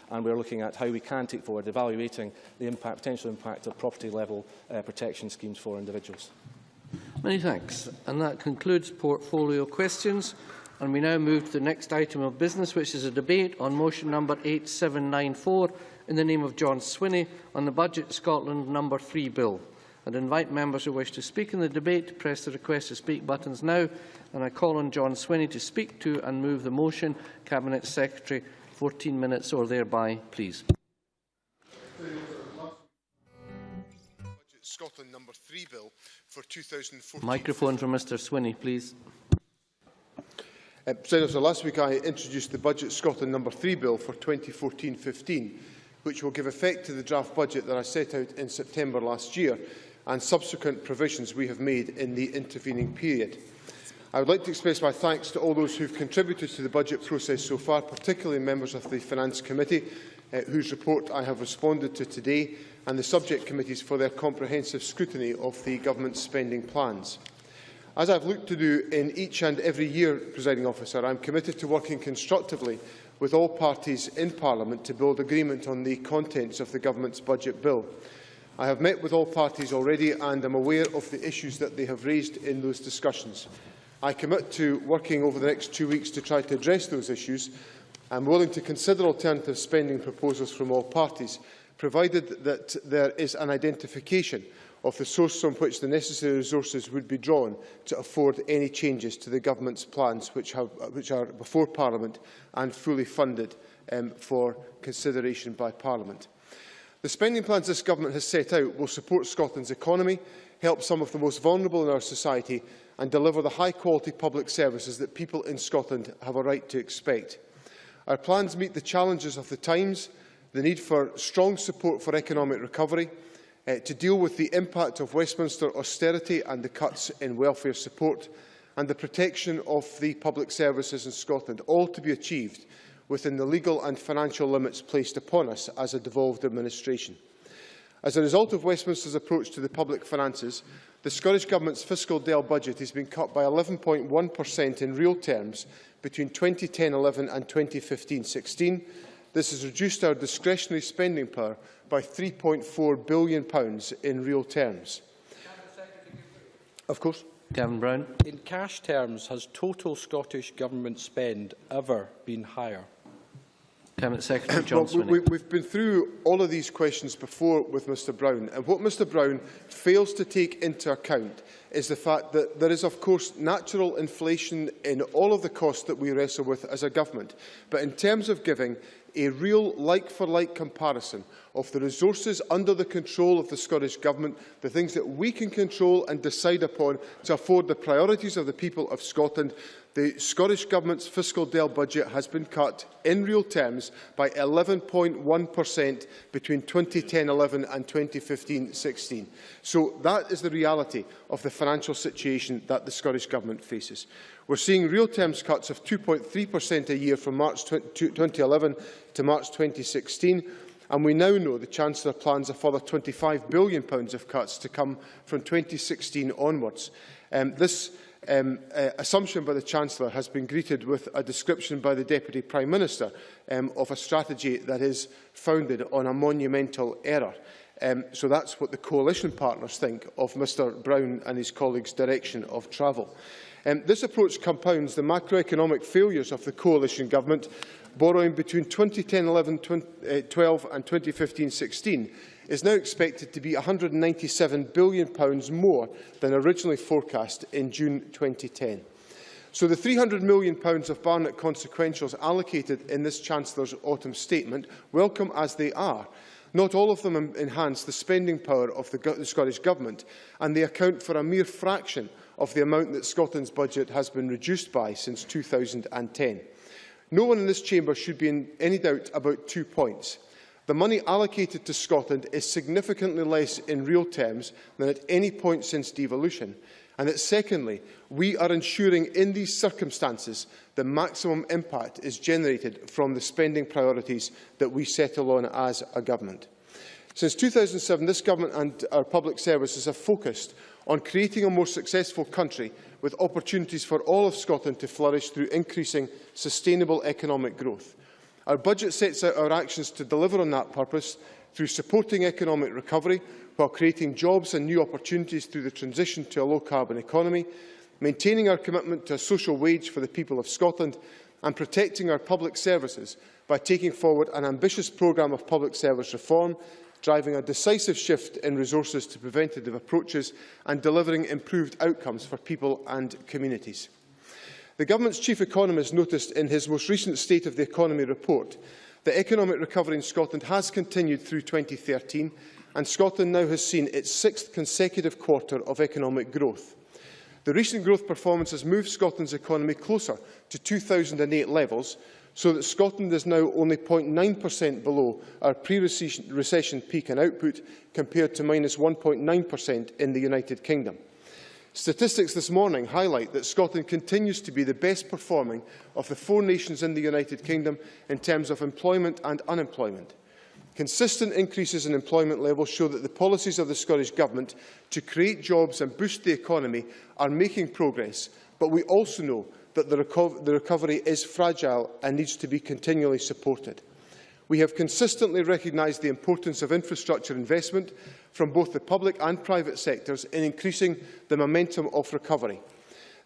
and we are looking at how we can take forward evaluating the potential impact of property-level protection schemes for individuals. Many thanks. And that concludes portfolio questions. And we now move to the next item of business, which is a debate on motion number 8794 in the name of John Swinney on the Budget Scotland No. 3 bill. I'd invite members who wish to speak in the debate to press the request to speak buttons now, and I call on John Swinney to speak to and move the motion. Cabinet Secretary, 14 minutes or thereby, please. Scotland No. 3 bill for 2014. Microphone for Mr Swinney, please. Senator, last week I introduced the Budget Scotland No. 3 bill for 2014-15, which will give effect to the draft budget that I set out in September last year and subsequent provisions we have made in the intervening period. I would like to express my thanks to all those who have contributed to the budget process so far, particularly members of the Finance Committee, whose report I have responded to today, and the subject committees for their comprehensive scrutiny of the government's spending plans. As I have looked to do in each and every year, Presiding Officer, I am committed to working constructively with all parties in Parliament to build agreement on the contents of the Government's budget bill. I have met with all parties already and am aware of the issues that they have raised in those discussions. I commit to working over the next 2 weeks to try to address those issues. I am willing to consider alternative spending proposals from all parties, provided that there is an identification of the source from which the necessary resources would be drawn to afford any changes to the Government's plans which are before Parliament and fully funded for consideration by Parliament. The spending plans this Government has set out will support Scotland's economy, help some of the most vulnerable in our society and deliver the high-quality public services that people in Scotland have a right to expect. Our plans meet the challenges of the times, the need for strong support for economic recovery, to deal with the impact of Westminster austerity and the cuts in welfare support, and the protection of the public services in Scotland, all to be achieved within the legal and financial limits placed upon us as a devolved administration. As a result of Westminster's approach to the public finances, the Scottish Government's fiscal DEL budget has been cut by 11.1% in real terms between 2010-11 and 2015-16. This has reduced our discretionary spending power by £3.4 billion in real terms. Of course. Gavin Brown. In cash terms, has total Scottish Government spend ever been higher? Cabinet Secretary John Swinney. We've been through all of these questions before with Mr Brown, and what Mr Brown fails to take into account is the fact that there is, of course, natural inflation in all of the costs that we wrestle with as a government. But in terms of giving a real like-for-like comparison of the resources under the control of the Scottish Government, the things that we can control and decide upon to afford the priorities of the people of Scotland, the Scottish Government's fiscal DEL budget has been cut in real terms by 11.1% between 2010-11 and 2015-16. So that is the reality of the financial situation that the Scottish Government faces. We're seeing real terms cuts of 2.3% a year from March 2011 to March 2016, and we now know the Chancellor plans a further £25 billion of cuts to come from 2016 onwards. This assumption by the Chancellor has been greeted with a description by the Deputy Prime Minister of a strategy that is founded on a monumental error. So that's what the coalition partners think of Mr Brown and his colleagues' direction of travel. This approach compounds the macroeconomic failures of the coalition government. Borrowing between 2010-11, 2012 and 2015-16 is now expected to be £197 billion more than originally forecast in June 2010. So the £300 million of Barnett consequentials allocated in this Chancellor's autumn statement, welcome as they are, not all of them enhance the spending power of the Scottish Government, and they account for a mere fraction of the amount that Scotland's budget has been reduced by since 2010. No one in this chamber should be in any doubt about 2 points. The money allocated to Scotland is significantly less in real terms than at any point since devolution, and that secondly, we are ensuring in these circumstances the maximum impact is generated from the spending priorities that we settle on as a government. Since 2007, this government and our public services have focused on creating a more successful country with opportunities for all of Scotland to flourish through increasing sustainable economic growth. Our budget sets out our actions to deliver on that purpose through supporting economic recovery while creating jobs and new opportunities through the transition to a low-carbon economy, maintaining our commitment to a social wage for the people of Scotland, and protecting our public services by taking forward an ambitious programme of public service reform, driving a decisive shift in resources to preventative approaches and delivering improved outcomes for people and communities. The Government's Chief Economist noticed in his most recent State of the Economy report that economic recovery in Scotland has continued through 2013, and Scotland now has seen its 6th consecutive quarter of economic growth. The recent growth performance has moved Scotland's economy closer to 2008 levels, so that Scotland is now only 0.9% below our pre-recession peak in output, compared to minus 1.9% in the United Kingdom. Statistics this morning highlight that Scotland continues to be the best performing of the 4 nations in the United Kingdom in terms of employment and unemployment. Consistent increases in employment levels show that the policies of the Scottish Government to create jobs and boost the economy are making progress, but we also know that the recovery is fragile and needs to be continually supported. We have consistently recognised the importance of infrastructure investment from both the public and private sectors in increasing the momentum of recovery.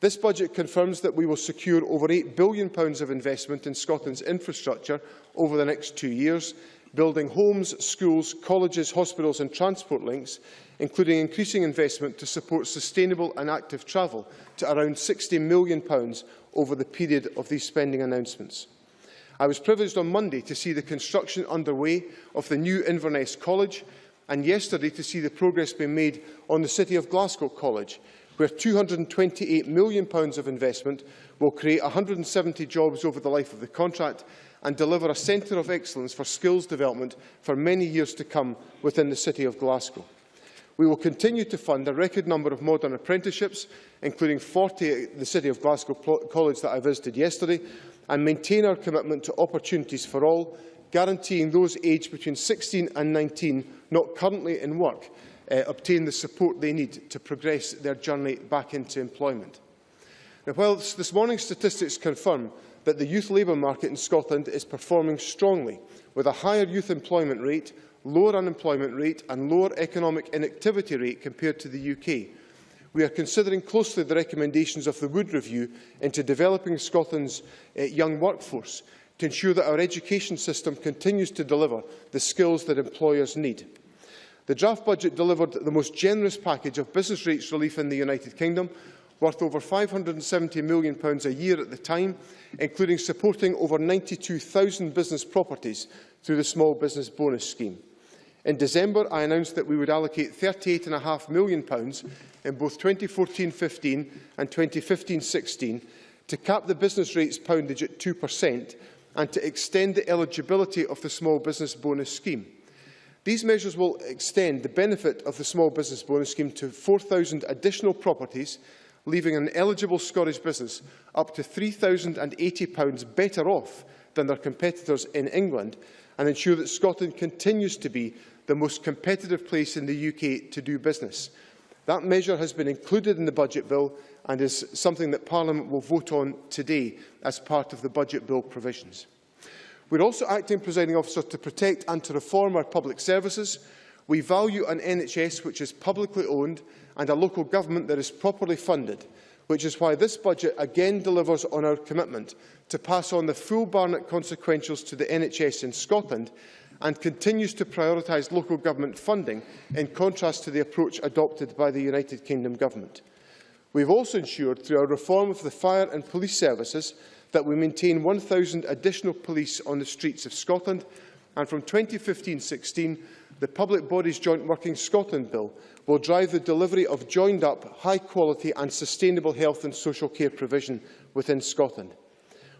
This budget confirms that we will secure over £8 billion of investment in Scotland's infrastructure over the next 2 years, building homes, schools, colleges, hospitals and transport links, including increasing investment to support sustainable and active travel to around £60 million over the period of these spending announcements. I was privileged on Monday to see the construction underway of the new Inverness College, and yesterday to see the progress being made on the City of Glasgow College, where £228 million of investment will create 170 jobs over the life of the contract and deliver a centre of excellence for skills development for many years to come within the City of Glasgow. We will continue to fund a record number of modern apprenticeships, including 40 at the City of Glasgow College that I visited yesterday, and maintain our commitment to opportunities for all, guaranteeing those aged between 16 and 19 not currently in work obtain the support they need to progress their journey back into employment. Now, whilst this morning's statistics confirm that the youth labour market in Scotland is performing strongly, with a higher youth employment rate, lower unemployment rate and lower economic inactivity rate compared to the UK, we are considering closely the recommendations of the Wood Review into developing Scotland's young workforce to ensure that our education system continues to deliver the skills that employers need. The draft budget delivered the most generous package of business rates relief in the United Kingdom, worth over £570 million a year at the time, including supporting over 92,000 business properties through the Small Business Bonus Scheme. In December, I announced that we would allocate £38.5 million in both 2014-15 and 2015-16 to cap the business rates poundage at 2% and to extend the eligibility of the Small Business Bonus Scheme. These measures will extend the benefit of the Small Business Bonus Scheme to 4,000 additional properties, leaving an eligible Scottish business up to £3,080 better off than their competitors in England, and ensure that Scotland continues to be the most competitive place in the UK to do business. That measure has been included in the budget bill and is something that Parliament will vote on today as part of the budget bill provisions. We are also acting, Presiding Officer, to protect and to reform our public services. We value an NHS which is publicly owned and a local government that is properly funded, which is why this budget again delivers on our commitment to pass on the full Barnett consequentials to the NHS in Scotland and continues to prioritise local government funding, in contrast to the approach adopted by the United Kingdom Government. We have also ensured, through our reform of the fire and police services, that we maintain 1,000 additional police on the streets of Scotland, and from 2015-16, the Public Bodies Joint Working Scotland Bill will drive the delivery of joined-up, high-quality and sustainable health and social care provision within Scotland.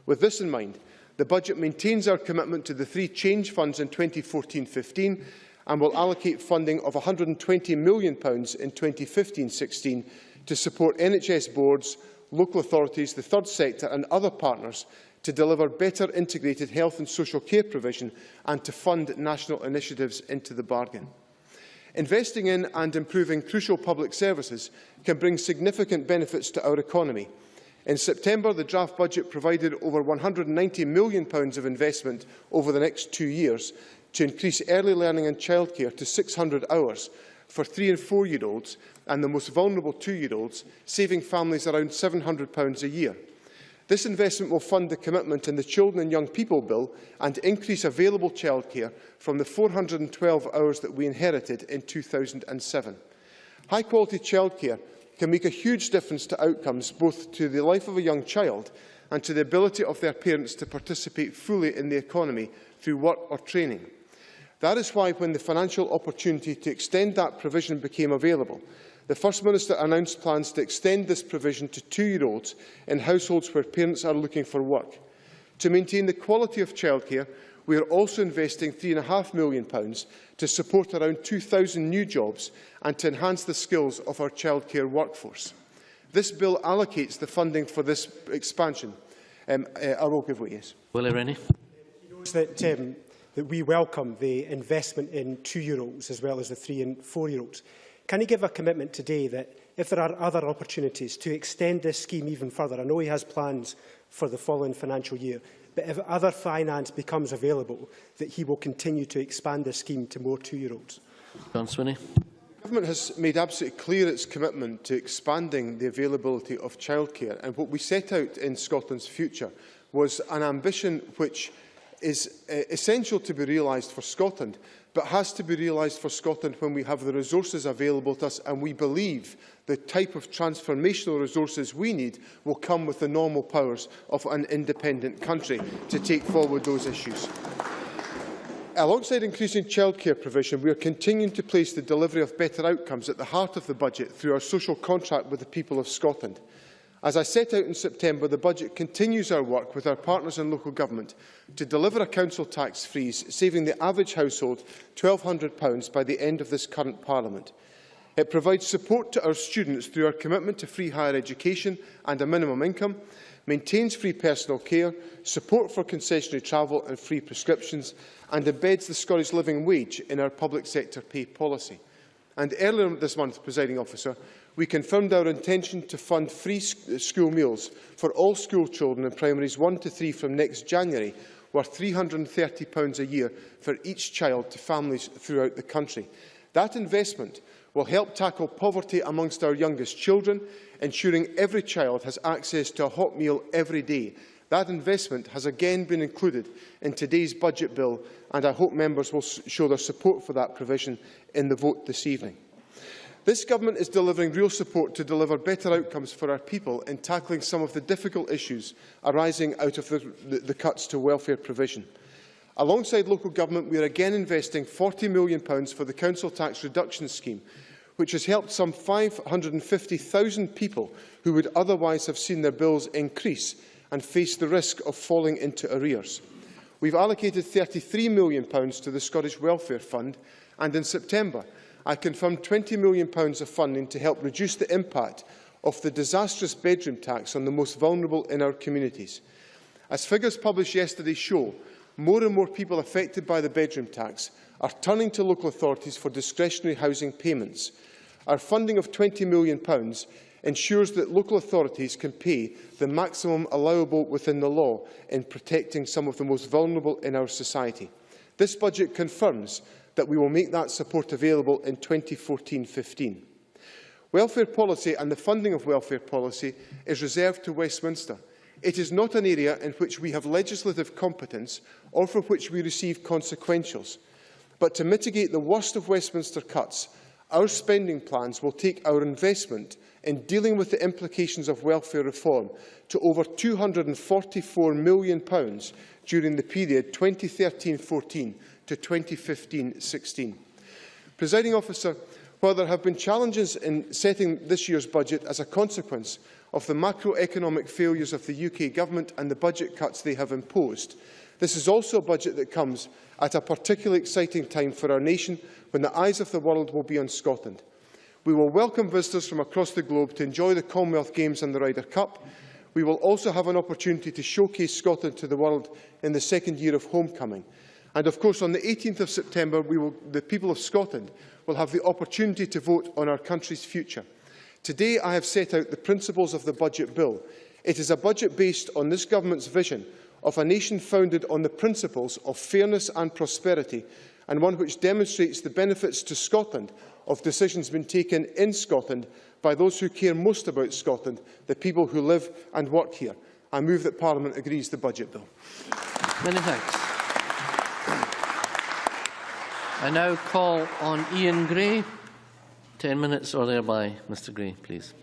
With this in mind, the budget maintains our commitment to the 3 change funds in 2014-15 and will allocate funding of £120 million in 2015-16 to support NHS boards, local authorities, the third sector and other partners to deliver better integrated health and social care provision and to fund national initiatives into the bargain. Investing in and improving crucial public services can bring significant benefits to our economy. In September, the draft budget provided over £190 million of investment over the next 2 years to increase early learning and childcare to 600 hours for 3- and 4-year-olds and the most vulnerable 2-year-olds, saving families around £700 a year. This investment will fund the commitment in the Children and Young People Bill and increase available childcare from the 412 hours that we inherited in 2007. High-quality childcare can make a huge difference to outcomes, both to the life of a young child and to the ability of their parents to participate fully in the economy through work or training. That is why, when the financial opportunity to extend that provision became available, the First Minister announced plans to extend this provision to 2-year-olds in households where parents are looking for work. To maintain the quality of childcare, we are also investing £3.5 million to support around 2,000 new jobs and to enhance the skills of our childcare workforce. This bill allocates the funding for this expansion. I will give way, yes. Willie Rennie. He knows that we welcome the investment in 2-year-olds as well as the 3- and 4-year-olds. Can he give a commitment today that if there are other opportunities to extend this scheme even further, I know he has plans for the following financial year, but if other finance becomes available, that he will continue to expand this scheme to more 2-year-olds? John Swinney. The Government has made absolutely clear its commitment to expanding the availability of childcare, and what we set out in Scotland's future was an ambition which is essential to be realised for Scotland, but has to be realised for Scotland when we have the resources available to us, and we believe the type of transformational resources we need will come with the normal powers of an independent country to take forward those issues. Alongside increasing childcare provision, we are continuing to place the delivery of better outcomes at the heart of the budget through our social contract with the people of Scotland. As I set out in September, the budget continues our work with our partners in local government to deliver a council tax freeze, saving the average household £1,200 by the end of this current Parliament. It provides support to our students through our commitment to free higher education and a minimum income, maintains free personal care, support for concessionary travel and free prescriptions, and embeds the Scottish living wage in our public sector pay policy. And earlier this month, Presiding Officer, we confirmed our intention to fund free school meals for all school children in primaries 1 to 3 from next January, worth £330 a year for each child to families throughout the country. That investment will help tackle poverty amongst our youngest children, ensuring every child has access to a hot meal every day. That investment has again been included in today's budget bill, and I hope members will show their support for that provision in the vote this evening. This Government is delivering real support to deliver better outcomes for our people in tackling some of the difficult issues arising out of the cuts to welfare provision. Alongside local government, we are again investing £40 million for the Council Tax Reduction Scheme, which has helped some 550,000 people who would otherwise have seen their bills increase and face the risk of falling into arrears. We've allocated £33 million to the Scottish Welfare Fund, and in September, I confirmed £20 million of funding to help reduce the impact of the disastrous bedroom tax on the most vulnerable in our communities. As figures published yesterday show, more and more people affected by the bedroom tax are turning to local authorities for discretionary housing payments. Our funding of £20 million ensures that local authorities can pay the maximum allowable within the law in protecting some of the most vulnerable in our society. This budget confirms that we will make that support available in 2014-15. Welfare policy and the funding of welfare policy is reserved to Westminster. It is not an area in which we have legislative competence or for which we receive consequentials. But to mitigate the worst of Westminster cuts, our spending plans will take our investment in dealing with the implications of welfare reform to over £244 million during the period 2013-14 to 2015-16. Presiding Officer, while there have been challenges in setting this year's budget as a consequence of the macroeconomic failures of the UK Government and the budget cuts they have imposed, this is also a budget that comes at a particularly exciting time for our nation, when the eyes of the world will be on Scotland. We will welcome visitors from across the globe to enjoy the Commonwealth Games and the Ryder Cup. We will also have an opportunity to showcase Scotland to the world in the second year of homecoming. And of course, on the 18th of September, the people of Scotland will have the opportunity to vote on our country's future. Today, I have set out the principles of the budget bill, It is a budget based on this government's vision of a nation founded on the principles of fairness and prosperity, and one which demonstrates the benefits to Scotland of decisions being taken in Scotland by those who care most about Scotland, the people who live and work here. I move that Parliament agrees the Budget Bill. Many thanks. I now call on Ian Gray. 10 minutes or thereby. Mr Gray, please.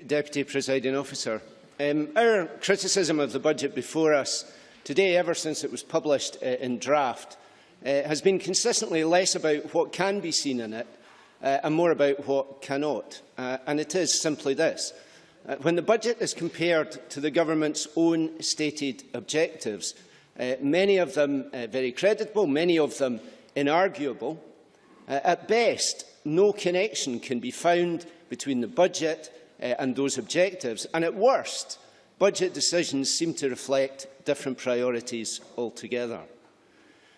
Deputy Presiding Officer, our criticism of the budget before us today, ever since it was published in draft, has been consistently less about what can be seen in it and more about what cannot. And it is simply this. When the budget is compared to the government's own stated objectives, many of them very credible, many of them inarguable, at best, no connection can be found between the budget and those objectives, and at worst, budget decisions seem to reflect different priorities altogether.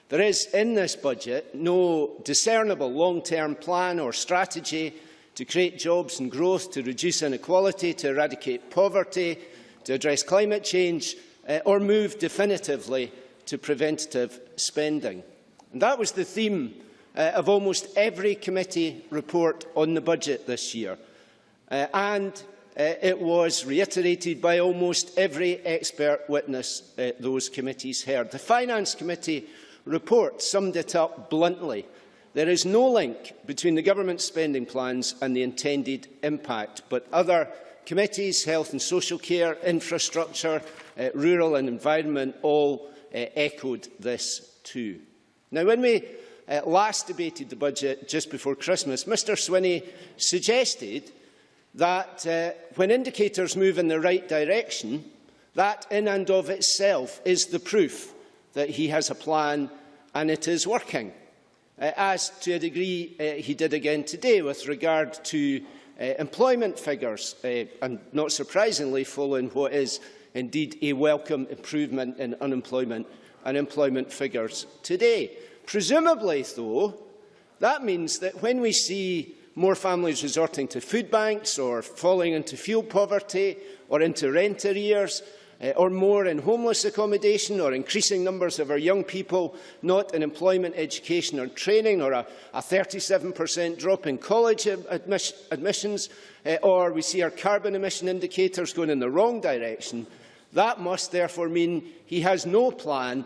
There is in this budget no discernible long-term plan or strategy to create jobs and growth, to reduce inequality, to eradicate poverty, to address climate change, or move definitively to preventative spending. And that was the theme of almost every committee report on the budget this year. It was reiterated by almost every expert witness those committees heard. The Finance Committee report summed it up bluntly. There is no link between the government's spending plans and the intended impact, but other committees, Health and Social Care, Infrastructure, Rural and Environment, all echoed this too. Now, when we last debated the budget just before Christmas, Mr Swinney suggested that when indicators move in the right direction, that in and of itself is the proof that he has a plan and it is working, as to a degree he did again today with regard to employment figures, and not surprisingly following what is indeed a welcome improvement in unemployment and employment figures today. Presumably, though, that means that when we see more families resorting to food banks or falling into fuel poverty or into rent arrears, or more in homeless accommodation, or increasing numbers of our young people not in employment, education or training, or a 37% drop in college admissions, or we see our carbon emission indicators going in the wrong direction, that must therefore mean he has no plan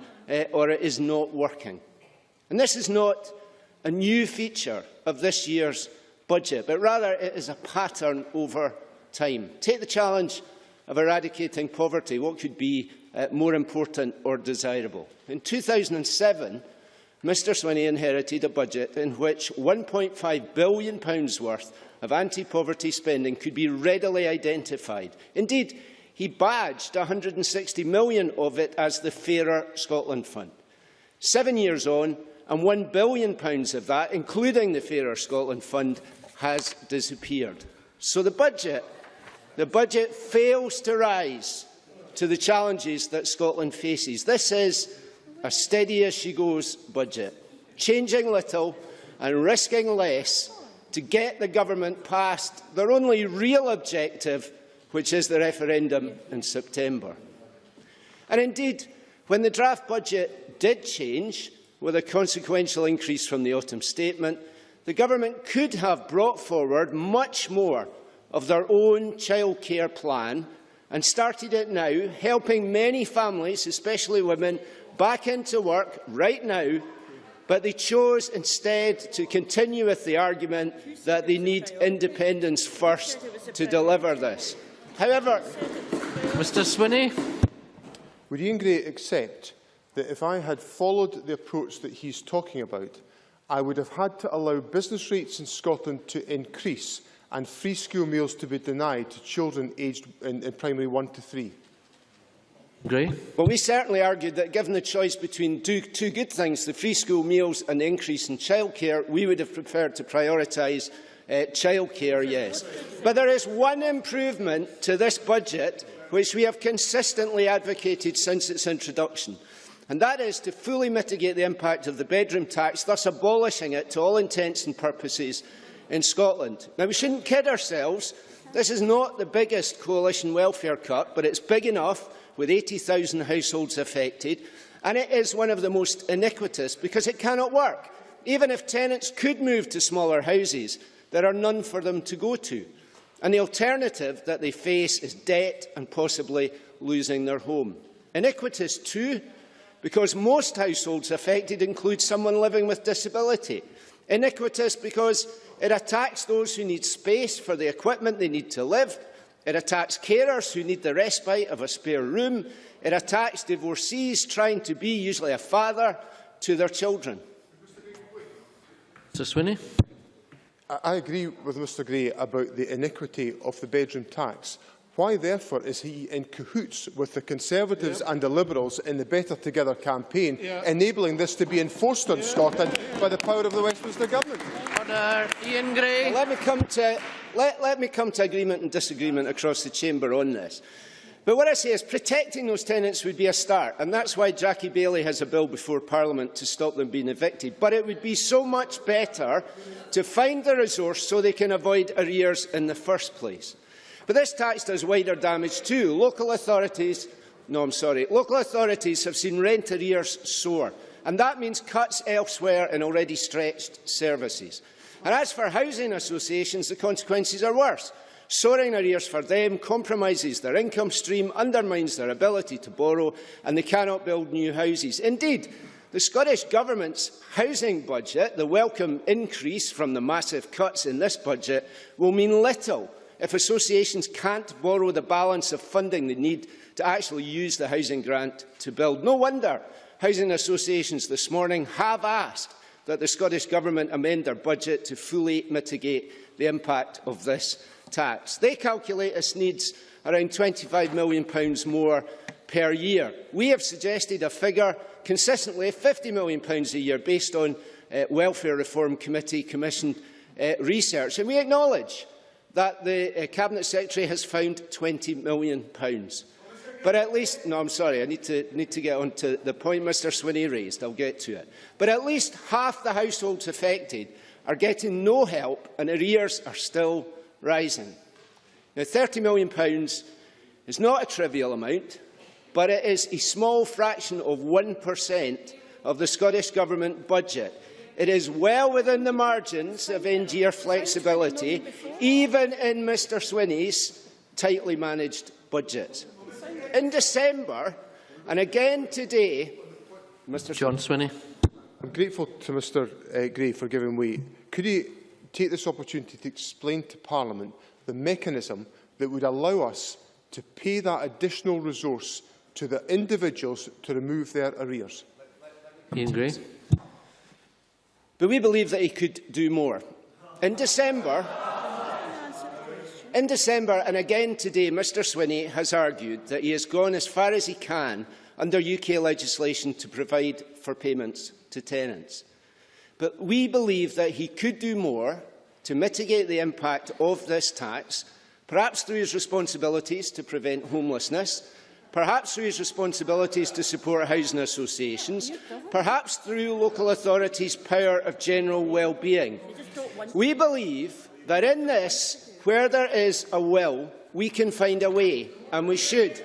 or it is not working. And this is not a new feature of this year's budget, but rather it is a pattern over time. Take the challenge of eradicating poverty. What could be more important or desirable? In 2007, Mr Swinney inherited a budget in which £1.5 billion worth of anti-poverty spending could be readily identified. Indeed, he badged £160 million of it as the Fairer Scotland Fund. 7 years on, and £1 billion of that, including the Fairer Scotland Fund, has disappeared. So the budget fails to rise to the challenges that Scotland faces. This is a steady-as-she-goes budget, changing little and risking less to get the government past their only real objective, which is the referendum in September. And indeed, when the draft budget did change, with a consequential increase from the autumn statement, the government could have brought forward much more of their own childcare plan and started it now, helping many families, especially women, back into work right now, but they chose instead to continue with the argument that they need independence first to deliver this. However, Mr Swinney. Would Ian Gray accept that if I had followed the approach that he's talking about, I would have had to allow business rates in Scotland to increase and free school meals to be denied to children aged in primary 1 to 3? Gray. Well, we certainly argued that given the choice between two good things, the free school meals and the increase in childcare, we would have preferred to prioritise childcare, yes. But there is one improvement to this budget which we have consistently advocated since its introduction, and that is to fully mitigate the impact of the bedroom tax, thus abolishing it to all intents and purposes in Scotland. Now, we shouldn't kid ourselves. This is not the biggest coalition welfare cut, but it's big enough, with 80,000 households affected, and it is one of the most iniquitous because it cannot work. Even if tenants could move to smaller houses, there are none for them to go to. And the alternative that they face is debt and possibly losing their home. Iniquitous too, because most households affected include someone living with disability. Iniquitous because it attacks those who need space for the equipment they need to live. It attacks carers who need the respite of a spare room. It attacks divorcees trying to be, usually a father, to their children. Mr Swinney. I agree with Mr Gray about the iniquity of the bedroom tax. Why, therefore, is he in cahoots with the Conservatives and the Liberals in the Better Together campaign, enabling this to be enforced on Scotland by the power of the Westminster Government? Order. Ian Gray. Well, let me come to agreement and disagreement across the chamber on this. But what I say is protecting those tenants would be a start, and that's why Jackie Baillie has a bill before Parliament to stop them being evicted. But it would be so much better to find the resource so they can avoid arrears in the first place. But this tax does wider damage too. Local authorities have seen rent arrears soar, and that means cuts elsewhere in already stretched services. And as for housing associations, the consequences are worse. Soaring arrears for them compromises their income stream, undermines their ability to borrow, and they cannot build new houses. Indeed, the Scottish Government's housing budget, the welcome increase from the massive cuts in this budget, will mean little if associations can't borrow the balance of funding they need to actually use the housing grant to build. No wonder housing associations this morning have asked that the Scottish Government amend their budget to fully mitigate the impact of this tax. They calculate this needs around £25 million more per year. We have suggested a figure consistently £50 million a year based on Welfare Reform Committee commissioned research, and we acknowledge that the Cabinet Secretary has found £20 million. But at least, no, I'm sorry, I need to get on to the point Mr Swinney raised. I'll get to it. But at least half the households affected are getting no help, and arrears are still rising. Now, £30 million is not a trivial amount, but it is a small fraction of 1% of the Scottish Government budget. It is well within the margins of end-year flexibility, even in Mr Swinney's tightly managed budget. In December, and again today, John Swinney. I'm grateful to Mr Gray for giving way. Could he take this opportunity to explain to Parliament the mechanism that would allow us to pay that additional resource to the individuals to remove their arrears? Ian Gray. But we believe that he could do more. In December, and again today, Mr Swinney has argued that he has gone as far as he can under UK legislation to provide for payments to tenants. But we believe that he could do more to mitigate the impact of this tax, perhaps through his responsibilities to prevent homelessness, perhaps through his responsibilities to support housing associations, perhaps through local authorities' power of general well-being. We believe that in this, where there is a will, we can find a way, and we should.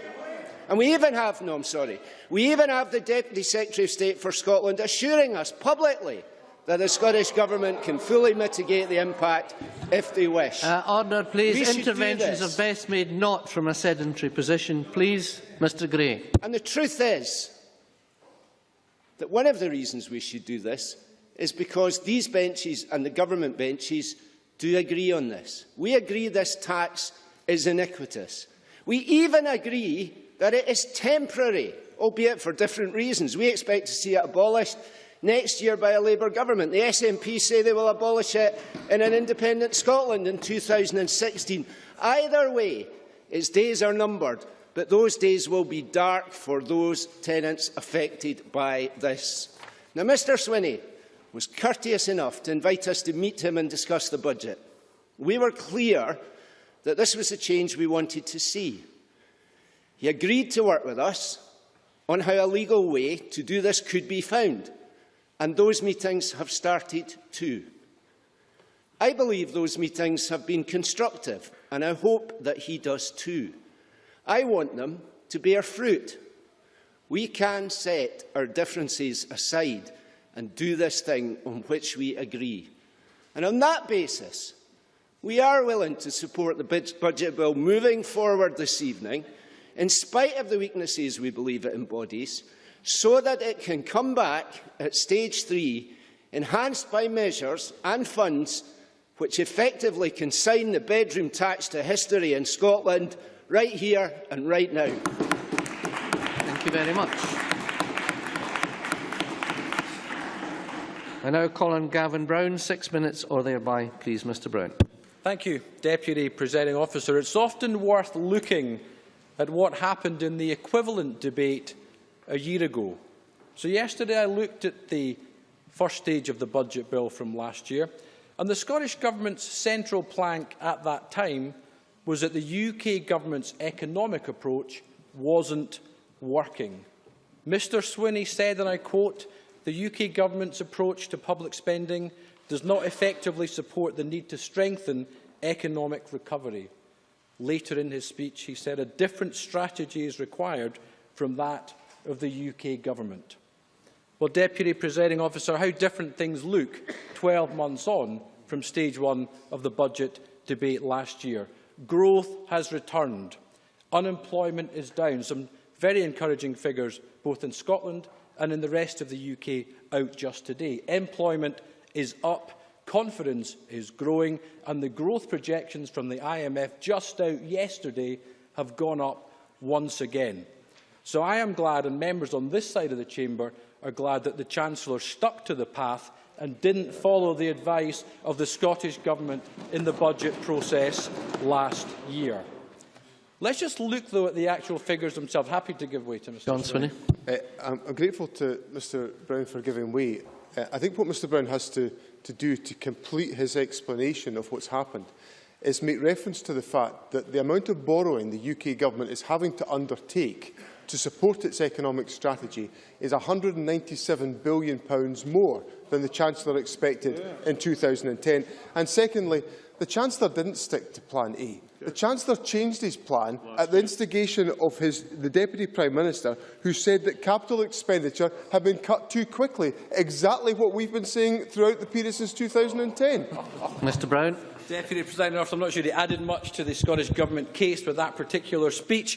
And we even have the Deputy Secretary of State for Scotland assuring us publicly that the Scottish Government can fully mitigate the impact if they wish. Order, please. Interventions are best made not from a sedentary position. Please, Mr Gray. And the truth is that one of the reasons we should do this is because these benches and the government benches do agree on this. We agree this tax is iniquitous. We even agree that it is temporary, albeit for different reasons. We expect to see it abolished next year by a Labour government. The SNP say they will abolish it in an independent Scotland in 2016. Either way, its days are numbered, but those days will be dark for those tenants affected by this. Now, Mr Swinney was courteous enough to invite us to meet him and discuss the budget. We were clear that this was the change we wanted to see. He agreed to work with us on how a legal way to do this could be found, and those meetings have started too. I believe those meetings have been constructive, and I hope that he does too. I want them to bear fruit. We can set our differences aside and do this thing on which we agree. And on that basis, we are willing to support the budget bill moving forward this evening, in spite of the weaknesses we believe it embodies, so that it can come back at stage 3, enhanced by measures and funds which effectively consign the bedroom tax to history in Scotland right here and right now. Thank you very much. I now call on Gavin Brown, 6 minutes or thereby. Please, Mr Brown. Thank you, Deputy Presiding Officer. It's often worth looking at what happened in the equivalent debate a year ago. So yesterday I looked at the first stage of the budget bill from last year, and the Scottish Government's central plank at that time was that the UK Government's economic approach wasn't working. Mr Swinney said, and I quote, "The UK Government's approach to public spending does not effectively support the need to strengthen economic recovery." Later in his speech, he said a different strategy is required from that of the UK Government. Well, Deputy Presiding Officer, how different things look 12 months on from stage 1 of the budget debate last year. Growth has returned. Unemployment is down. Some very encouraging figures both in Scotland and in the rest of the UK out just today. Employment is up, confidence is growing, and the growth projections from the IMF just out yesterday have gone up once again. So I am glad, and members on this side of the chamber are glad, that the Chancellor stuck to the path and didn't follow the advice of the Scottish Government in the budget process last year. Let's just look, though, at the actual figures themselves. Happy to give way to Mr John Swinney. I'm grateful to Mr Brown for giving way. I think what Mr Brown has to do to complete his explanation of what's happened is make reference to the fact that the amount of borrowing the UK Government is having to undertake to support its economic strategy is £197 billion more than the Chancellor expected in 2010. And secondly, the Chancellor didn't stick to Plan A. The Chancellor changed his plan at the instigation of the Deputy Prime Minister, who said that capital expenditure had been cut too quickly, exactly what we've been saying throughout the period since 2010. Mr Brown. Deputy Presiding Officer, I'm not sure he added much to the Scottish Government case with that particular speech.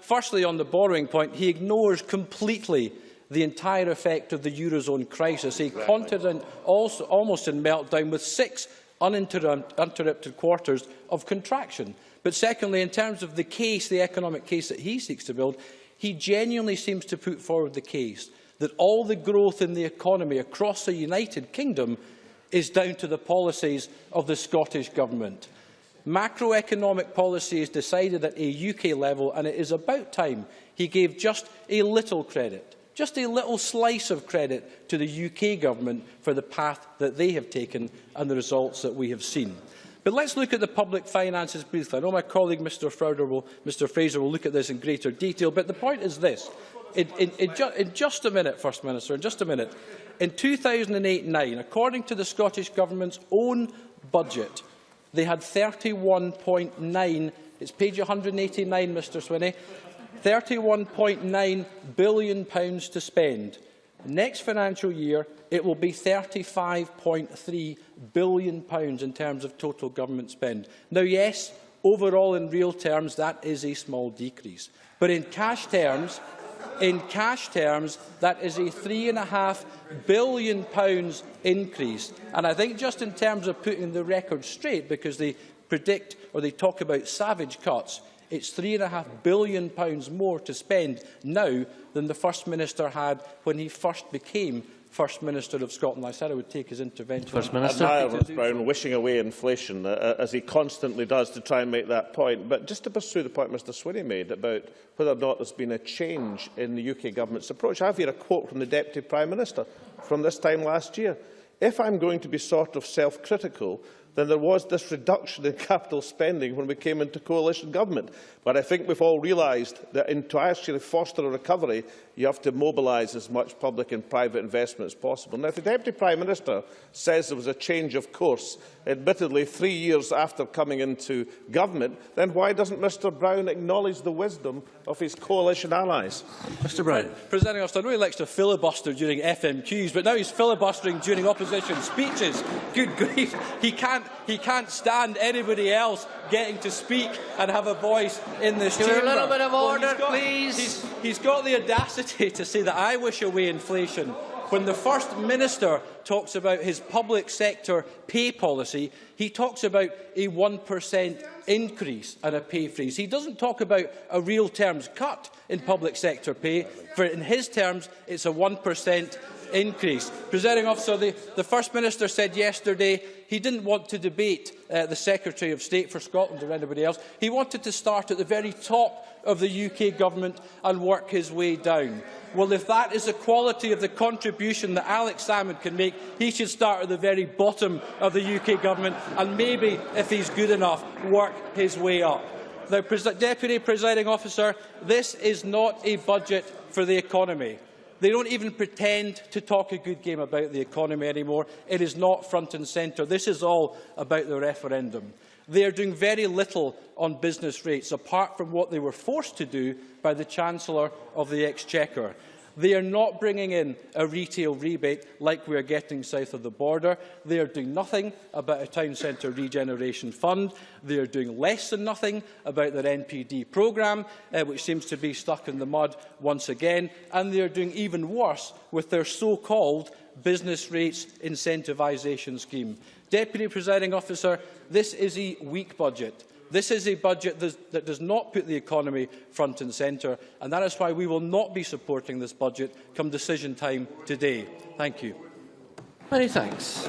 Firstly, on the borrowing point, he ignores completely the entire effect of the Eurozone crisis, a continent also almost in meltdown with 6 uninterrupted quarters of contraction. But secondly, in terms of the case, the economic case that he seeks to build, he genuinely seems to put forward the case that all the growth in the economy across the United Kingdom is down to the policies of the Scottish Government. Macroeconomic policy is decided at a UK level, and it is about time he gave just a little credit, just a little slice of credit to the UK Government for the path that they have taken and the results that we have seen. But let's look at the public finances briefly. I know my colleague Mr Fraser will look at this in greater detail, but the point is this. In just a minute, First Minister, in just a minute. In 2008-09, according to the Scottish Government's own budget, they had £31.9, it's page 189, Mr Swinney, £31.9 billion to spend. Next financial year, it will be £35.3 billion in terms of total government spend. Now, yes, overall in real terms, that is a small decrease. But in cash terms, that is a £3.5 billion increase. And I think just in terms of putting the record straight, because they predict or they talk about savage cuts, it's £3.5 billion more to spend now than the First Minister had when he first became First Minister of Scotland. I said I would take his intervention. First Minister. Mr Brown wishing away inflation, as he constantly does, to try and make that point. But just to pursue the point Mr Swinney made about whether or not there's been a change in the UK Government's approach, I have here a quote from the Deputy Prime Minister from this time last year. "If I'm going to be sort of self-critical, then there was this reduction in capital spending when we came into coalition government. But I think we've all realised that to actually foster a recovery, you have to mobilise as much public and private investment as possible. Now, if the Deputy Prime Minister says there was a change of course, admittedly 3 years after coming into government, then why doesn't Mr Brown acknowledge the wisdom of his coalition allies? Mr Brown. Presiding Officer, I know he likes to filibuster during FMQs, but now he's filibustering during opposition speeches. Good grief. He can't stand anybody else getting to speak and have a voice in this chamber. A little bit of order, please. He's got the audacity to say that I wish away inflation. When the First Minister talks about his public sector pay policy, he talks about a 1% increase and a pay freeze. He doesn't talk about a real terms cut in public sector pay. In his terms, it's a 1% increase. Presiding Officer, the First Minister said yesterday he didn't want to debate the Secretary of State for Scotland or anybody else. He wanted to start at the very top of the UK Government and work his way down. Well, if that is the quality of the contribution that Alex Salmond can make, he should start at the very bottom of the UK Government and maybe, if he's good enough, work his way up. Now, Deputy Presiding Officer, this is not a budget for the economy. They don't even pretend to talk a good game about the economy anymore. It is not front and centre. This is all about the referendum. They are doing very little on business rates, apart from what they were forced to do by the Chancellor of the Exchequer. They are not bringing in a retail rebate like we are getting south of the border. They are doing nothing about a town centre regeneration fund. They are doing less than nothing about their NPD programme, which seems to be stuck in the mud once again. And they are doing even worse with their so-called business rates incentivisation scheme. Deputy Presiding Officer, this is a weak budget. This is a budget that does not put the economy front and centre, and that is why we will not be supporting this budget come decision time today. Thank you. Many thanks.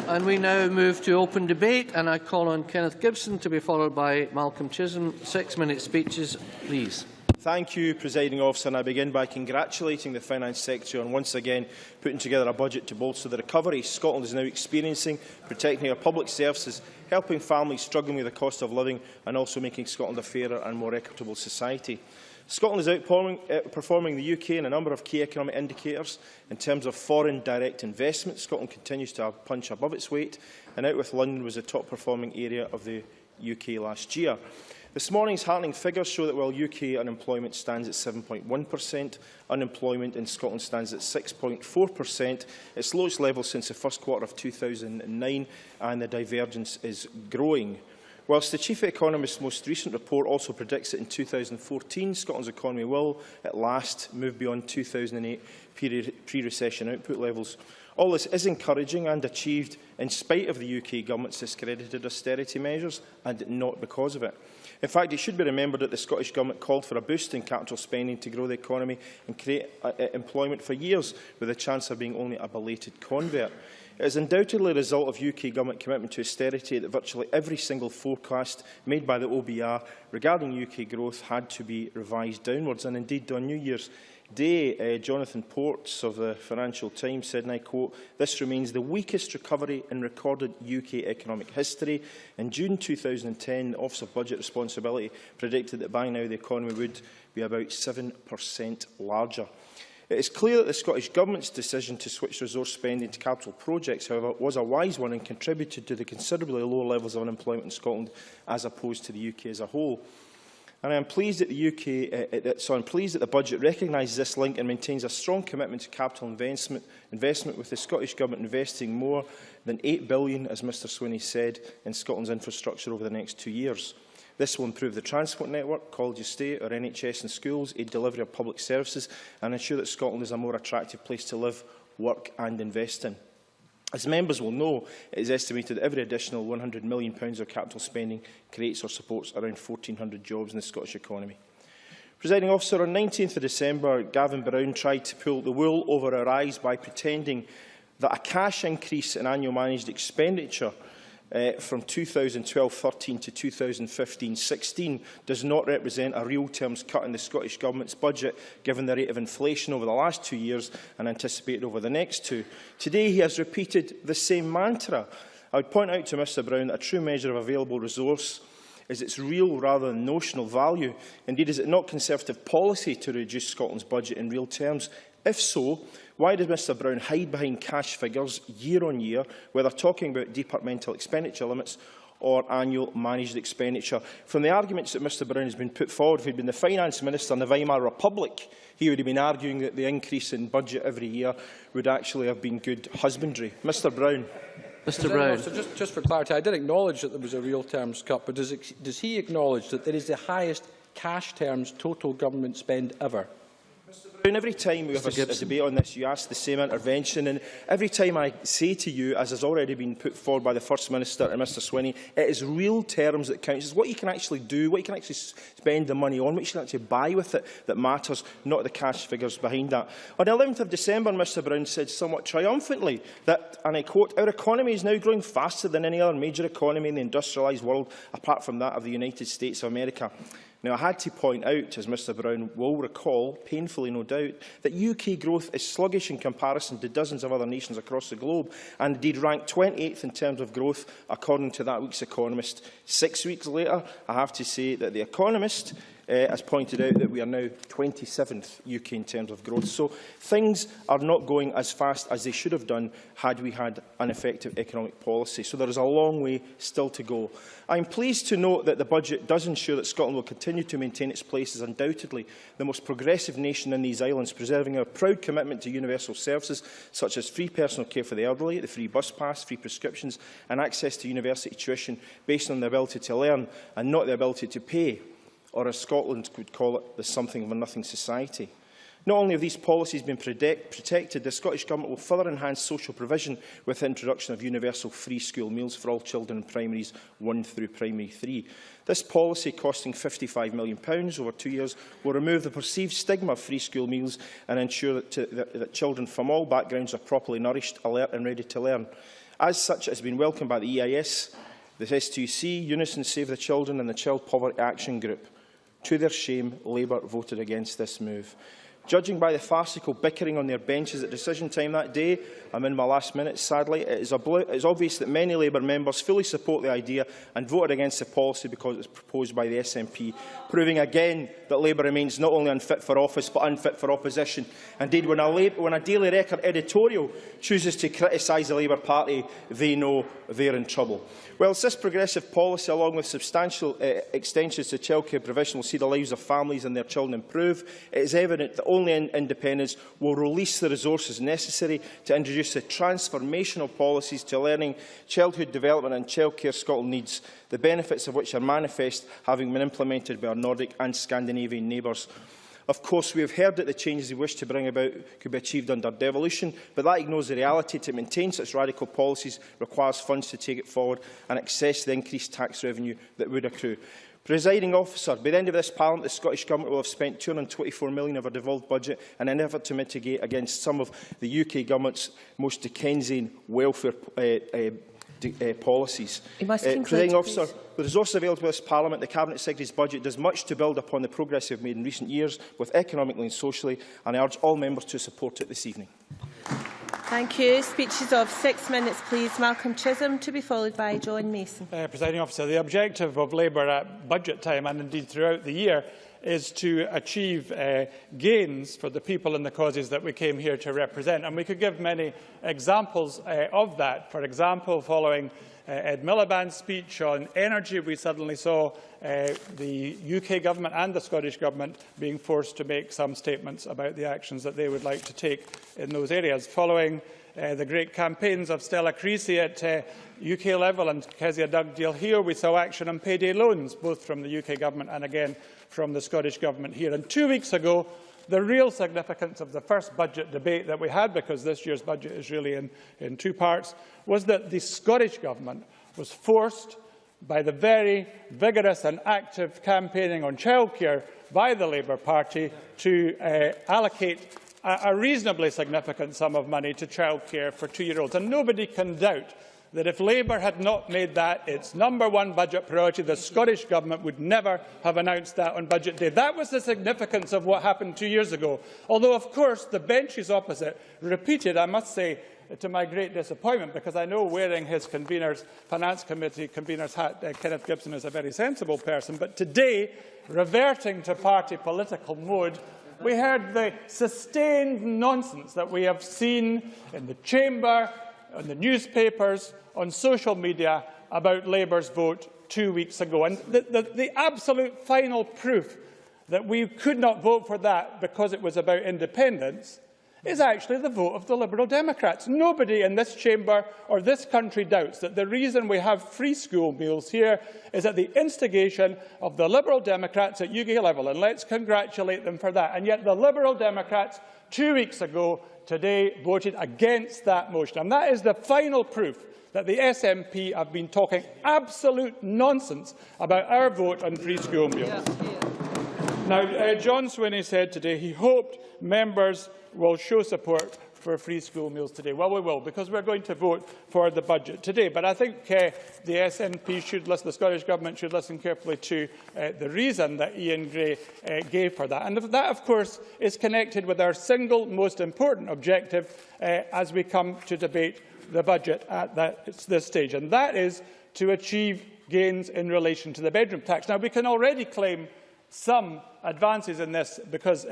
And we now move to open debate, and I call on Kenneth Gibson to be followed by Malcolm Chisholm. 6-minute speeches, please. Thank you, Presiding Officer, and I begin by congratulating the Finance Secretary on once again putting together a budget to bolster the recovery Scotland is now experiencing, protecting our public services, helping families struggling with the cost of living and also making Scotland a fairer and more equitable society. Scotland is outperforming the UK in a number of key economic indicators. In terms of foreign direct investment, Scotland continues to punch above its weight, and out with London was the top performing area of the UK last year. This morning's heartening figures show that while UK unemployment stands at 7.1%, unemployment in Scotland stands at 6.4%, its lowest level since the first quarter of 2009, and the divergence is growing. Whilst the Chief Economist's most recent report also predicts that in 2014 Scotland's economy will, at last, move beyond 2008 pre-recession output levels. All this is encouraging and achieved in spite of the UK Government's discredited austerity measures and not because of it. In fact, it should be remembered that the Scottish Government called for a boost in capital spending to grow the economy and create employment for years, with the Chancellor being only a belated convert. It is undoubtedly a result of UK Government commitment to austerity that virtually every single forecast made by the OBR regarding UK growth had to be revised downwards. And indeed, on New Year's Day, Jonathan Portes of the Financial Times said, and I quote, "This remains the weakest recovery in recorded UK economic history." In June 2010, the Office of Budget Responsibility predicted that by now the economy would be about 7% larger. It is clear that the Scottish Government's decision to switch resource spending to capital projects, however, was a wise one and contributed to the considerably lower levels of unemployment in Scotland as opposed to the UK as a whole. And I'm pleased that the budget recognises this link and maintains a strong commitment to capital investment, with the Scottish Government investing more than £8 billion, as Mr Swinney said, in Scotland's infrastructure over the next 2 years. This will improve the transport network, college estate, our NHS and schools, aid delivery of public services, and ensure that Scotland is a more attractive place to live, work and invest in. As members will know, it is estimated that every additional £100 million of capital spending creates or supports around 1,400 jobs in the Scottish economy. Presiding Officer, on 19th of December, Gavin Brown tried to pull the wool over our eyes by pretending that a cash increase in annual managed expenditure from 2012-13 to 2015-16 does not represent a real terms cut in the Scottish Government's budget, given the rate of inflation over the last 2 years and anticipated over the next 2. Today he has repeated the same mantra, I would point out to Mr Brown that a true measure of available resource is its real rather than notional value. Indeed, is it not Conservative policy to reduce Scotland's budget in real terms? If so, why does Mr Brown hide behind cash figures year on year, whether talking about departmental expenditure limits or annual managed expenditure? From the arguments that Mr Brown has been put forward, if he had been the Finance Minister in the Weimar Republic, he would have been arguing that the increase in budget every year would actually have been good husbandry. Mr Brown. Mr Brown. So just for clarity, I did acknowledge that there was a real terms cut, but does he acknowledge that there is the highest cash terms total government spend ever? And every time we have a debate on this, you ask the same intervention, and every time I say to you, as has already been put forward by the First Minister and Mr Swinney, it is real terms that counts. It's what you can actually do, what you can actually spend the money on, what you can actually buy with it that matters, not the cash figures behind that. On the 11th of December, Mr Brown said somewhat triumphantly that, and I quote, "Our economy is now growing faster than any other major economy in the industrialised world, apart from that of the United States of America." Now, I had to point out, as Mr Brown will recall, painfully no doubt, that UK growth is sluggish in comparison to dozens of other nations across the globe, and indeed ranked 28th in terms of growth, according to that week's Economist. 6 weeks later, I have to say that the Economist has pointed out that we are now 27th UK in terms of growth. So things are not going as fast as they should have done had we had an effective economic policy. So there is a long way still to go. I am pleased to note that the budget does ensure that Scotland will continue to maintain its place as undoubtedly the most progressive nation in these islands, preserving our proud commitment to universal services such as free personal care for the elderly, the free bus pass, free prescriptions and access to university tuition based on the ability to learn and not the ability to pay, or as Scotland would call it, the something of a nothing society. Not only have these policies been protected, the Scottish Government will further enhance social provision with the introduction of universal free school meals for all children in primaries 1 through primary 3. This policy, costing £55 million over 2 years, will remove the perceived stigma of free school meals and ensure that children from all backgrounds are properly nourished, alert and ready to learn. As such, it has been welcomed by the EIS, the STUC, Unison Save the Children and the Child Poverty Action Group. To their shame, Labour voted against this move. Judging by the farcical bickering on their benches at decision time that day, I'm in my last minute, sadly, it is obvious that many Labour members fully support the idea and voted against the policy because it was proposed by the SNP, proving again that Labour remains not only unfit for office but unfit for opposition. Indeed, when a Daily Record editorial chooses to criticise the Labour Party, they know they're in trouble. Whilst this progressive policy, along with substantial extensions to childcare provision, will see the lives of families and their children improve, it is evident that only independence will release the resources necessary to introduce the transformational policies to learning, childhood development and childcare Scotland needs, the benefits of which are manifest, having been implemented by our Nordic and Scandinavian neighbours. Of course, we have heard that the changes we wish to bring about could be achieved under devolution, but that ignores the reality. To maintain such radical policies requires funds to take it forward and access the increased tax revenue that would accrue. Presiding Officer, by the end of this Parliament, the Scottish Government will have spent £224 million of our devolved budget in an effort to mitigate against some of the UK Government's most Dickensian welfare policies. Presiding Officer, with resources available to this Parliament, the Cabinet Secretary's budget does much to build upon the progress we have made in recent years, both economically and socially, and I urge all members to support it this evening. Thank you. Speeches of 6 minutes, please. Malcolm Chisholm, to be followed by John Mason. Presiding Officer, the objective of Labour at budget time and indeed throughout the year is to achieve gains for the people and the causes that we came here to represent. And we could give many examples of that. For example, following Ed Miliband's speech on energy, we suddenly saw the UK Government and the Scottish Government being forced to make some statements about the actions that they would like to take in those areas. Following the great campaigns of Stella Creasy at UK level and Kezia Dugdale here, we saw action on payday loans, both from the UK Government and again from the Scottish Government here. And 2 weeks ago, the real significance of the first budget debate that we had, because this year's budget is really in two parts, was that the Scottish Government was forced by the very vigorous and active campaigning on childcare by the Labour Party to allocate a reasonably significant sum of money to childcare for 2-year-olds. And nobody can doubt that if Labour had not made that its #1 budget priority, the Scottish Government would never have announced that on budget day. That was the significance of what happened 2 years ago. Although, of course, the benches opposite repeated, I must say, to my great disappointment, because I know, wearing his Finance Committee convener's hat, Kenneth Gibson is a very sensible person. But today, reverting to party political mode, we heard the sustained nonsense that we have seen in the chamber, in the newspapers, on social media about Labour's vote 2 weeks ago. And the absolute final proof that we could not vote for that because it was about independence is actually the vote of the Liberal Democrats. Nobody in this chamber or this country doubts that the reason we have free school meals here is at the instigation of the Liberal Democrats at UK level, and let's congratulate them for that. And yet the Liberal Democrats 2 weeks ago today voted against that motion. And that is the final proof that the SNP have been talking absolute nonsense about our vote on free school meals. Now, John Swinney said today he hoped members will show support for free school meals today. Well, we will, because we're going to vote for the budget today. But I think the SNP should listen, the Scottish Government should listen carefully to the reason that Ian Gray gave for that. And that, of course, is connected with our single most important objective as we come to debate the budget at this stage, and that is to achieve gains in relation to the bedroom tax. Now, we can already claim some advances in this, because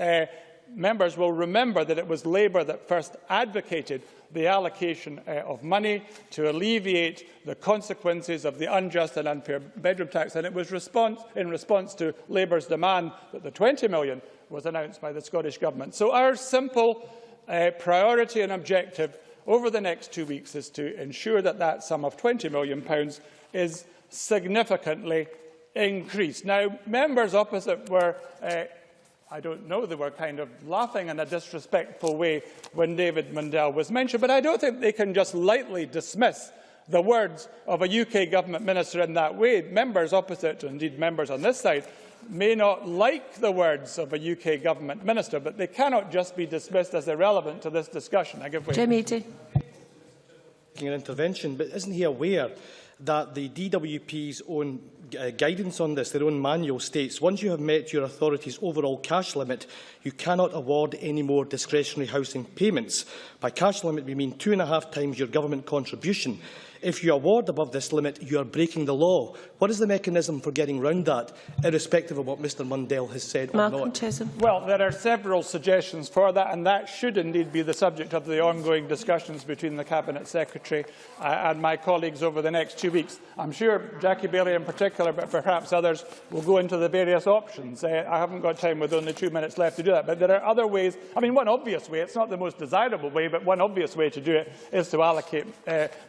members will remember that it was Labour that first advocated the allocation of money to alleviate the consequences of the unjust and unfair bedroom tax, and it was in response to Labour's demand that the 20 million was announced by the Scottish Government. So our simple priority and objective over the next 2 weeks is to ensure that that sum of £20 million is significantly increased. Now, members opposite were, I don't know, they were kind of laughing in a disrespectful way when David Mundell was mentioned, but I don't think they can just lightly dismiss the words of a UK Government minister in that way. Members opposite, and indeed members on this side, may not like the words of a UK Government minister, but they cannot just be dismissed as irrelevant to this discussion. I give way. Jim Eadie. An intervention, but isn't he aware that the DWP's own guidance on this, their own manual, states once you have met your authority's overall cash limit, you cannot award any more discretionary housing payments. By cash limit, we mean 2.5 times your government contribution. If you award above this limit, you are breaking the law. What is the mechanism for getting round that, irrespective of what Mr Mundell has said or not? Well, there are several suggestions for that, and that should indeed be the subject of the ongoing discussions between the Cabinet Secretary and my colleagues over the next 2 weeks. I'm sure Jackie Bailey in particular, but perhaps others, will go into the various options. I haven't got time with only 2 minutes left to do that, but there are other ways. I mean, one obvious way, it's not the most desirable way, but one obvious way to do it is to allocate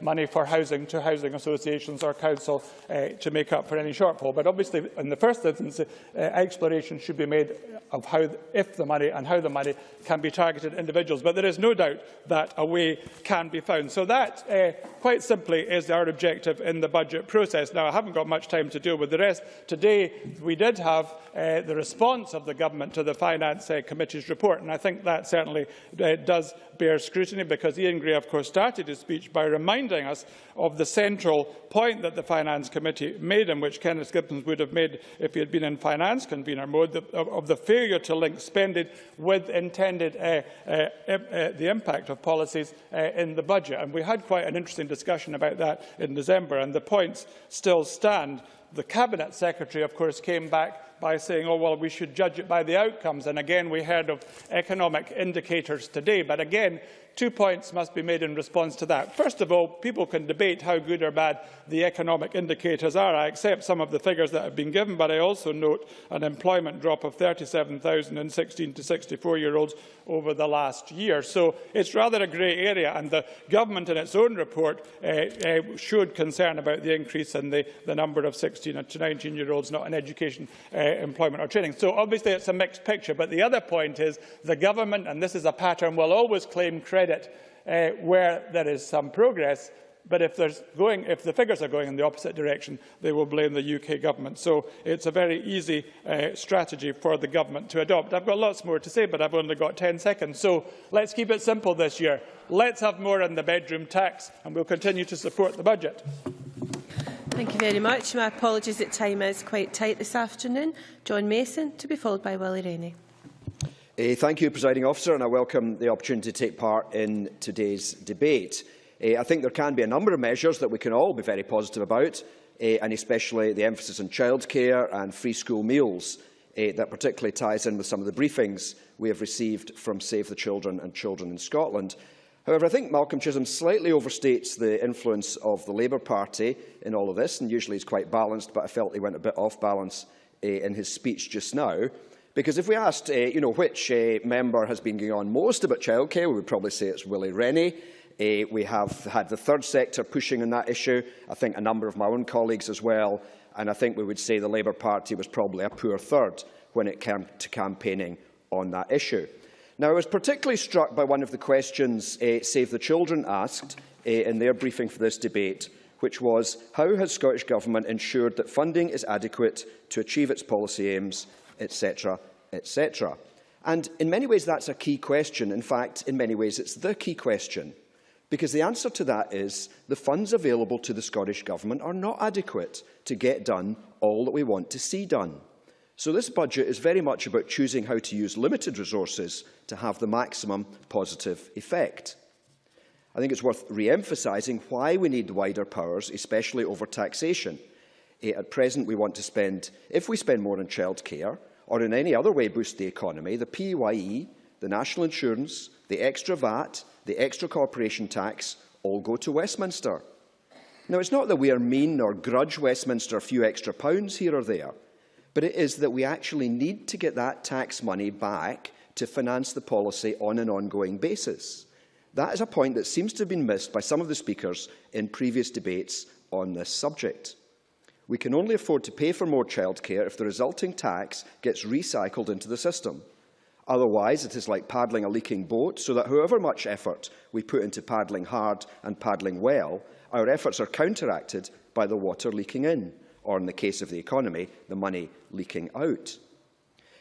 money for housing to housing associations or council to make up for any shortfall. But obviously, in the first instance, exploration should be made of how, if the money and how the money can be targeted at individuals. But there is no doubt that a way can be found. So that, quite simply, is our objective in the budget process. Now, I haven't got much time to deal with the rest. Today, we did have the response of the Government to the Finance Committee's report, and I think that certainly does bear scrutiny, because Ian Gray, of course, started his speech by reminding us of the central point that the Finance Committee made, and which Kenneth Gibson would have made if he had been in finance convener mode, of the failure to link spending with intended the impact of policies in the budget. And we had quite an interesting discussion about that in December, and the points still stand. The Cabinet Secretary, of course, came back by saying, oh, well, we should judge it by the outcomes. And again, we heard of economic indicators today. But again, 2 points must be made in response to that. First of all, people can debate how good or bad the economic indicators are. I accept some of the figures that have been given, but I also note an employment drop of 37,000 in 16 to 64-year-olds over the last year. So it's rather a grey area, and the Government in its own report showed concern about the increase in the number of 16 to 19-year-olds not in education, employment or training. So obviously it's a mixed picture, but the other point is the Government, and this is a pattern, will always claim credit where there is some progress, but if the figures are going in the opposite direction, they will blame the UK Government. So it's a very easy strategy for the Government to adopt. I've got lots more to say, but I've only got 10 seconds. So let's keep it simple this year. Let's have more on the bedroom tax, and we'll continue to support the budget. Thank you very much. My apologies that time is quite tight this afternoon. John Mason, to be followed by Willie Rennie. Thank you, Presiding Officer, and I welcome the opportunity to take part in today's debate. I think there can be a number of measures that we can all be very positive about, and especially the emphasis on childcare and free school meals. That particularly ties in with some of the briefings we have received from Save the Children and Children in Scotland. However, I think Malcolm Chisholm slightly overstates the influence of the Labour Party in all of this, and usually he's quite balanced, but I felt he went a bit off balance in his speech just now. Because if we asked which member has been going on most about childcare, we would probably say it's Willie Rennie. We have had the third sector pushing on that issue, I think a number of my own colleagues as well, and I think we would say the Labour Party was probably a poor third when it came to campaigning on that issue. Now, I was particularly struck by one of the questions Save the Children asked in their briefing for this debate, which was, how has Scottish Government ensured that funding is adequate to achieve its policy aims, etc., etc. And in many ways that's a key question. In fact, in many ways it's the key question, because the answer to that is the funds available to the Scottish Government are not adequate to get done all that we want to see done. So this budget is very much about choosing how to use limited resources to have the maximum positive effect. I think it's worth re-emphasising why we need wider powers, especially over taxation. At present, we want to spend, if we spend more on childcare, or in any other way boost the economy, the PAYE, the national insurance, the extra VAT, the extra corporation tax, all go to Westminster. Now, it's not that we are mean or grudge Westminster a few extra pounds here or there, but it is that we actually need to get that tax money back to finance the policy on an ongoing basis. That is a point that seems to have been missed by some of the speakers in previous debates on this subject. We can only afford to pay for more childcare if the resulting tax gets recycled into the system. Otherwise, it is like paddling a leaking boat, so that however much effort we put into paddling hard and paddling well, our efforts are counteracted by the water leaking in, or in the case of the economy, the money leaking out.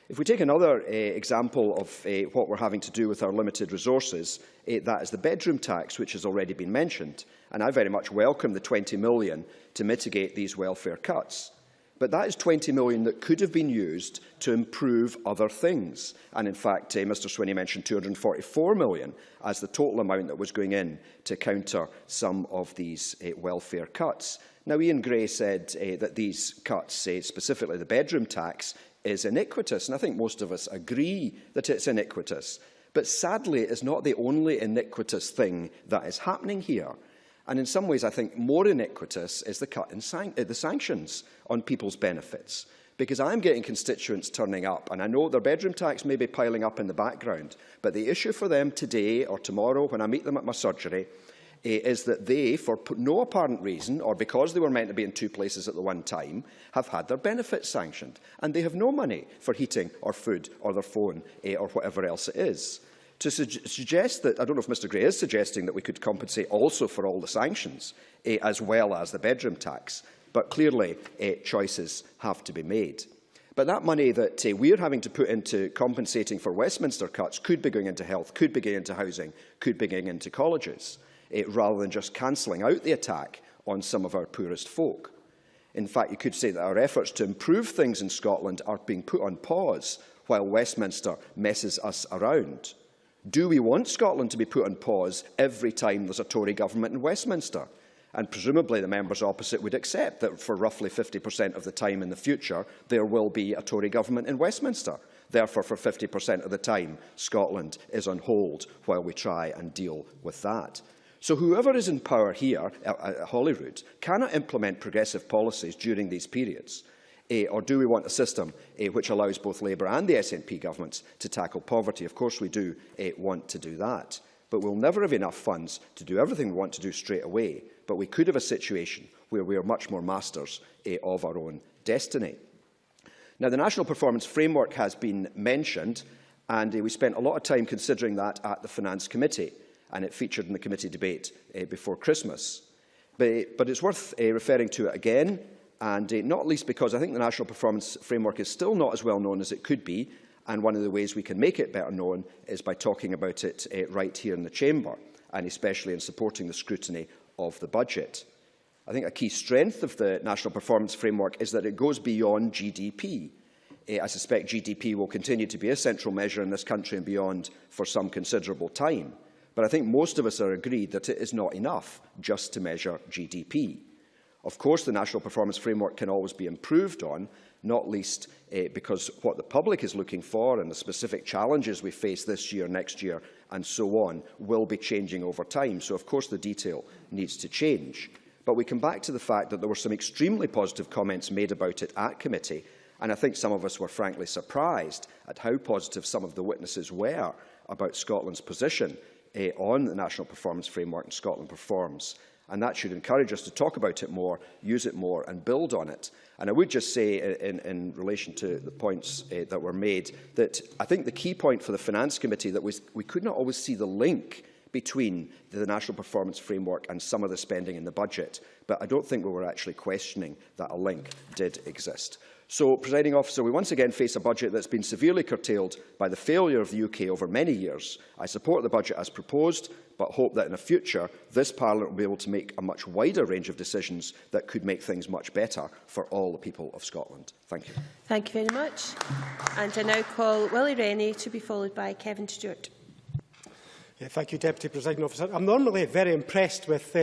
If we take another example of what we're having to do with our limited resources, that is the bedroom tax, which has already been mentioned. And I very much welcome the 20 million to mitigate these welfare cuts. But that is 20 million that could have been used to improve other things. And in fact, Mr Swinney mentioned 244 million as the total amount that was going in to counter some of these welfare cuts. Now, Ian Gray said that these cuts, specifically the bedroom tax, is iniquitous, and I think most of us agree that it's iniquitous. But sadly, it is not the only iniquitous thing that is happening here. And in some ways, I think more iniquitous is the cut in the sanctions on people's benefits. Because I'm getting constituents turning up, and I know their bedroom tax may be piling up in the background, but the issue for them today or tomorrow when I meet them at my surgery is that they, for no apparent reason, or because they were meant to be in two places at the one time, have had their benefits sanctioned. And they have no money for heating or food or their phone or whatever else it is. To suggest that, I don't know if Mr Gray is suggesting that we could compensate also for all the sanctions, as well as the bedroom tax, but clearly choices have to be made. But that money that we're having to put into compensating for Westminster cuts could be going into health, could be going into housing, could be going into colleges, rather than just cancelling out the attack on some of our poorest folk. In fact, you could say that our efforts to improve things in Scotland are being put on pause while Westminster messes us around. Do we want Scotland to be put on pause every time there's a Tory government in Westminster? And presumably the members opposite would accept that for roughly 50% of the time in the future, there will be a Tory government in Westminster. Therefore, for 50% of the time, Scotland is on hold while we try and deal with that. So whoever is in power here at Holyrood cannot implement progressive policies during these periods. Or do we want a system which allows both Labour and the SNP governments to tackle poverty? Of course we do want to do that. But we'll never have enough funds to do everything we want to do straight away. But we could have a situation where we are much more masters of our own destiny. Now, the National Performance Framework has been mentioned, and we spent a lot of time considering that at the Finance Committee, and it featured in the committee debate before Christmas. But it's worth referring to it again, and not least because I think the National Performance Framework is still not as well known as it could be, and one of the ways we can make it better known is by talking about it right here in the Chamber, and especially in supporting the scrutiny of the budget. I think a key strength of the National Performance Framework is that it goes beyond GDP. I suspect GDP will continue to be a central measure in this country and beyond for some considerable time. But I think most of us are agreed that it is not enough just to measure GDP. Of course, the National Performance Framework can always be improved on, not least because what the public is looking for and the specific challenges we face this year, next year and so on will be changing over time. So, of course, the detail needs to change. But we come back to the fact that there were some extremely positive comments made about it at committee, and I think some of us were frankly surprised at how positive some of the witnesses were about Scotland's position on the National Performance Framework and Scotland Performs. And that should encourage us to talk about it more, use it more and build on it. And I would just say, in relation to the points that were made, that I think the key point for the Finance Committee that was we could not always see the link between the National Performance Framework and some of the spending in the budget. But I don't think we were actually questioning that a link did exist. So, Presiding Officer, we once again face a budget that's been severely curtailed by the failure of the UK over many years. I support the budget as proposed, but hope that in the future this Parliament will be able to make a much wider range of decisions that could make things much better for all the people of Scotland. Thank you. Thank you very much. And I now call Willie Rennie to be followed by Kevin Stewart. Thank you, Deputy Presiding Officer. I'm normally very impressed with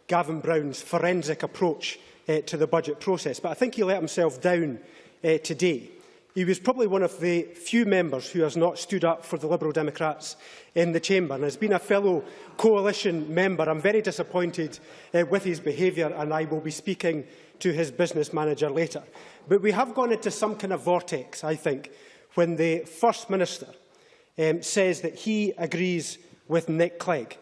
Gavin Brown's forensic approach to the budget process, but I think he let himself down today. He was probably one of the few members who has not stood up for the Liberal Democrats in the chamber. And as being a fellow coalition member, I'm very disappointed with his behaviour, and I will be speaking to his business manager later. But we have gone into some kind of vortex, I think, when the First Minister says that he agrees with Nick Clegg.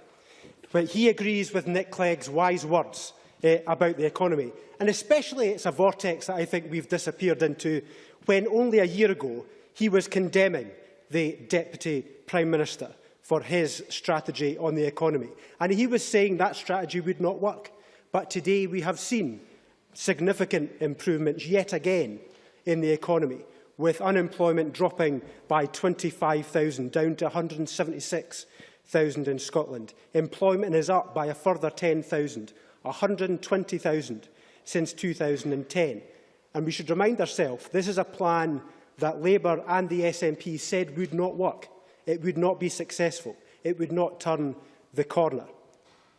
When he agrees with Nick Clegg's wise words about the economy. And especially it's a vortex that I think we've disappeared into when only a year ago he was condemning the Deputy Prime Minister for his strategy on the economy. And he was saying that strategy would not work. But today we have seen significant improvements yet again in the economy, with unemployment dropping by 25,000 down to 176,000 in Scotland. Employment is up by a further 10,000, 120,000 since 2010. And we should remind ourselves, this is a plan that Labour and the SNP said would not work. It would not be successful. It would not turn the corner.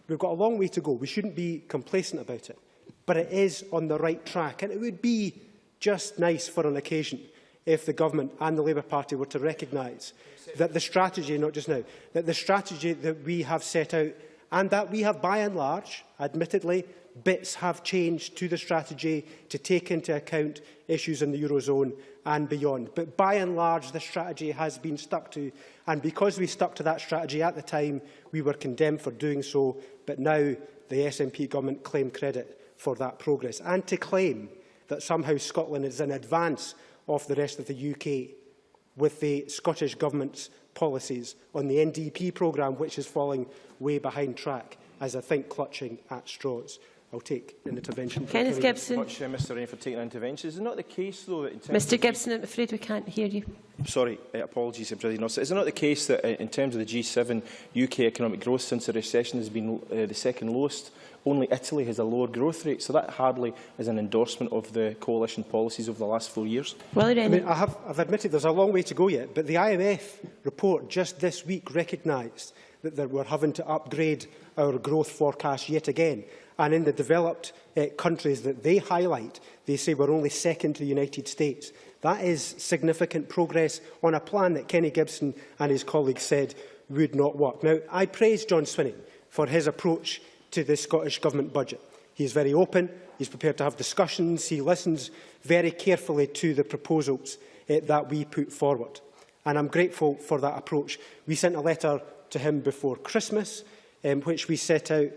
We've got a long way to go. We shouldn't be complacent about it. But it is on the right track. And it would be just nice for an occasion if the Government and the Labour Party were to recognise that the strategy, not just now, that the strategy that we have set out and that we have by and large, admittedly, bits have changed to the strategy to take into account issues in the Eurozone and beyond. But by and large, the strategy has been stuck to. And because we stuck to that strategy at the time, we were condemned for doing so. But now the SNP government claim credit for that progress. And to claim that somehow Scotland is in advance of the rest of the UK with the Scottish Government's policies on the NDP programme, which is falling way behind track, as I think clutching at straws. I'll take an intervention. Kenneth Gibson. Thank you very much, Mr Rennie, for taking an intervention. Is it not the case, though, that in terms Mr Gibson, I'm afraid we can't hear you. Sorry, apologies, President. Is it not the case that in terms of the G7, UK economic growth since the recession has been the second lowest? Only Italy has a lower growth rate, so that hardly is an endorsement of the coalition policies over the last 4 years. I've admitted there's a long way to go yet, but the IMF report just this week recognised that we're having to upgrade our growth forecast yet again. And in the developed countries that they highlight, they say we're only second to the United States. That is significant progress on a plan that Kenny Gibson and his colleagues said would not work. Now, I praise John Swinney for his approach to the Scottish Government budget. He is very open, he's prepared to have discussions, he listens very carefully to the proposals that we put forward. And I'm grateful for that approach. We sent a letter to him before Christmas, which we set out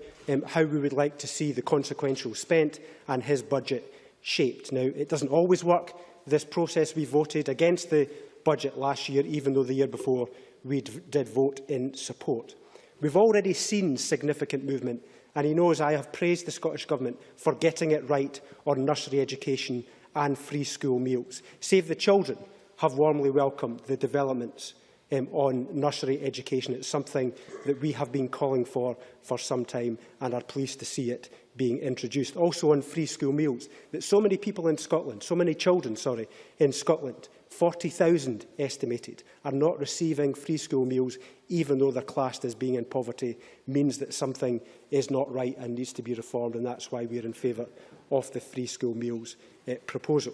how we would like to see the consequential spent and his budget shaped. Now, it doesn't always work. This process, we voted against the budget last year, even though the year before we did vote in support. We've already seen significant movement, and he knows I have praised the Scottish Government for getting it right on nursery education and free school meals. Save the Children have warmly welcomed the developments on nursery education. It's something that we have been calling for some time and are pleased to see it being introduced. Also on free school meals, that so many people in Scotland, so many children, in Scotland, 40,000 estimated are not receiving free school meals, even though they're classed as being in poverty, means that something is not right and needs to be reformed, and that's why we're in favour of the free school meals proposal.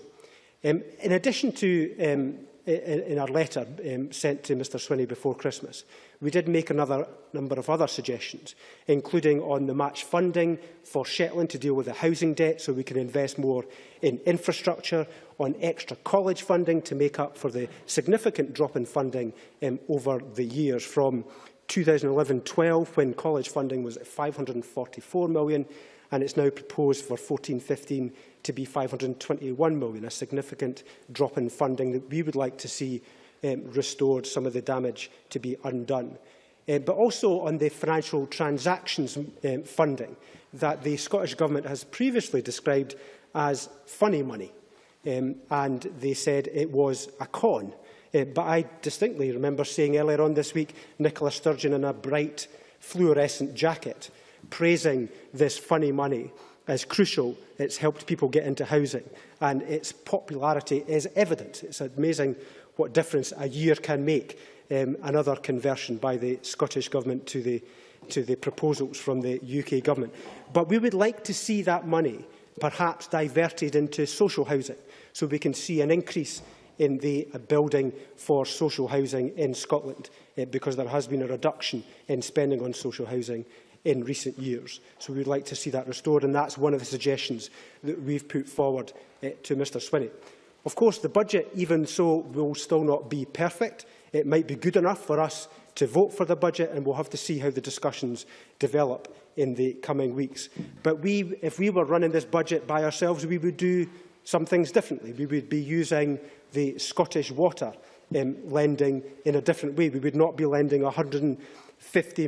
In addition to in our letter sent to Mr Swinney before Christmas, we did make another number of other suggestions, including on the match funding for Shetland to deal with the housing debt so we can invest more in infrastructure, on extra college funding to make up for the significant drop in funding over the years from 2011-12, when college funding was at £544 million, and it's now proposed for 14-15 to be £521 million, a significant drop in funding that we would like to see restored, some of the damage to be undone. But also on the financial transactions funding that the Scottish Government has previously described as funny money, and they said it was a con. But I distinctly remember seeing earlier on this week Nicola Sturgeon in a bright fluorescent jacket praising this funny money as crucial. It's helped people get into housing, and its popularity is evident. It's amazing what difference a year can make. Another conversion by the Scottish Government to the proposals from the UK Government. But we would like to see that money perhaps diverted into social housing, so we can see an increase in the building for social housing in Scotland, because there has been a reduction in spending on social housing in recent years. So we would like to see that restored, and that's one of the suggestions that we've put forward to Mr Swinney. Of course, the budget, even so, will still not be perfect. It might be good enough for us to vote for the budget, and we'll have to see how the discussions develop in the coming weeks. But if we were running this budget by ourselves, we would do some things differently. We would be using the Scottish Water lending in a different way. We would not be lending £150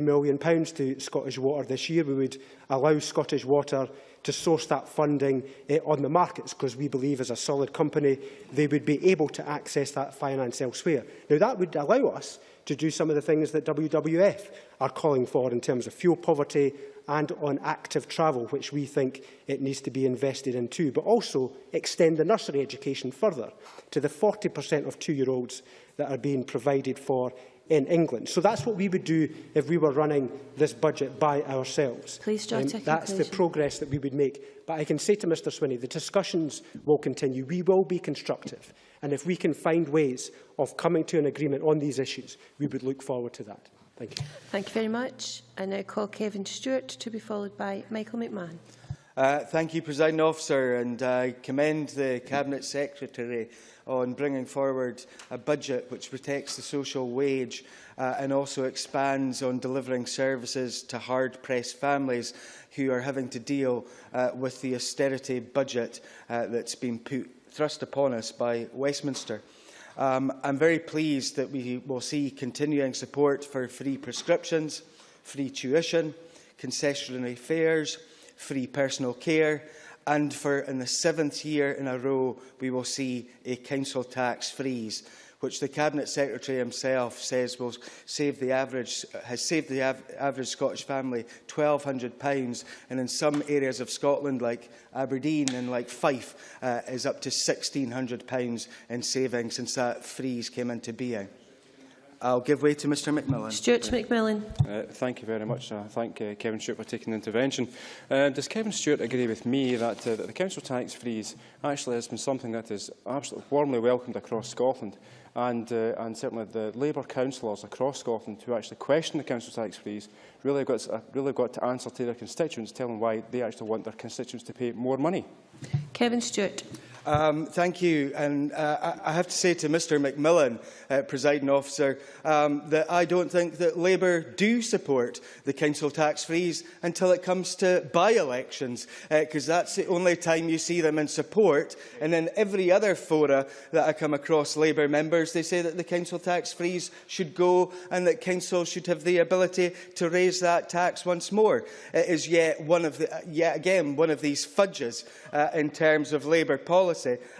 million to Scottish Water this year. We would allow Scottish Water to source that funding on the markets, because we believe as a solid company they would be able to access that finance elsewhere. Now, that would allow us to do some of the things that WWF are calling for in terms of fuel poverty and on active travel, which we think it needs to be invested in too, but also extend the nursery education further to the 40% of 2-year-olds that are being provided for in England. So that's what we would do if we were running this budget by ourselves. Please draw to a that's the progress that we would make. But I can say to Mr Swinney, the discussions will continue. We will be constructive. And if we can find ways of coming to an agreement on these issues, we would look forward to that. Thank you. Thank you very much. I now call Kevin Stewart to be followed by Michael McMahon. Thank you, Presiding Officer, and I commend the Cabinet Secretary on bringing forward a budget which protects the social wage and also expands on delivering services to hard-pressed families who are having to deal with the austerity budget that's been thrust upon us by Westminster. I'm very pleased that we will see continuing support for free prescriptions, free tuition, concessionary fares, free personal care, and in the 7th year in a row we will see a council tax freeze, which the Cabinet Secretary himself says will save the average Scottish family £1,200, and in some areas of Scotland like Aberdeen and like Fife is up to £1,600 in savings since that freeze came into being. I'll give way to Mr McMillan. Stuart McMillan. Thank you very much. I thank Kevin Stewart for taking the intervention. Does Kevin Stewart agree with me that the council tax freeze actually has been something that is absolutely warmly welcomed across Scotland, and certainly the Labour councillors across Scotland who actually question the council tax freeze really got to answer to their constituents, telling why they actually want their constituents to pay more money? Kevin Stewart. Thank you. And I have to say to Mr Macmillan, Presiding Officer, that I don't think that Labour do support the council tax freeze until it comes to by-elections, because that's the only time you see them in support. And in every other fora that I come across Labour members, they say that the council tax freeze should go and that council should have the ability to raise that tax once more. It is yet again one of these fudges in terms of Labour policy.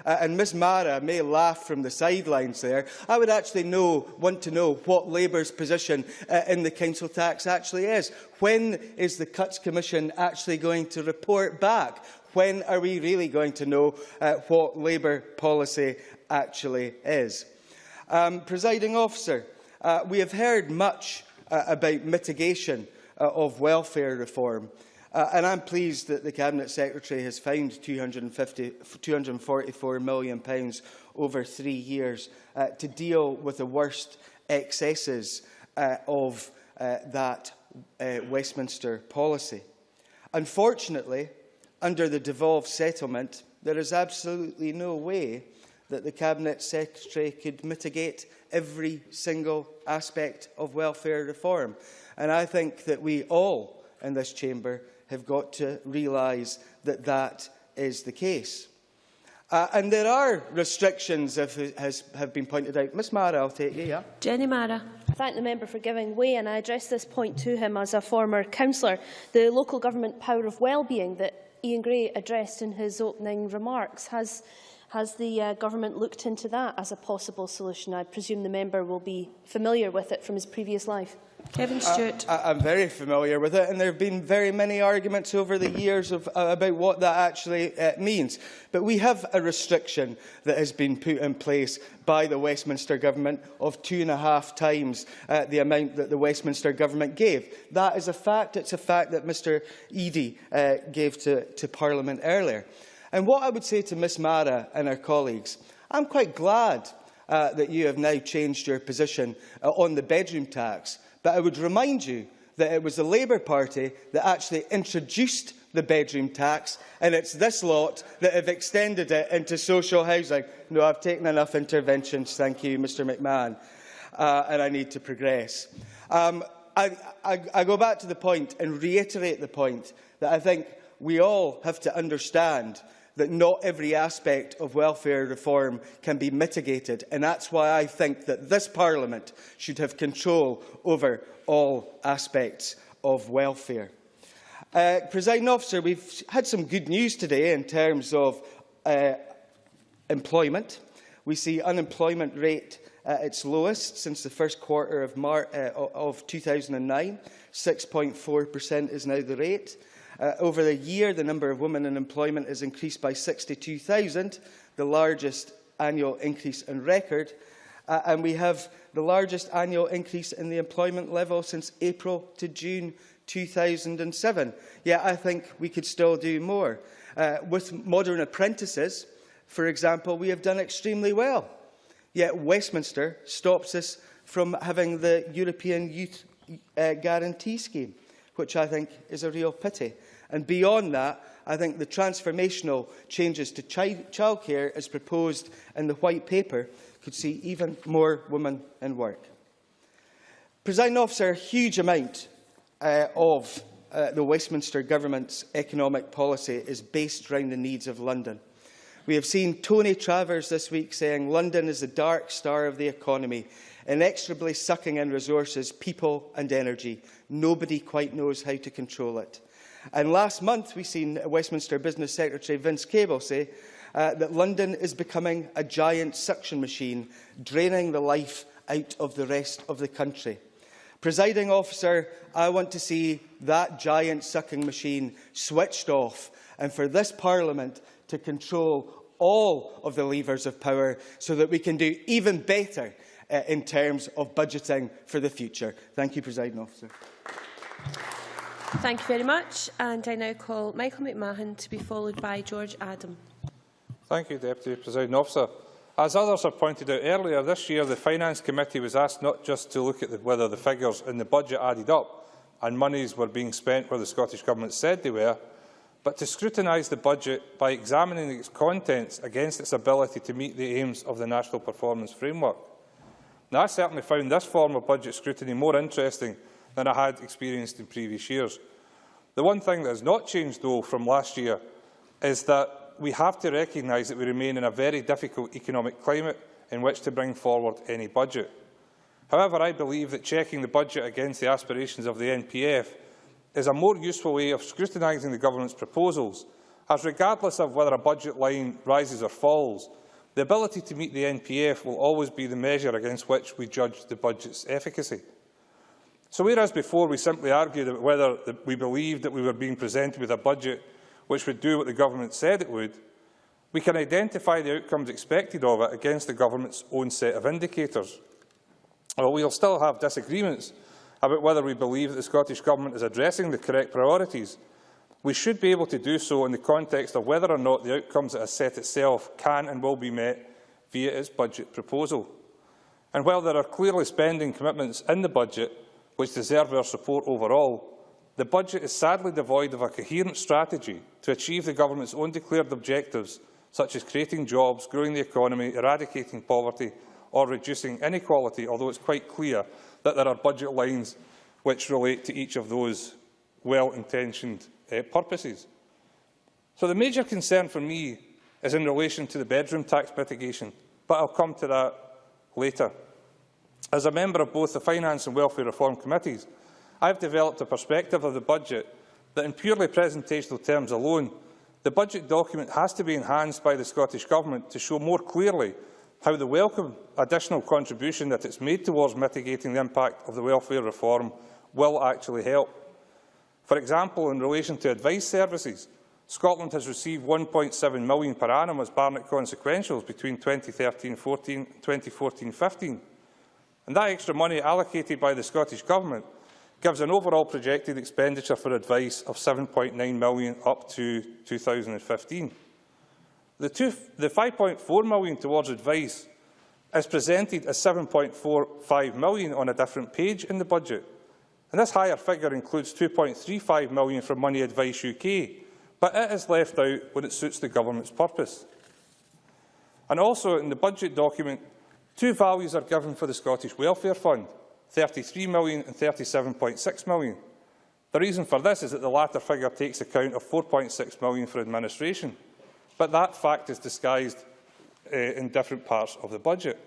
And Ms Mara may laugh from the sidelines there. I would actually want to know what Labour's position in the council tax actually is. When is the Cuts Commission actually going to report back? When are we really going to know what Labour policy actually is. Presiding Officer, we have heard much about mitigation of welfare reform, and I'm pleased that the Cabinet Secretary has found £244 million over 3 years to deal with the worst excesses of that Westminster policy. Unfortunately, under the devolved settlement, there is absolutely no way that the Cabinet Secretary could mitigate every single aspect of welfare reform. And I think that we all in this chamber have got to realise that that is the case. And there are restrictions, have been pointed out. Ms Mara, I'll take you. Yeah. Jenny Mara. I thank the member for giving way, and I address this point to him as a former councillor. The local government power of wellbeing that Ian Gray addressed in his opening remarks, has the government looked into that as a possible solution? I presume the member will be familiar with it from his previous life. Kevin Stewart. I'm very familiar with it, and there have been very many arguments over the years about what that actually means. But we have a restriction that has been put in place by the Westminster Government of 2.5 times the amount that the Westminster Government gave. That is a fact. It's a fact that Mr Eadie gave to Parliament earlier. And what I would say to Ms Mara and her colleagues, I'm quite glad that you have now changed your position on the bedroom tax. But I would remind you that it was the Labour Party that actually introduced the bedroom tax, and it's this lot that have extended it into social housing. No, I've taken enough interventions, thank you, Mr McMahon, and I need to progress. I go back to the point and reiterate the point that I think we all have to understand that not every aspect of welfare reform can be mitigated, and that's why I think that this Parliament should have control over all aspects of welfare. Presiding Officer, we've had some good news today in terms of employment. We see unemployment rate at its lowest since the first quarter of 2009. 6.4% is now the rate. Over the year, the number of women in employment has increased by 62,000, the largest annual increase on record, and we have the largest annual increase in the employment level since April to June 2007. Yet I think we could still do more. With modern apprentices, for example, we have done extremely well. Yet Westminster stops us from having the European Youth Guarantee Scheme, which I think is a real pity. And beyond that, I think the transformational changes to childcare as proposed in the White Paper could see even more women in work. Presiding Officer, a huge amount of the Westminster Government's economic policy is based around the needs of London. We have seen Tony Travers this week saying London is the dark star of the economy, inexorably sucking in resources, people and energy. Nobody quite knows how to control it. And last month, we've seen Westminster Business Secretary Vince Cable say that London is becoming a giant suction machine, draining the life out of the rest of the country. Presiding Officer, I want to see that giant sucking machine switched off, and for this Parliament to control all of the levers of power so that we can do even better in terms of budgeting for the future. Thank you, Presiding Officer. Thank you very much. And I now call Michael McMahon to be followed by George Adam. Thank you, Deputy Presiding Officer. As others have pointed out earlier, this year the Finance Committee was asked not just to look at whether the figures in the budget added up and monies were being spent where the Scottish Government said they were, but to scrutinise the budget by examining its contents against its ability to meet the aims of the National Performance Framework. Now, I certainly found this form of budget scrutiny more interesting than I had experienced in previous years. The one thing that has not changed, though, from last year is that we have to recognise that we remain in a very difficult economic climate in which to bring forward any budget. However, I believe that checking the budget against the aspirations of the NPF is a more useful way of scrutinising the Government's proposals, as regardless of whether a budget line rises or falls, the ability to meet the NPF will always be the measure against which we judge the budget's efficacy. So whereas before we simply argued about whether we believed that we were being presented with a budget which would do what the Government said it would, We can identify the outcomes expected of it against the government's own set of indicators. While we will still have disagreements about whether we believe that the Scottish Government is addressing the correct priorities, we should be able to do so in the context of whether or not the outcomes it has set itself can and will be met via its budget proposal. And while there are clearly spending commitments in the budget which deserve our support overall, the budget is sadly devoid of a coherent strategy to achieve the Government's own declared objectives, such as creating jobs, growing the economy, eradicating poverty or reducing inequality, although it is quite clear that there are budget lines which relate to each of those well-intentioned purposes. So the major concern for me is in relation to the bedroom tax mitigation, but I will come to that later. As a member of both the Finance and Welfare Reform Committees, I have developed a perspective of the budget that, in purely presentational terms alone, the budget document has to be enhanced by the Scottish Government to show more clearly how the welcome additional contribution that it has made towards mitigating the impact of the welfare reform will actually help. For example, in relation to advice services, Scotland has received £1.7 million per annum as Barnett consequentials between 2013-14 and 2014-15. And that extra money allocated by the Scottish Government gives an overall projected expenditure for advice of £7.9 million up to 2015. The £5.4 million towards advice is presented as £7.45 million on a different page in the budget. And this higher figure includes £2.35 million from Money Advice UK, but it is left out when it suits the Government's purpose. And also in the budget document, two values are given for the Scottish Welfare Fund, £33 million and £37.6 million. The reason for this is that the latter figure takes account of £4.6 million for administration, but that fact is disguised in different parts of the budget.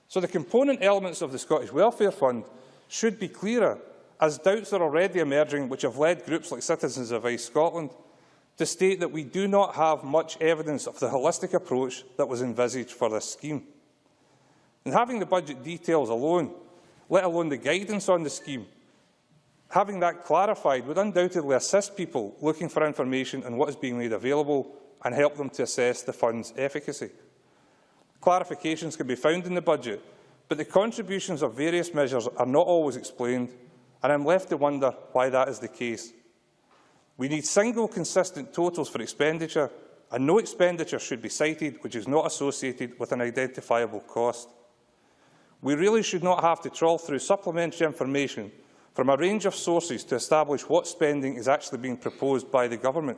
So the component elements of the Scottish Welfare Fund should be clearer, as doubts are already emerging which have led groups like Citizens Advice Scotland to state that we do not have much evidence of the holistic approach that was envisaged for this scheme. And having the budget details alone, let alone the guidance on the scheme, having that clarified would undoubtedly assist people looking for information on what is being made available and help them to assess the fund's efficacy. Clarifications can be found in the budget, but the contributions of various measures are not always explained, and I am left to wonder why that is the case. We need single, consistent totals for expenditure, and no expenditure should be cited which is not associated with an identifiable cost. We really should not have to trawl through supplementary information from a range of sources to establish what spending is actually being proposed by the Government.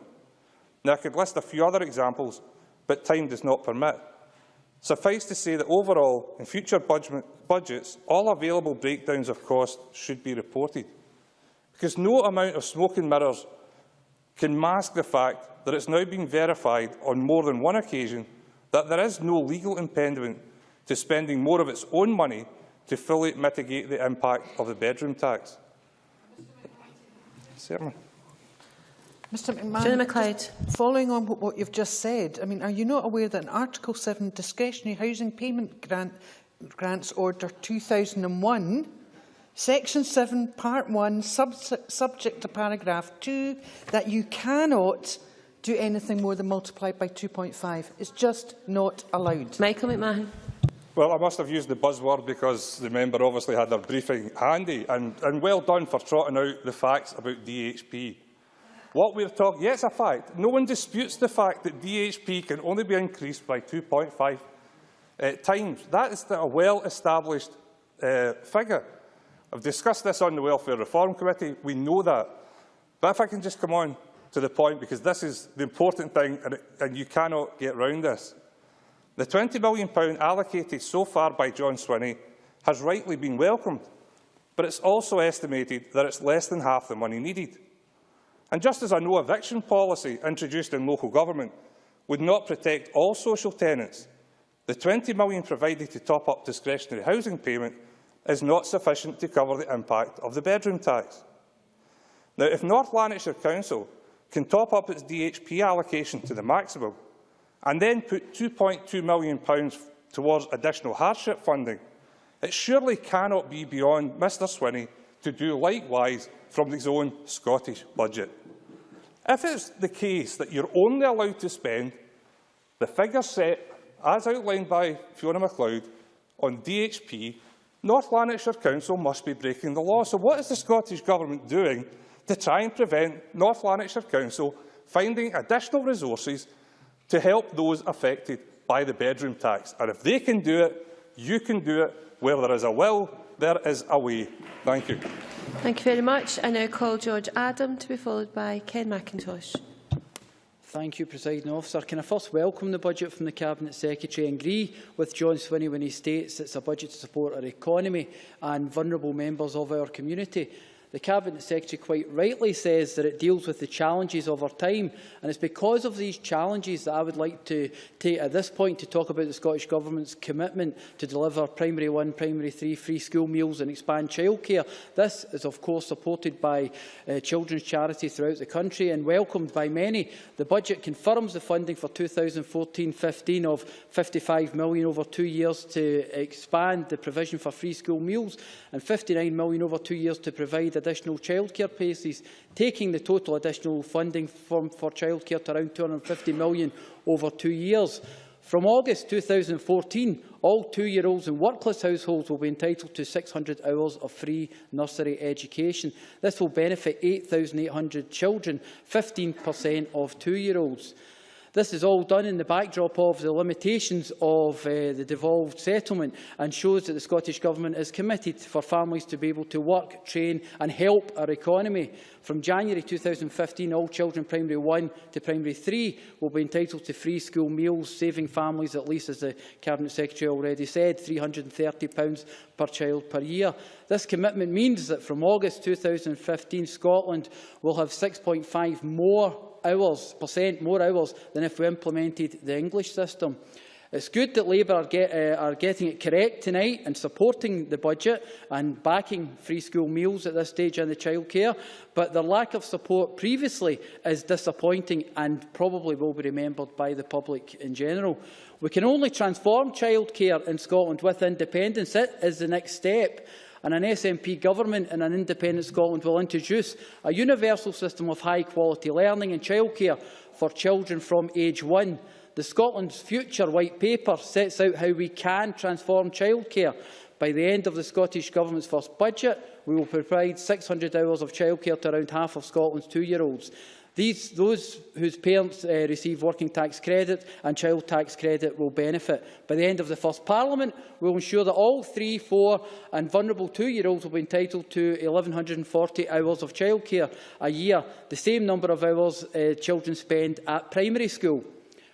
Now, I could list a few other examples, but time does not permit. Suffice to say that overall, in future budgets, all available breakdowns of cost should be reported, because no amount of smoke and mirrors can mask the fact that it is now being verified on more than one occasion that there is no legal impediment to spending more of its own money to fully mitigate the impact of the bedroom tax. Certainly. Mr McLeod. Following on what you've just said, I mean, are you not aware that in Article 7 Discretionary Housing Payment Grants Order 2001, Section 7, Part 1, subject to Paragraph 2, that you cannot do anything more than multiply by 2.5. It's just not allowed. Michael McMahon. Well, I must have used the buzzword because the member obviously had their briefing handy, and well done for trotting out the facts about DHP. What we're talking, yes, a fact. No one disputes the fact that DHP can only be increased by 2.5 times. That is a well-established figure. I've discussed this on the Welfare Reform Committee. We know that. But if I can just come on to the point, because this is the important thing, and you cannot get round this. The £20 million allocated so far by John Swinney has rightly been welcomed, but it's also estimated that it's less than half the money needed. And just as a no-eviction policy introduced in local government would not protect all social tenants, the £20 million provided to top up discretionary housing payment is not sufficient to cover the impact of the bedroom tax. Now, if North Lanarkshire Council can top up its DHP allocation to the maximum and then put £2.2 million towards additional hardship funding, it surely cannot be beyond Mr Swinney to do likewise from his own Scottish budget. If it's the case that you're only allowed to spend The figures set, as outlined by Fiona MacLeod, on DHP, North Lanarkshire Council must be breaking the law. So what is the Scottish Government doing to try and prevent North Lanarkshire Council finding additional resources to help those affected by the bedroom tax? And if they can do it, you can do it. Where there is a will, there is a way. Thank you. Thank you very much. I now call George Adam to be followed by Ken McIntosh. Thank you, Presiding Officer. Can I first welcome the budget from the Cabinet Secretary and agree with John Swinney when he states it's a budget to support our economy and vulnerable members of our community. The Cabinet Secretary quite rightly says that it deals with the challenges of our time, and it's because of these challenges that I would like to take at this point to talk about the Scottish Government's commitment to deliver Primary 1, Primary 3 free school meals and expand childcare. This is of course supported by children's charities throughout the country and welcomed by many. The budget confirms the funding for 2014-15 of £55 million over 2 years to expand the provision for free school meals and £59 million over 2 years to provide additional childcare places, taking the total additional funding for childcare to around £250 million over 2 years. From August 2014, all 2-year-olds in workless households will be entitled to 600 hours of free nursery education. This will benefit 8,800 children, 15% of 2-year-olds. This is all done in the backdrop of the limitations of the devolved settlement and shows that the Scottish Government is committed for families to be able to work, train and help our economy. From January 2015, all children Primary 1 to Primary 3 will be entitled to free school meals, saving families at least, as the Cabinet Secretary already said, £330 per child per year. This commitment means that from August 2015, Scotland will have 6.5% more hours than if we implemented the English system. It's good that Labour are getting it correct tonight and supporting the budget and backing free school meals at this stage in the childcare, but their lack of support previously is disappointing and probably will be remembered by the public in general. We can only transform childcare in Scotland with independence. It is the next step. And an SNP government and an independent Scotland will introduce a universal system of high-quality learning and childcare for children from age 1. The Scotland's Future White Paper sets out how we can transform childcare. By the end of the Scottish Government's first budget, we will provide 600 hours of childcare to around half of Scotland's 2-year-olds. Those whose parents receive working tax credit and child tax credit will benefit. By the end of the first Parliament, we will ensure that all 3, 4 and vulnerable 2-year-olds will be entitled to 1,140 hours of childcare a year, the same number of hours children spend at primary school.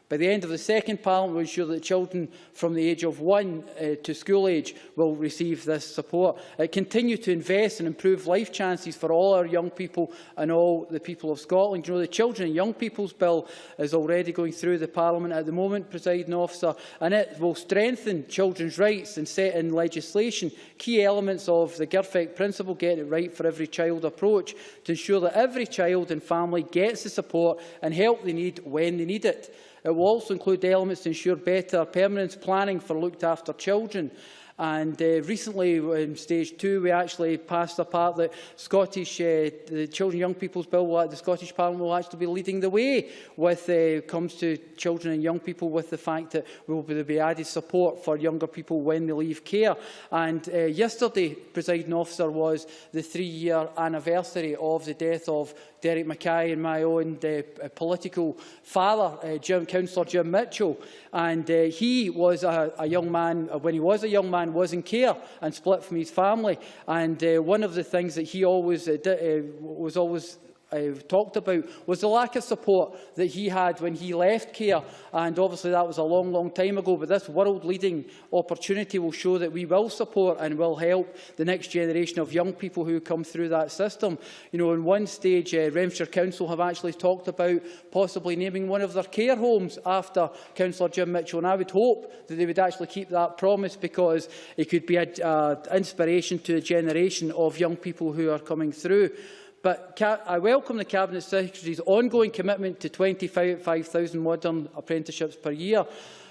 By the end of the second Parliament, we will ensure that children from the age of 1 to school age will receive this support. Continue to invest and improve life chances for all our young people and all the people of Scotland. You know, the Children and Young People's Bill is already going through the Parliament at the moment, Presiding Officer, and it will strengthen children's rights and set in legislation key elements of the Girfeck principle, getting it right for every child approach, to ensure that every child and family gets the support and help they need when they need it. It will also include elements to ensure better permanence planning for looked-after children. And recently, in Stage 2, we actually passed a part that the Children and Young People's Bill, the Scottish Parliament will actually be leading the way with comes to children and young people, with the fact that there will be added support for younger people when they leave care. And yesterday, Presiding Officer, was the 3-year anniversary of the death of Derek Mackay and my own political father, Councillor Jim Mitchell. And he was a young man, when he was a young man, was in care and split from his family. And one of the things that he always talked about was the lack of support that he had when he left care, and obviously that was a long, long time ago, but this world-leading opportunity will show that we will support and will help the next generation of young people who come through that system. You know, in one stage, Renfrewshire Council have actually talked about possibly naming one of their care homes after Councillor Jim Mitchell, and I would hope that they would actually keep that promise, because it could be an inspiration to a generation of young people who are coming through. But I welcome the Cabinet Secretary's ongoing commitment to 25,000 modern apprenticeships per year.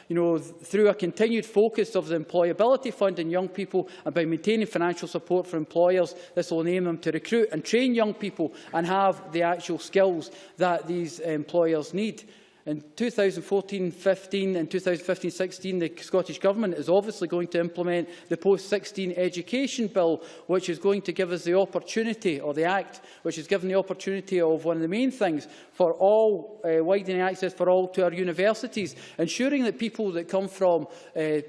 You know, through a continued focus of the Employability Fund on young people and by maintaining financial support for employers, this will enable them to recruit and train young people and have the actual skills that these employers need. In 2014-15 and 2015-16, the Scottish Government is obviously going to implement the Post-16 Education Bill, which is going to give us the opportunity, or the Act, which is given the opportunity of one of the main things for all, widening access for all to our universities, ensuring that people that come from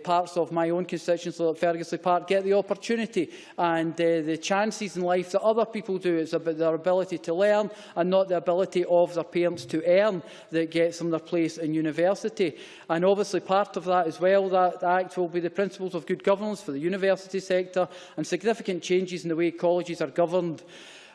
parts of my own constituency, like Ferguson Park, get the opportunity and the chances in life that other people do. It's about their ability to learn and not the ability of their parents to earn that gets them their place in university. And obviously part of that as well, that Act will be the principles of good governance for the university sector and significant changes in the way colleges are governed.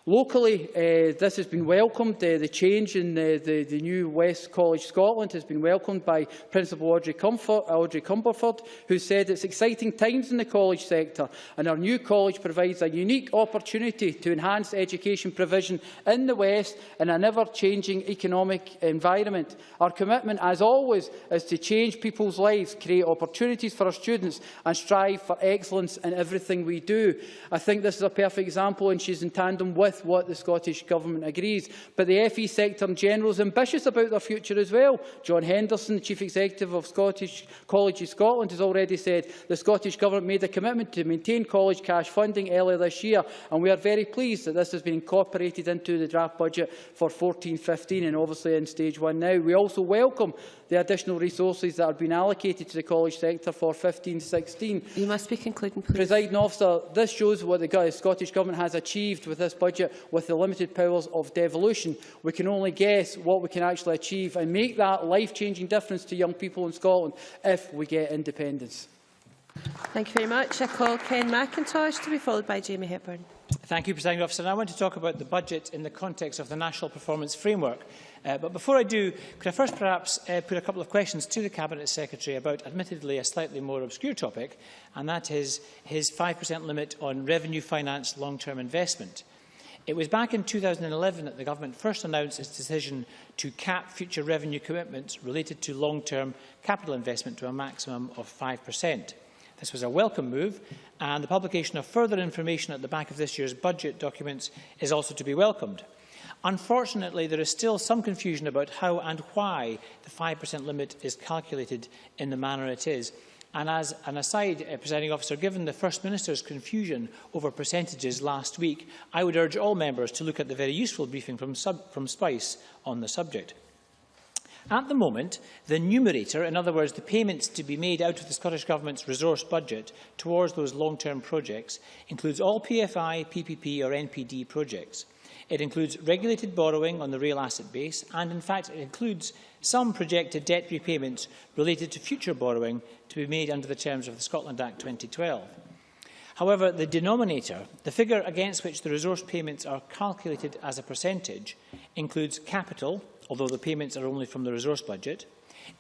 Locally, this has been welcomed. The change in the new West College Scotland has been welcomed by Principal Audrey Cumberford, who said it's exciting times in the college sector and our new college provides a unique opportunity to enhance education provision in the West in an ever-changing economic environment. Our commitment, as always, is to change people's lives, create opportunities for our students and strive for excellence in everything we do. I think this is a perfect example, and she's in tandem with what the Scottish Government agrees. But the FE sector in general is ambitious about their future as well. John Henderson, the Chief Executive of Scottish Colleges Scotland, has already said the Scottish Government made a commitment to maintain college cash funding earlier this year, and we are very pleased that this has been incorporated into the draft budget for 14-15 and obviously in stage 1 now. We also welcome the additional resources that are being allocated to the college sector for 15-16. You must be concluding, please. Presiding Officer, this shows what the Scottish Government has achieved with this budget with the limited powers of devolution. We can only guess what we can actually achieve and make that life-changing difference to young people in Scotland if we get independence. Thank you very much. I call Ken McIntosh to be followed by Jamie Hepburn. Thank you, Presiding Officer. And I want to talk about the budget in the context of the National Performance Framework. But before I do, could I first perhaps put a couple of questions to the Cabinet Secretary about, admittedly, a slightly more obscure topic, and that is his 5% limit on revenue-financed long-term investment. It was back in 2011 that the Government first announced its decision to cap future revenue commitments related to long-term capital investment to a maximum of 5%. This was a welcome move, and the publication of further information at the back of this year's budget documents is also to be welcomed. Unfortunately, there is still some confusion about how and why the 5% limit is calculated in the manner it is. And as an aside, Presiding Officer, given the First Minister's confusion over percentages last week, I would urge all members to look at the very useful briefing from Spice on the subject. At the moment, the numerator, in other words, the payments to be made out of the Scottish Government's resource budget towards those long-term projects, includes all PFI, PPP or NPD projects. It includes regulated borrowing on the real asset base, and in fact it includes some projected debt repayments related to future borrowing to be made under the terms of the Scotland Act 2012. However, the denominator, the figure against which the resource payments are calculated as a percentage, includes capital, although the payments are only from the resource budget.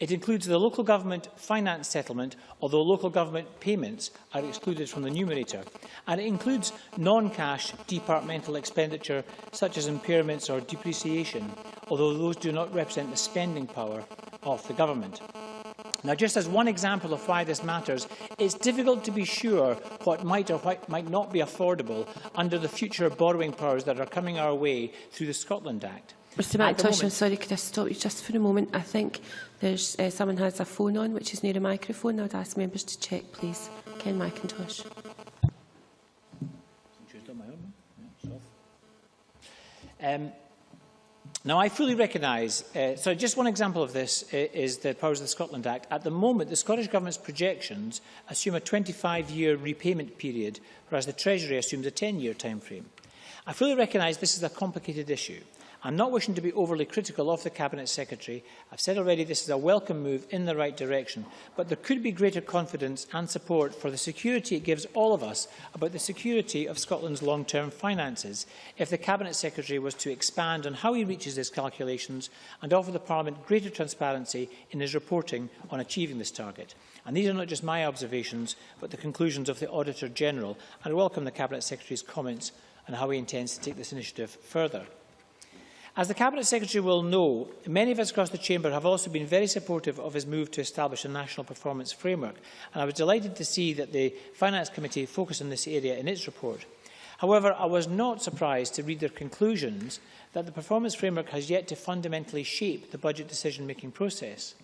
It includes the local government finance settlement, although local government payments are excluded from the numerator. And it includes non-cash departmental expenditure, such as impairments or depreciation, although those do not represent the spending power of the government. Now, just as one example of why this matters, it's difficult to be sure what might or what might not be affordable under the future borrowing powers that are coming our way through the Scotland Act. Mr McIntosh, I'm sorry, could I stop you just for a moment? I think there's someone has a phone on which is near a microphone. I would ask members to check, please. Ken McIntosh. Now, I fully recognise, so just one example of this is the Powers of the Scotland Act. At the moment, the Scottish Government's projections assume a 25-year repayment period, whereas the Treasury assumes a 10-year timeframe. I fully recognise this is a complicated issue. I'm not wishing to be overly critical of the Cabinet Secretary. I've said already this is a welcome move in the right direction, but there could be greater confidence and support for the security it gives all of us about the security of Scotland's long-term finances if the Cabinet Secretary was to expand on how he reaches his calculations and offer the Parliament greater transparency in his reporting on achieving this target. And these are not just my observations, but the conclusions of the Auditor General, and I welcome the Cabinet Secretary's comments on how he intends to take this initiative further. As the Cabinet Secretary will know, many of us across the Chamber have also been very supportive of his move to establish a national performance framework, and I was delighted to see that the Finance Committee focused on this area in its report. However, I was not surprised to read their conclusions that the performance framework has yet to fundamentally shape the budget decision-making process.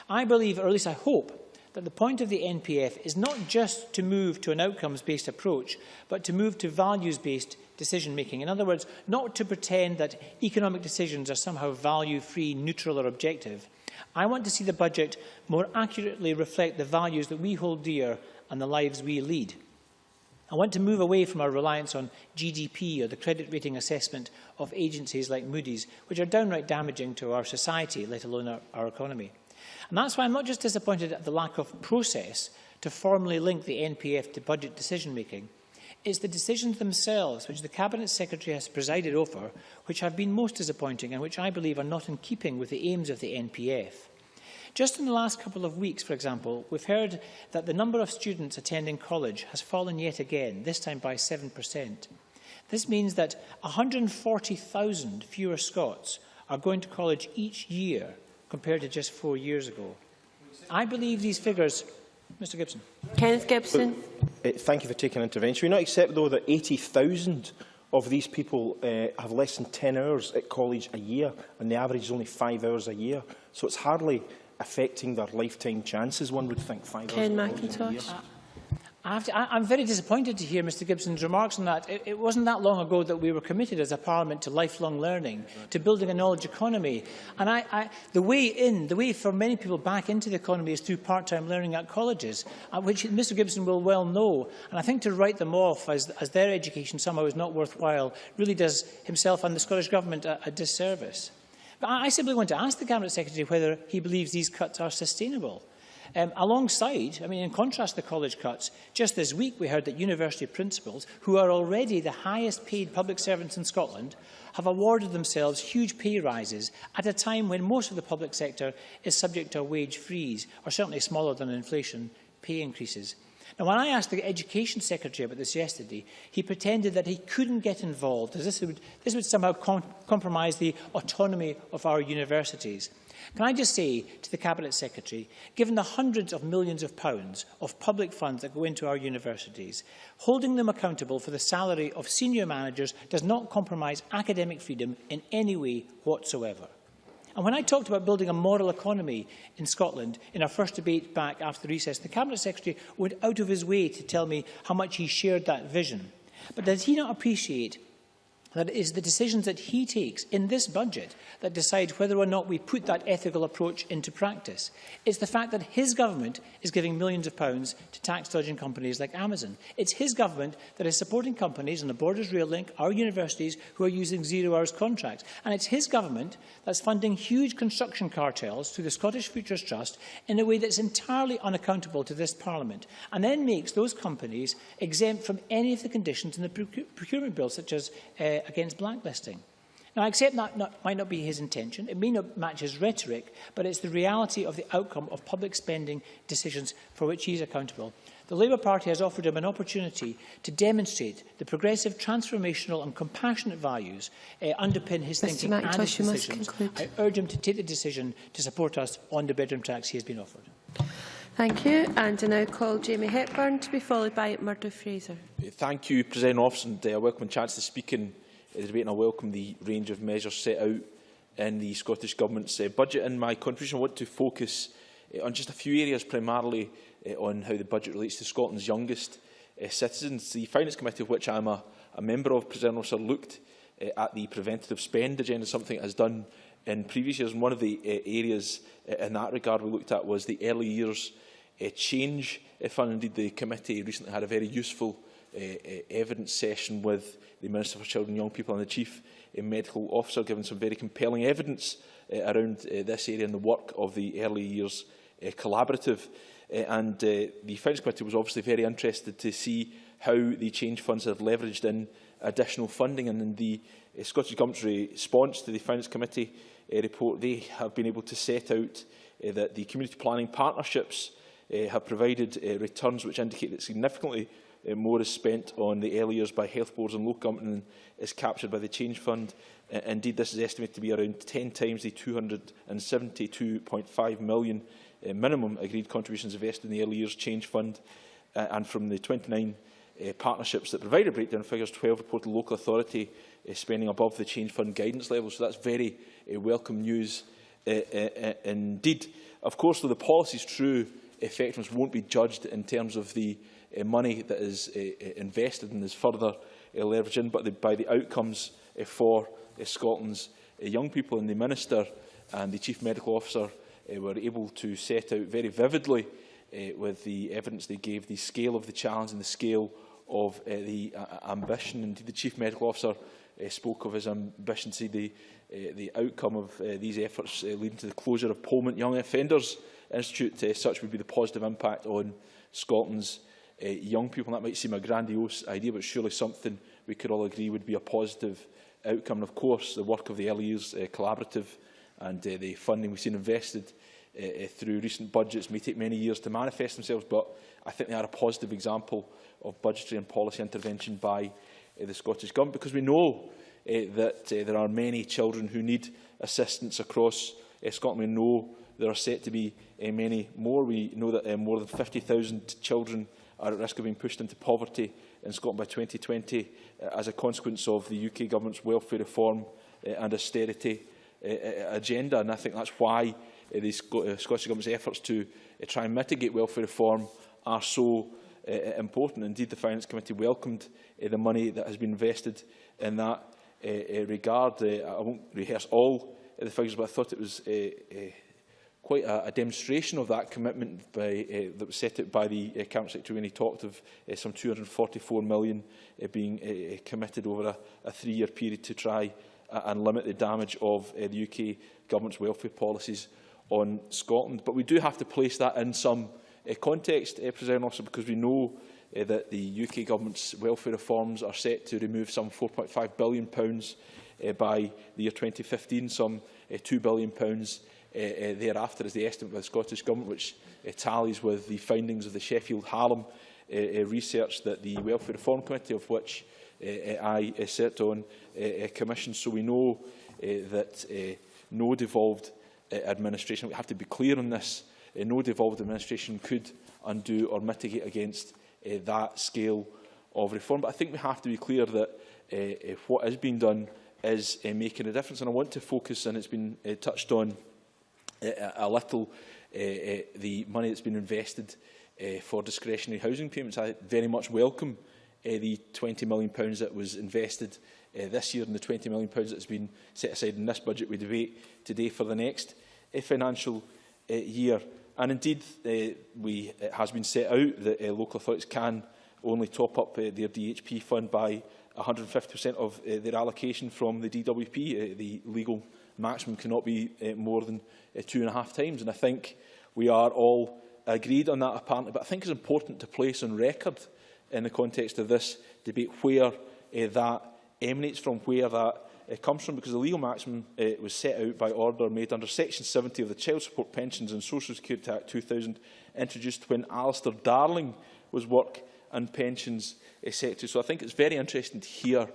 I believe, or at least I hope, that the point of the NPF is not just to move to an outcomes-based approach, but to move to values-based decision-making. In other words, not to pretend that economic decisions are somehow value-free, neutral or objective. I want to see the budget more accurately reflect the values that we hold dear and the lives we lead. I want to move away from our reliance on GDP or the credit rating assessment of agencies like Moody's, which are downright damaging to our society, let alone our economy. And that's why I'm not just disappointed at the lack of process to formally link the NPF to budget decision-making. It's the decisions themselves, which the Cabinet Secretary has presided over, which have been most disappointing and which I believe are not in keeping with the aims of the NPF. Just in the last couple of weeks, for example, we've heard that the number of students attending college has fallen yet again, this time by 7%. This means that 140,000 fewer Scots are going to college each year compared to just 4 years ago. I believe these figures... Mr Gibson. Kenneth Gibson. Thank you for taking intervention. We not accept, though, that 80,000 of these people have less than 10 hours at college a year, and the average is only 5 hours a year. So it's hardly affecting their lifetime chances, one would think. 5 Ken hours McIntosh. I'm very disappointed to hear Mr Gibson's remarks on that. It wasn't that long ago that we were committed as a Parliament to lifelong learning, to building a knowledge economy. And the way for many people back into the economy is through part-time learning at colleges, which Mr Gibson will well know. And I think to write them off as their education somehow is not worthwhile really does himself and the Scottish Government a disservice. But I simply want to ask the Cabinet Secretary whether he believes these cuts are sustainable. Alongside, in contrast to the college cuts, just this week we heard that university principals, who are already the highest paid public servants in Scotland, have awarded themselves huge pay rises at a time when most of the public sector is subject to a wage freeze, or certainly smaller than inflation pay increases. Now, when I asked the Education Secretary about this yesterday, he pretended that he couldn't get involved, as this would somehow compromise the autonomy of our universities. Can I just say to the Cabinet Secretary, given the hundreds of millions of pounds of public funds that go into our universities, holding them accountable for the salary of senior managers does not compromise academic freedom in any way whatsoever. And when I talked about building a model economy in Scotland in our first debate back after the recess, the Cabinet Secretary went out of his way to tell me how much he shared that vision. But does he not appreciate that it is the decisions that he takes in this budget that decide whether or not we put that ethical approach into practice? It's the fact that his government is giving millions of pounds to tax-dodging companies like Amazon. It's his government that is supporting companies on the Borders Rail Link, our universities, who are using zero-hours contracts. And it's his government that's funding huge construction cartels through the Scottish Futures Trust in a way that's entirely unaccountable to this Parliament, and then makes those companies exempt from any of the conditions in the procurement bill, such as against blacklisting. Now, I accept that might not be his intention. It may not match his rhetoric, but it's the reality of the outcome of public spending decisions for which he is accountable. The Labour Party has offered him an opportunity to demonstrate the progressive, transformational and compassionate values underpin his thinking and his decisions. I urge him to take the decision to support us on the bedroom tax he has been offered. Thank you. And I now call Jamie Hepburn to be followed by Murdo Fraser. Thank you, President Officer, and I welcome the chance to speak in the debate, and I welcome the range of measures set out in the Scottish Government's budget. In my contribution, I want to focus on just a few areas, primarily on how the budget relates to Scotland's youngest citizens. The Finance Committee, of which I am a member of, President Officer, looked at the preventative spend agenda, something it has done in previous years. And one of the areas in that regard we looked at was the early years change fund. Indeed, the committee recently had a very useful evidence session with the Minister for Children and Young People and the Chief Medical Officer, giving some very compelling evidence around this area and the work of the Early Years Collaborative. And the Finance Committee was obviously very interested to see how the change funds have leveraged in additional funding. And in the Scottish Government's response to the Finance Committee report, they have been able to set out that the community planning partnerships have provided returns which indicate that significantly more is spent on the early years by health boards and local government than is captured by the Change Fund. Indeed, this is estimated to be around 10 times the £272.5 million minimum agreed contributions invested in the Early Years Change Fund. And from the 29 partnerships that provide a breakdown of figures. 12 reported local authority spending above the change fund guidance level. So that's very welcome news indeed. Of course, though, the policy's true effectiveness won't be judged in terms of the money that is invested and is further leveraged in, but by the outcomes for Scotland's young people. And the Minister and the Chief Medical Officer were able to set out very vividly, with the evidence they gave, the scale of the challenge and the scale of the ambition. Indeed, the Chief Medical Officer spoke of his ambition to see the outcome of these efforts leading to the closure of Polmont Young Offenders Institute. Such would be the positive impact on Scotland's young people. And that might seem a grandiose idea, but surely something we could all agree would be a positive outcome. And of course, the work of the Early Years Collaborative and the funding we've seen invested through recent budgets may take many years to manifest themselves, but I think they are a positive example of budgetary and policy intervention by the Scottish Government, because we know that there are many children who need assistance across Scotland. We know there are set to be many more. We know that more than 50,000 children are at risk of being pushed into poverty in Scotland by 2020 as a consequence of the UK Government's welfare reform and austerity agenda. And I think that's why the Scottish Government's efforts to try and mitigate welfare reform are so important. Indeed, the Finance Committee welcomed the money that has been invested in that regard. I won't rehearse all the figures, but I thought it was quite a demonstration of that commitment that was set out by the Cabinet Secretary when he talked of some £244 million being committed over a 3-year period to try and limit the damage of the UK Government's welfare policies on Scotland. But we do have to place that in some context, Presiding Officer, because we know that the UK Government's welfare reforms are set to remove some £4.5 billion by the year 2015, some £2 billion thereafter is the estimate by the Scottish Government, which tallies with the findings of the Sheffield Hallam research that the Welfare Reform Committee, of which I sit on, commissioned. So we know that no devolved administration, we have to be clear on this, no devolved administration could undo or mitigate against that scale of reform. But I think we have to be clear that what is being done is making a difference. And I want to focus, and it's been touched on a little, the money that's been invested for discretionary housing payments. I very much welcome the £20 million that was invested this year and the £20 million that has been set aside in this budget we debate today for the next financial year. And indeed, it has been set out that local authorities can only top up their DHP fund by 150% of their allocation from the DWP. The legal maximum cannot be more than 2.5 times. And I think we are all agreed on that, apparently. But I think it's important to place on record, in the context of this debate, where that emanates from, where that comes from, because the legal maximum was set out by order made under Section 70 of the Child Support Pensions and Social Security Act 2000, introduced when Alistair Darling was Work and Pensions Secretary. So I think it's very interesting to hear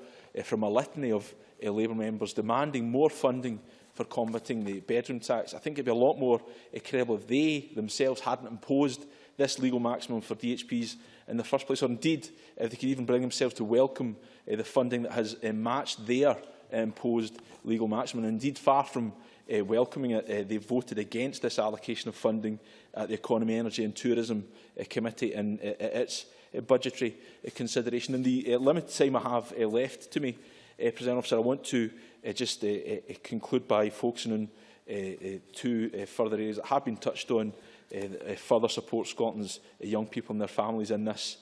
from a litany of Labour members demanding more funding for combating the bedroom tax. I think it would be a lot more credible if they themselves hadn't imposed this legal maximum for DHPs in the first place, or indeed if they could even bring themselves to welcome the funding that has matched their imposed legal maximum. And indeed, far from welcoming it, they voted against this allocation of funding at the Economy, Energy and Tourism Committee in its budgetary consideration. In the limited time I have left to me, President Officer, I want to just conclude by focusing on two further areas that have been touched on. Further support Scotland's young people and their families in this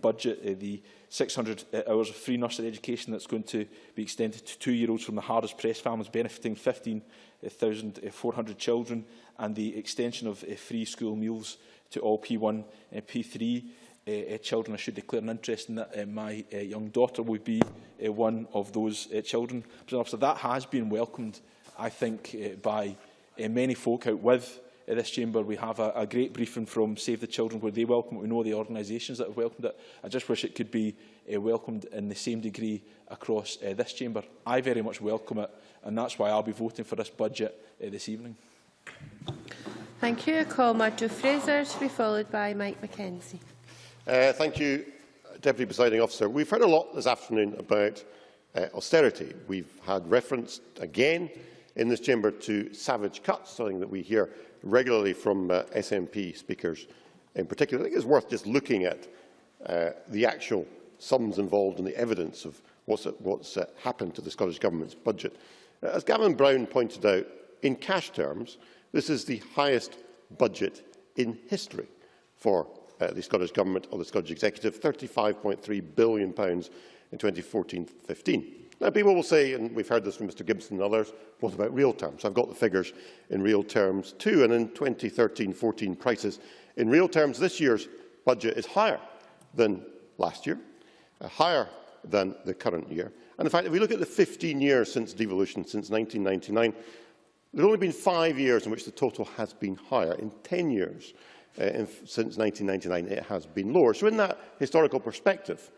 budget. The 600 hours of free nursery education that's going to be extended to 2-year-olds from the hardest pressed families, benefiting 15,400 children, and the extension of free school meals to all P1 and P3 children. I should declare an interest in that. My young daughter would be one of those children. So that has been welcomed, I think, by many folk out with this chamber. We have a great briefing from Save the Children where they welcome it. We know the organisations that have welcomed it. I just wish it could be welcomed in the same degree across this chamber. I very much welcome it, and that's why I'll be voting for this budget this evening. Thank you. I call Marjoe Fraser to be followed by Mike Mackenzie. Thank you, Deputy Presiding Officer, we've heard a lot this afternoon about austerity. We've had reference again in this chamber to savage cuts, something that we hear regularly from SNP speakers in particular. I think it's worth just looking at the actual sums involved and the evidence of what's happened to the Scottish Government's budget. As Gavin Brown pointed out, in cash terms, this is the highest budget in history for the Scottish Government or the Scottish Executive, £35.3 billion in 2014-15. Now, people will say, and we've heard this from Mr Gibson and others, what about real terms? I've got the figures in real terms too, and in 2013-14 prices, in real terms, this year's budget is higher than last year, higher than the current year. And in fact, if we look at the 15 years since devolution, since 1999, there have only been 5 years in which the total has been higher. In 10 years since 1999, it has been lower. So in that historical perspective,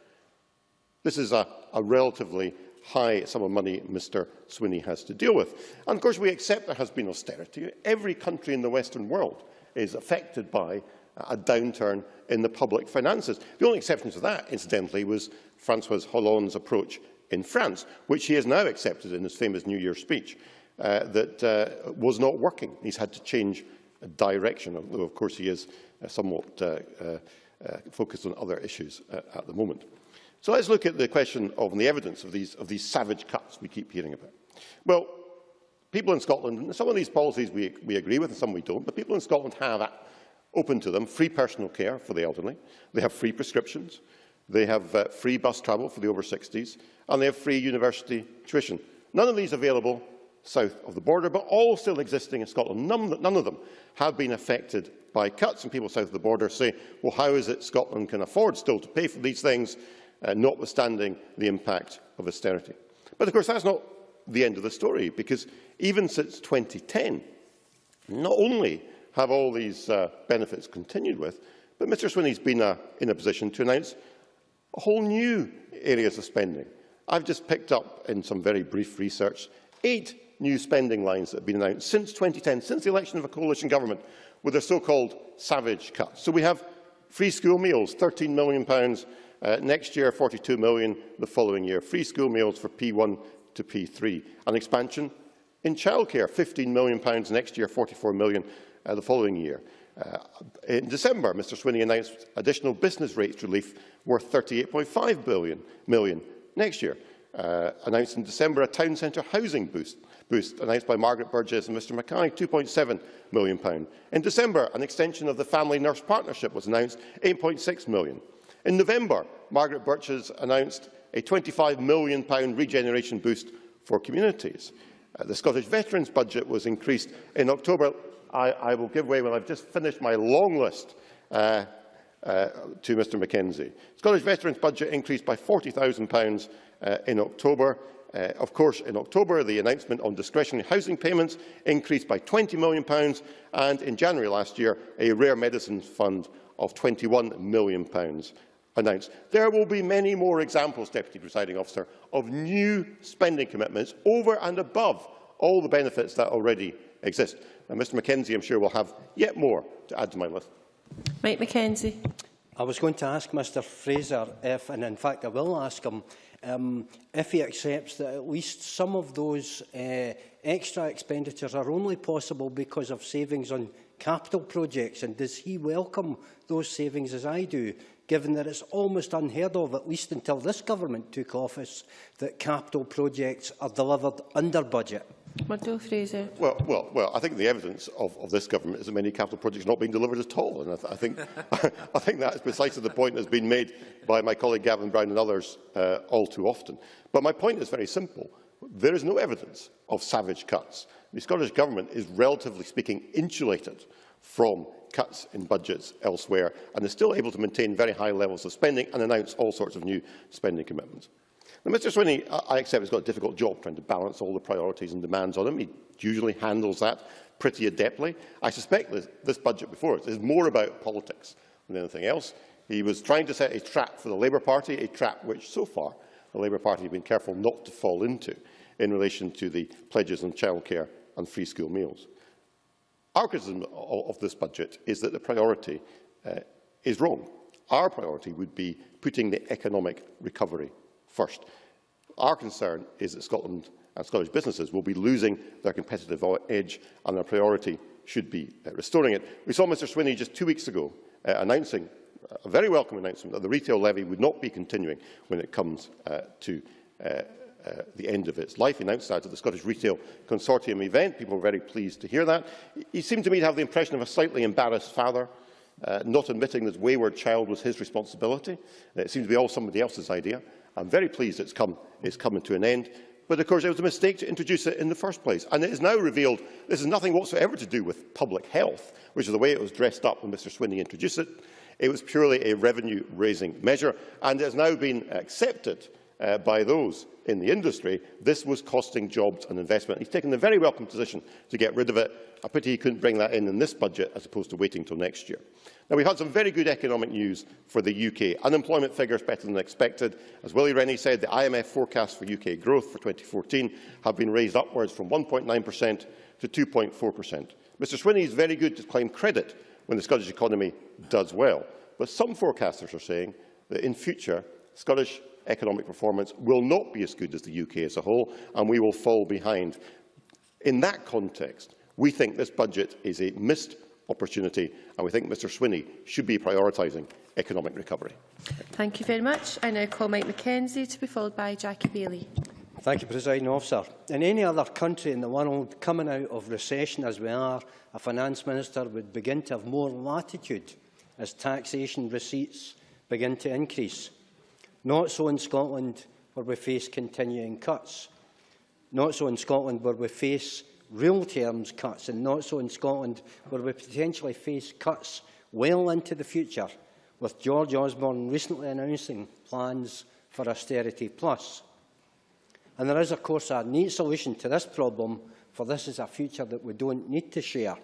this is a relatively high sum of money Mr Swinney has to deal with. And of course, we accept there has been austerity. Every country in the Western world is affected by a downturn in the public finances. The only exception to that, incidentally, was François Hollande's approach in France, which he has now accepted in his famous New Year's speech, that was not working. He's had to change direction, although, of course, he is somewhat focused on other issues at the moment. So let's look at the question of the evidence of these savage cuts we keep hearing about. Well, people in Scotland, and some of these policies we agree with and some we don't, but people in Scotland have open to them free personal care for the elderly, they have free prescriptions, they have free bus travel for the over 60s, and they have free university tuition. None of these available south of the border, but all still existing in Scotland. None of them have been affected by cuts, and people south of the border say, well, how is it Scotland can afford still to pay for these things, notwithstanding the impact of austerity? But of course, that's not the end of the story, because even since 2010, not only have all these benefits continued with, but Mr Swinney's been in a position to announce a whole new areas of spending. I've just picked up in some very brief research 8 new spending lines that have been announced since 2010, since the election of a coalition government, with their so-called savage cuts. So we have free school meals, £13 million next year, £42 million the following year. Free school meals for P1 to P3. An expansion in childcare, £15 million next year, £44 million the following year. In December, Mr Swinney announced additional business rates relief worth £38.5 million next year. Announced in December a town centre housing boost announced by Margaret Burgess and Mr Mackay, £2.7 million. In December, an extension of the Family Nurse Partnership was announced, £8.6 million. In November, Margaret Burgess announced a £25 million regeneration boost for communities. The Scottish Veterans budget was increased in October. I will give way when I've just finished my long list to Mr Mackenzie. Scottish Veterans budget increased by £40,000 in October. Of course, in October, the announcement on discretionary housing payments increased by £20 million, and in January last year, a rare medicines fund of £21 million announced. There will be many more examples, Deputy Presiding Officer, of new spending commitments over and above all the benefits that already exist. And Mr Mackenzie, I'm sure, will have yet more to add to my list. Mike Mackenzie. I was going to ask Mr Fraser if, and in fact I will ask him, if he accepts that at least some of those extra expenditures are only possible because of savings on capital projects, and does he welcome those savings as I do, given that it's almost unheard of, at least until this government took office, that capital projects are delivered under budget? Murdo Fraser. Well, I think the evidence of this government is that many capital projects are not being delivered at all, and I think that is precisely the point that has been made by my colleague Gavin Brown and others all too often. But my point is very simple. There is no evidence of savage cuts. The Scottish Government is, relatively speaking, insulated from cuts in budgets elsewhere, and is still able to maintain very high levels of spending and announce all sorts of new spending commitments. Now, Mr Swinney, I accept, has got a difficult job trying to balance all the priorities and demands on him. He usually handles that pretty adeptly. I suspect that this budget before us is more about politics than anything else. He was trying to set a trap for the Labour Party, a trap which, so far, the Labour Party have been careful not to fall into in relation to the pledges on childcare and free school meals. Our criticism of this budget is that the priority is wrong. our priority would be putting the economic recovery first. Our concern is that Scotland and Scottish businesses will be losing their competitive edge, and our priority should be restoring it. We saw Mr Swinney just 2 weeks ago announcing a very welcome announcement that the retail levy would not be continuing when it comes to the end of its life. He announced that at the Scottish Retail Consortium event. People were very pleased to hear that. He seemed to me to have the impression of a slightly embarrassed father, not admitting that his wayward child was his responsibility. It seemed to be all somebody else's idea. I'm very pleased it's coming to an end. But of course, it was a mistake to introduce it in the first place. And it is now revealed this has nothing whatsoever to do with public health, which is the way it was dressed up when Mr Swinney introduced it. It was purely a revenue-raising measure, and it has now been accepted by those in the industry. This was costing jobs and investment. He's taken the very welcome position to get rid of it. A pity he couldn't bring that in this budget as opposed to waiting until next year. Now, we've had some very good economic news for the UK. Unemployment figures better than expected. As Willie Rennie said, the IMF forecasts for UK growth for 2014 have been raised upwards from 1.9% to 2.4%. Mr Swinney is very good to claim credit when the Scottish economy does well, but some forecasters are saying that in future Scottish economic performance will not be as good as the UK as a whole, and we will fall behind. In that context, we think this budget is a missed opportunity, and we think Mr Swinney should be prioritising economic recovery. Thank you very much. I now call Mike Mackenzie to be followed by Jackie Bailey. Thank you, Presiding Officer. In any other country in the world coming out of recession as we are, a Finance Minister would begin to have more latitude as taxation receipts begin to increase. Not so in Scotland, where we face continuing cuts. Not so in Scotland, where we face real terms cuts, and not so in Scotland, where we potentially face cuts well into the future, with George Osborne recently announcing plans for Austerity Plus. And there is, of course, a neat solution to this problem, for this is a future that we don't need to share.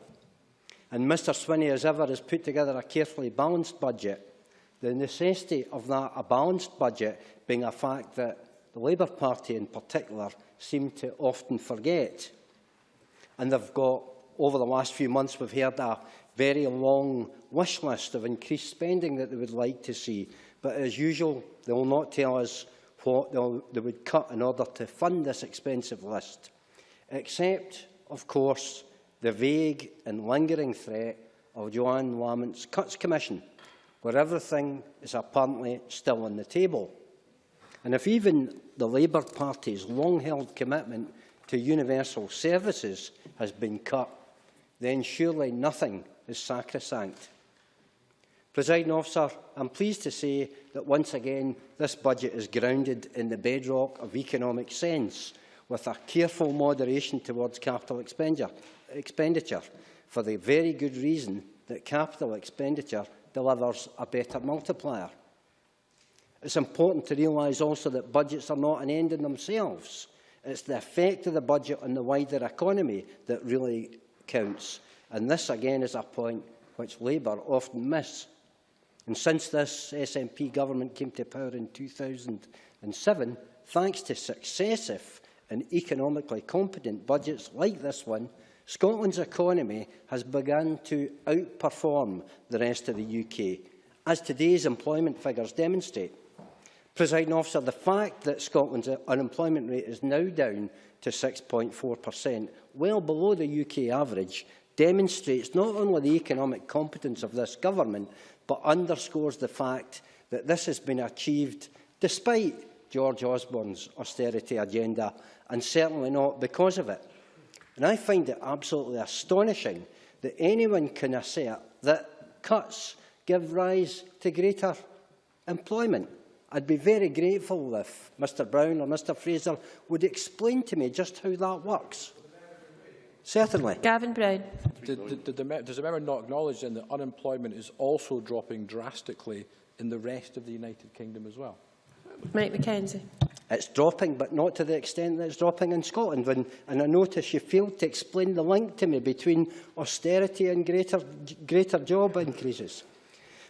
And Mr Swinney, as ever, has put together a carefully balanced budget. The necessity of that, a balanced budget, being a fact that the Labour Party in particular seem to often forget. And they've got, over the last few months, we've heard a very long wish list of increased spending that they would like to see. But as usual, they will not tell us what they would cut in order to fund this expensive list, except, of course, the vague and lingering threat of Joanne Lamont's Cuts Commission, where everything is apparently still on the table. And if even the Labour Party's long-held commitment to universal services has been cut, then surely nothing is sacrosanct. Presiding Officer, I am pleased to say that once again this budget is grounded in the bedrock of economic sense, with a careful moderation towards capital expenditure, for the very good reason that capital expenditure delivers a better multiplier. It is important to realise also that budgets are not an end in themselves. It is the effect of the budget on the wider economy that really counts. And this, again, is a point which Labour often miss. And since this SNP government came to power in 2007, thanks to successive and economically competent budgets like this one, Scotland's economy has begun to outperform the rest of the UK, as today's employment figures demonstrate. Presiding Officer, the fact that Scotland's unemployment rate is now down to 6.4%, well below the UK average, demonstrates not only the economic competence of this government, but underscores the fact that this has been achieved despite George Osborne's austerity agenda, and certainly not because of it. And I find it absolutely astonishing that anyone can assert that cuts give rise to greater employment. I'd be very grateful if Mr Brown or Mr Fraser would explain to me just how that works. Certainly. Gavin Brown. Does the member not acknowledge then that unemployment is also dropping drastically in the rest of the United Kingdom as well? Mike Mackenzie. It's dropping, but not to the extent that it's dropping in Scotland. And I notice you failed to explain the link to me between austerity and greater job increases.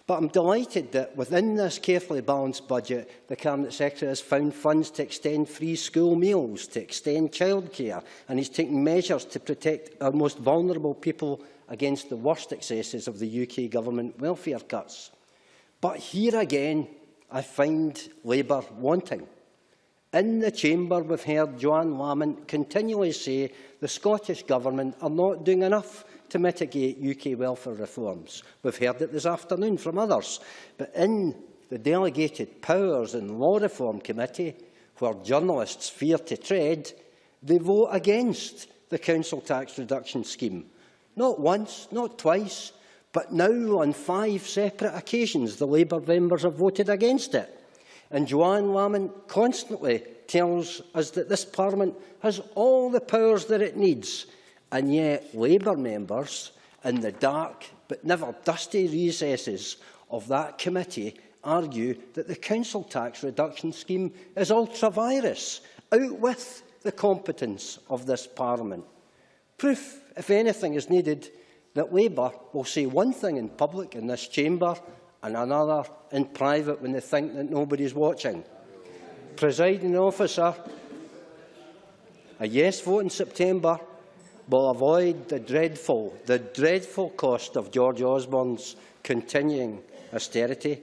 But I'm delighted that within this carefully balanced budget, the Cabinet Secretary has found funds to extend free school meals, to extend childcare, and he's taking measures to protect our most vulnerable people against the worst excesses of the UK government welfare cuts. But here again, I find Labour wanting. In the chamber, we've heard Joanne Lamont continually say the Scottish Government are not doing enough to mitigate UK welfare reforms. We've heard it this afternoon from others. But in the Delegated Powers and Law Reform Committee, where journalists fear to tread, they vote against the council tax reduction scheme. Not once, not twice, but now on 5 separate occasions the Labour members have voted against it. And Joanne Lamont constantly tells us that this Parliament has all the powers that it needs, and yet Labour members in the dark but never dusty recesses of that committee argue that the council tax reduction scheme is ultra-virus, out with the competence of this Parliament. Proof, if anything, is needed that Labour will say one thing in public in this chamber and another in private when they think that nobody is watching. Presiding officer, a yes vote in September will avoid the dreadful cost of George Osborne's continuing austerity.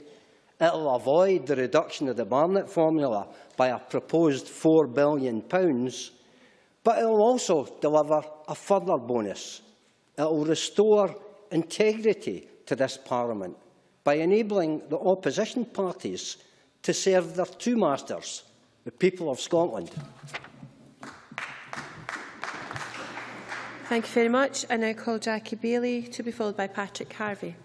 It will avoid the reduction of the Barnett formula by a proposed £4 billion, but it will also deliver a further bonus. It will restore integrity to this Parliament by enabling the opposition parties to serve their two masters, the people of Scotland. Thank you very much. I now call Jackie Bailey to be followed by Patrick Harvey.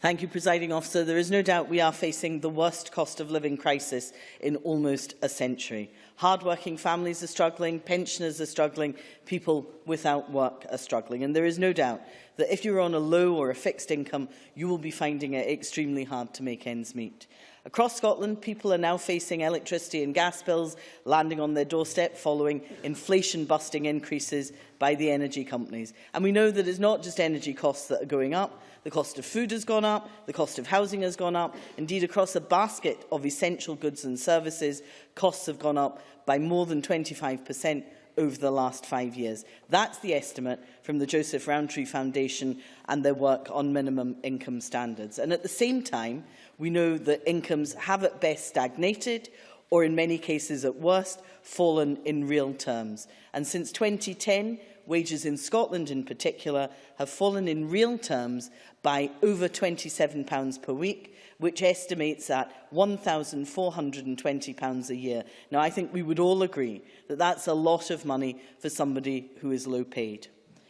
Thank you, Presiding Officer. There is no doubt we are facing the worst cost of living crisis in almost a century. Hard-working families are struggling, pensioners are struggling, people without work are struggling. And there is no doubt that if you're on a low or a fixed income, you will be finding it extremely hard to make ends meet. Across Scotland, people are now facing electricity and gas bills landing on their doorstep following inflation-busting increases by the energy companies. And we know that it's not just energy costs that are going up. The cost of food has gone up, the cost of housing has gone up. Indeed, across a basket of essential goods and services, costs have gone up by more than 25% over the last 5 years. That's the estimate from the Joseph Rowntree Foundation and their work on minimum income standards. And at the same time, we know that incomes have at best stagnated or in many cases at worst fallen in real terms. And since 2010, wages in Scotland in particular have fallen in real terms by over £27 per week, which estimates at £1,420 a year. Now, I think we would all agree that that's a lot of money for somebody who is low paid.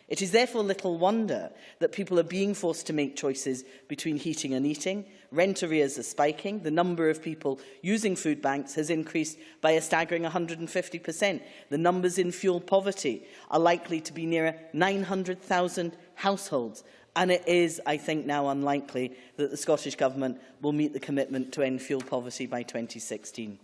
It is therefore little wonder that people are being forced to make choices between heating and eating. Rent arrears are spiking. The number of people using food banks has increased by a staggering 150%. The numbers in fuel poverty are likely to be nearer 900,000 households. And it is, I think, now unlikely that the Scottish Government will meet the commitment to end fuel poverty by 2016.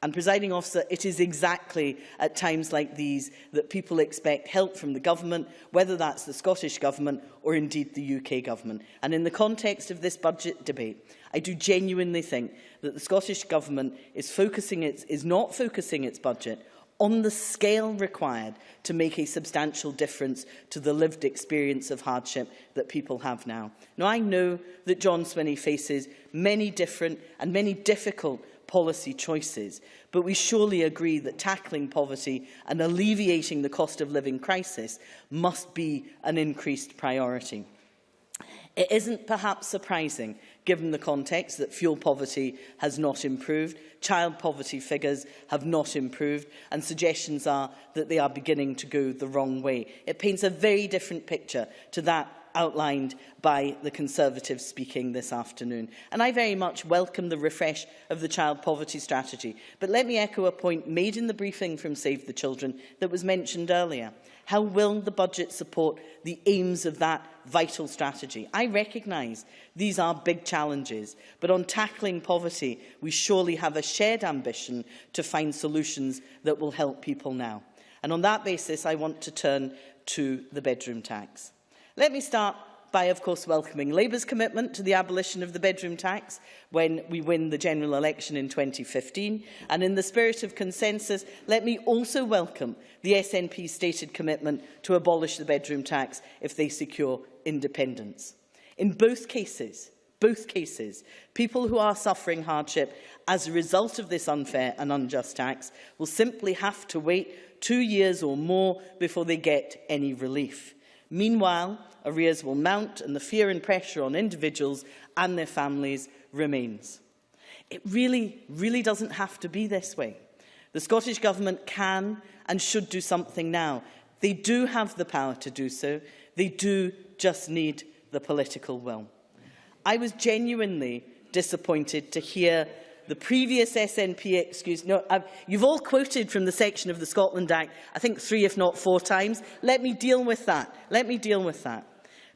And, Presiding Officer, it is exactly at times like these that people expect help from the Government, whether that's the Scottish Government or indeed the UK Government. And in the context of this budget debate, I do genuinely think that the Scottish Government is not focusing its budget on the scale required to make a substantial difference to the lived experience of hardship that people have now. Now, I know that John Swinney faces many different and many difficult policy choices, but we surely agree that tackling poverty and alleviating the cost of living crisis must be an increased priority. It isn't perhaps surprising, given the context, that fuel poverty has not improved, child poverty figures have not improved, and suggestions are that they are beginning to go the wrong way. It paints a very different picture to that outlined by the Conservatives speaking this afternoon. And I very much welcome the refresh of the child poverty strategy. But let me echo a point made in the briefing from Save the Children that was mentioned earlier. How will the budget support the aims of that vital strategy? I recognise these are big challenges, but on tackling poverty, we surely have a shared ambition to find solutions that will help people now. And on that basis, I want to turn to the bedroom tax. Let me start by, of course, welcoming Labour's commitment to the abolition of the bedroom tax when we win the general election in 2015. And in the spirit of consensus, let me also welcome the SNP's stated commitment to abolish the bedroom tax if they secure independence. In both cases, both cases, people who are suffering hardship as a result of this unfair and unjust tax will simply have to wait 2 years or more before they get any relief. Meanwhile, arrears will mount and the fear and pressure on individuals and their families remains. It really doesn't have to be this way. The Scottish Government can and should do something now. They do have the power to do so. They do just need the political will. I was genuinely disappointed to hear the previous SNP excuse. No, you've all quoted from the section of the Scotland Act, I think 3 if not 4 times. Let me deal with that.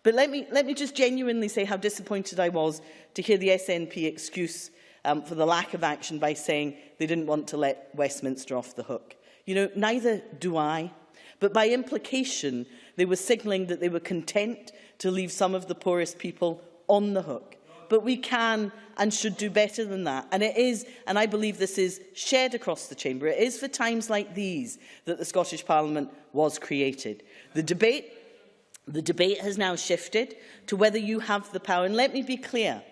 But let me just genuinely say how disappointed I was to hear the SNP excuse for the lack of action by saying they didn't want to let Westminster off the hook. You know, neither do I. But by implication, they were signalling that they were content to leave some of the poorest people on the hook. But we can and should do better than that. And it is, and I believe this is shared across the Chamber, it is for times like these that the Scottish Parliament was created. The debate has now shifted to whether you have the power. And let me be clear,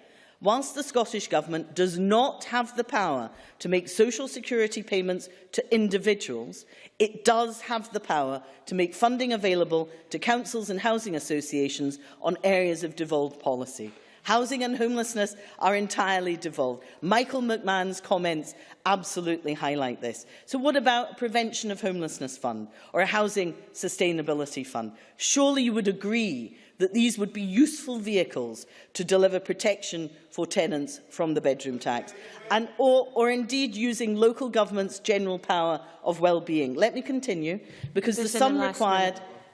whilst the Scottish Government does not have the power to make social security payments to individuals, it does have the power to make funding available to councils and housing associations on areas of devolved policy. Housing and homelessness are entirely devolved. Michael McMahon's comments absolutely highlight this. So what about a prevention of homelessness fund or a housing sustainability fund? Surely you would agree that these would be useful vehicles to deliver protection for tenants from the bedroom tax, and or indeed using local government's general power of well-being. Let me continue, because the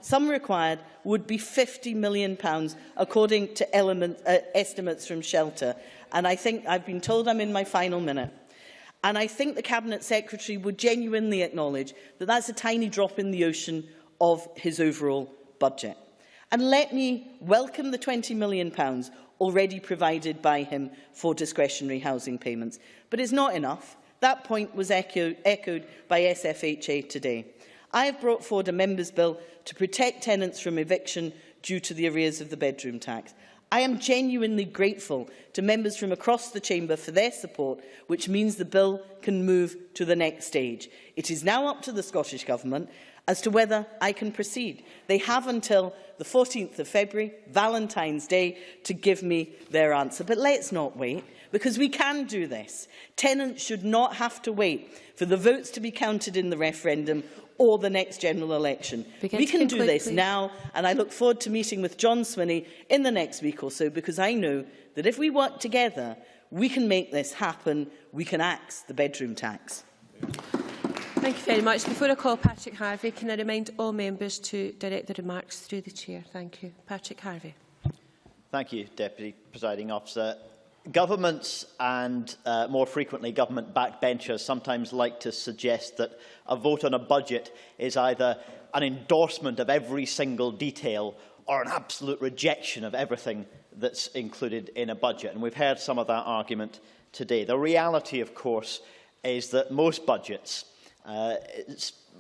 sum required would be £50 million, according to estimates from Shelter. And I think I've been told I'm in my final minute. And I think the Cabinet Secretary would genuinely acknowledge that that's a tiny drop in the ocean of his overall budget. And let me welcome the £20 million already provided by him for discretionary housing payments. But it's not enough. That point was echoed by SFHA today. I have brought forward a Members' Bill to protect tenants from eviction due to the arrears of the bedroom tax. I am genuinely grateful to members from across the Chamber for their support, which means the bill can move to the next stage. It is now up to the Scottish Government as to whether I can proceed. They have until the 14th of February, Valentine's Day, to give me their answer. But let's not wait, because we can do this. Tenants should not have to wait for the votes to be counted in the referendum or the next general election. We can do this now, and I look forward to meeting with John Swinney in the next week or so, because I know that if we work together, we can make this happen. We can axe the bedroom tax. Thank you very much. Before I call Patrick Harvey, can I remind all members to direct their remarks through the Chair? Thank you. Patrick Harvey. Thank you, Deputy Presiding Officer. Governments and more frequently government backbenchers sometimes like to suggest that a vote on a budget is either an endorsement of every single detail or an absolute rejection of everything that's included in a budget. And we've heard some of that argument today. The reality, of course, is that most budgets,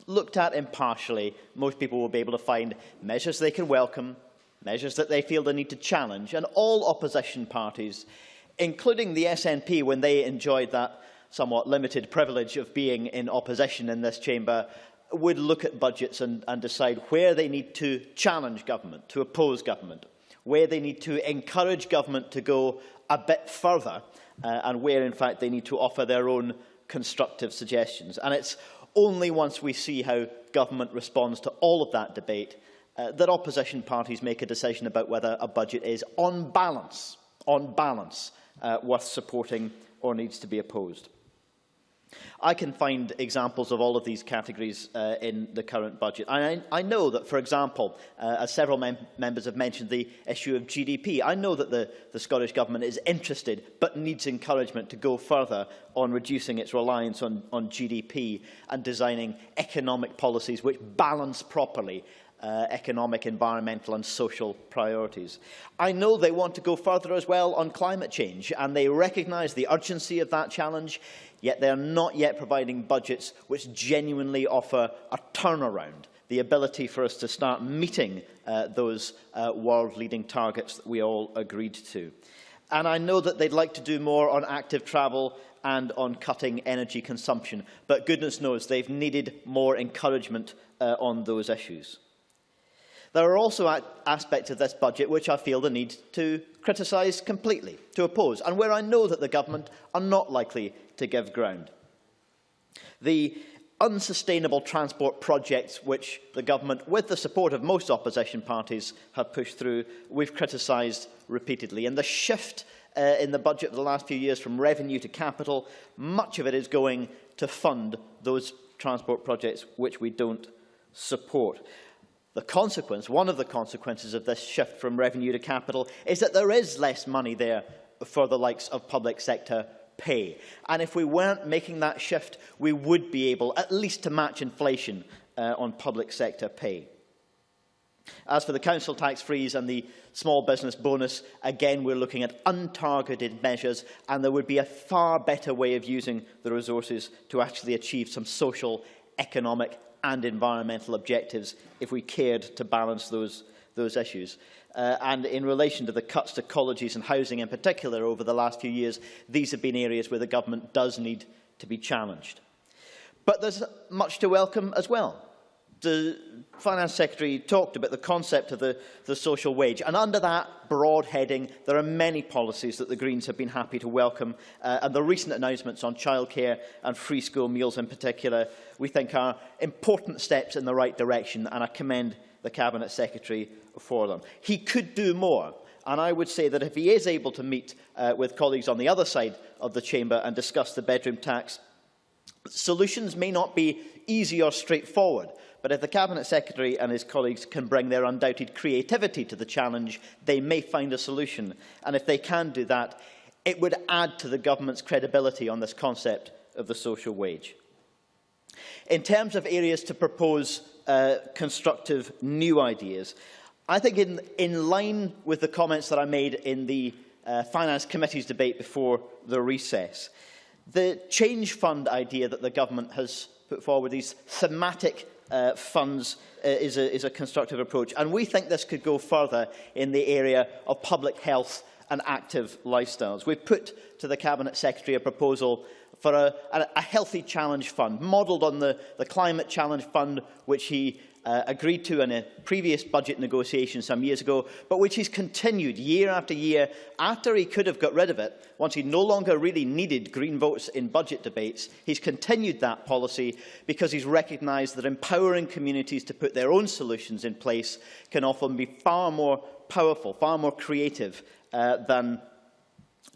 looked at impartially, most people will be able to find measures they can welcome, measures that they feel they need to challenge, and all opposition parties, including the SNP when they enjoyed that somewhat limited privilege of being in opposition in this chamber, would look at budgets and decide where they need to challenge government, to oppose government, where they need to encourage government to go a bit further, and where, in fact, they need to offer their own constructive suggestions. And it's only once we see how government responds to all of that debate that opposition parties make a decision about whether a budget is, on balance, worth supporting or needs to be opposed. I can find examples of all of these categories in the current budget. I know that, for example, as several members have mentioned, the issue of GDP. I know that the Scottish Government is interested but needs encouragement to go further on reducing its reliance on GDP and designing economic policies which balance properly economic, environmental and social priorities. I know they want to go further as well on climate change, and they recognise the urgency of that challenge, yet they are not yet providing budgets which genuinely offer a turnaround, the ability for us to start meeting those world-leading targets that we all agreed to. And I know that they'd like to do more on active travel and on cutting energy consumption, but goodness knows they've needed more encouragement on those issues. There are also aspects of this budget which I feel the need to criticise completely, to oppose, and where I know that the government are not likely to give ground. The unsustainable transport projects which the government, with the support of most opposition parties, have pushed through, we've criticised repeatedly. And the shift in the budget of the last few years from revenue to capital, much of it is going to fund those transport projects which we don't support. The consequence, one of the consequences of this shift from revenue to capital, is that there is less money there for the likes of public sector pay. And if we weren't making that shift, we would be able at least to match inflation on public sector pay. As for the council tax freeze and the small business bonus, again we're looking at untargeted measures, and there would be a far better way of using the resources to actually achieve some social, economic and environmental objectives if we cared to balance those issues. And in relation to the cuts to colleges and housing in particular over the last few years, these have been areas where the government does need to be challenged. But there's much to welcome as well. The Finance Secretary talked about the concept of the social wage, and under that broad heading there are many policies that the Greens have been happy to welcome, and the recent announcements on childcare and free school meals in particular we think are important steps in the right direction, and I commend the Cabinet Secretary for them. He could do more, and I would say that if he is able to meet with colleagues on the other side of the chamber and discuss the bedroom tax, solutions may not be easy or straightforward, but if the Cabinet Secretary and his colleagues can bring their undoubted creativity to the challenge, they may find a solution. And if they can do that, it would add to the government's credibility on this concept of the social wage. In terms of areas to propose constructive new ideas, I think in line with the comments that I made in the Finance Committee's debate before the recess, the Change Fund idea that the government has put forward, these thematic funds, is a constructive approach. And we think this could go further in the area of public health and active lifestyles. We've put to the Cabinet Secretary a proposal for a healthy challenge fund, modelled on the climate challenge fund, which he agreed to in a previous budget negotiation some years ago, but which he's continued year after year after he could have got rid of it. Once he no longer really needed Green votes in budget debates, he's continued that policy because he's recognised that empowering communities to put their own solutions in place can often be far more powerful, far more creative than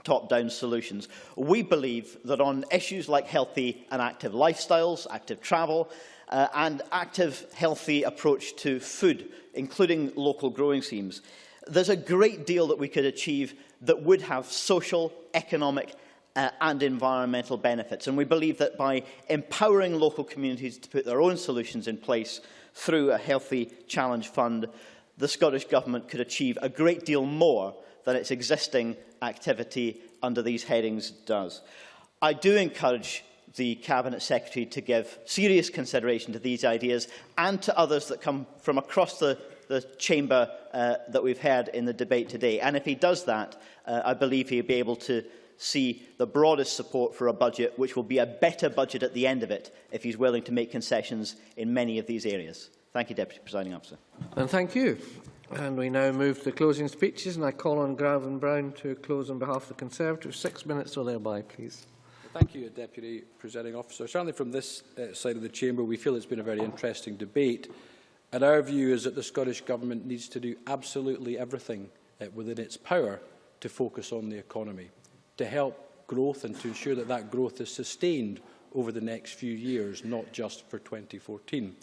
top-down solutions. We believe that on issues like healthy and active lifestyles, active travel, and active, healthy approach to food, including local growing schemes, there's a great deal that we could achieve that would have social, economic and environmental benefits. And we believe that by empowering local communities to put their own solutions in place through a healthy challenge fund, the Scottish Government could achieve a great deal more than its existing activity under these headings does. I do encourage the Cabinet Secretary to give serious consideration to these ideas and to others that come from across the chamber that we've heard in the debate today. And if he does that, I believe he'll be able to see the broadest support for a budget which will be a better budget at the end of it if he's willing to make concessions in many of these areas. Thank you, Deputy Presiding Officer. And thank you. And we now move to the closing speeches, and I call on Gavin Brown to close on behalf of the Conservatives. 6 minutes or thereby, please. Thank you, Deputy Presiding Officer. Certainly from this side of the chamber, we feel it's been a very interesting debate. And our view is that the Scottish Government needs to do absolutely everything within its power to focus on the economy, to help growth and to ensure that that growth is sustained over the next few years, not just for 2014,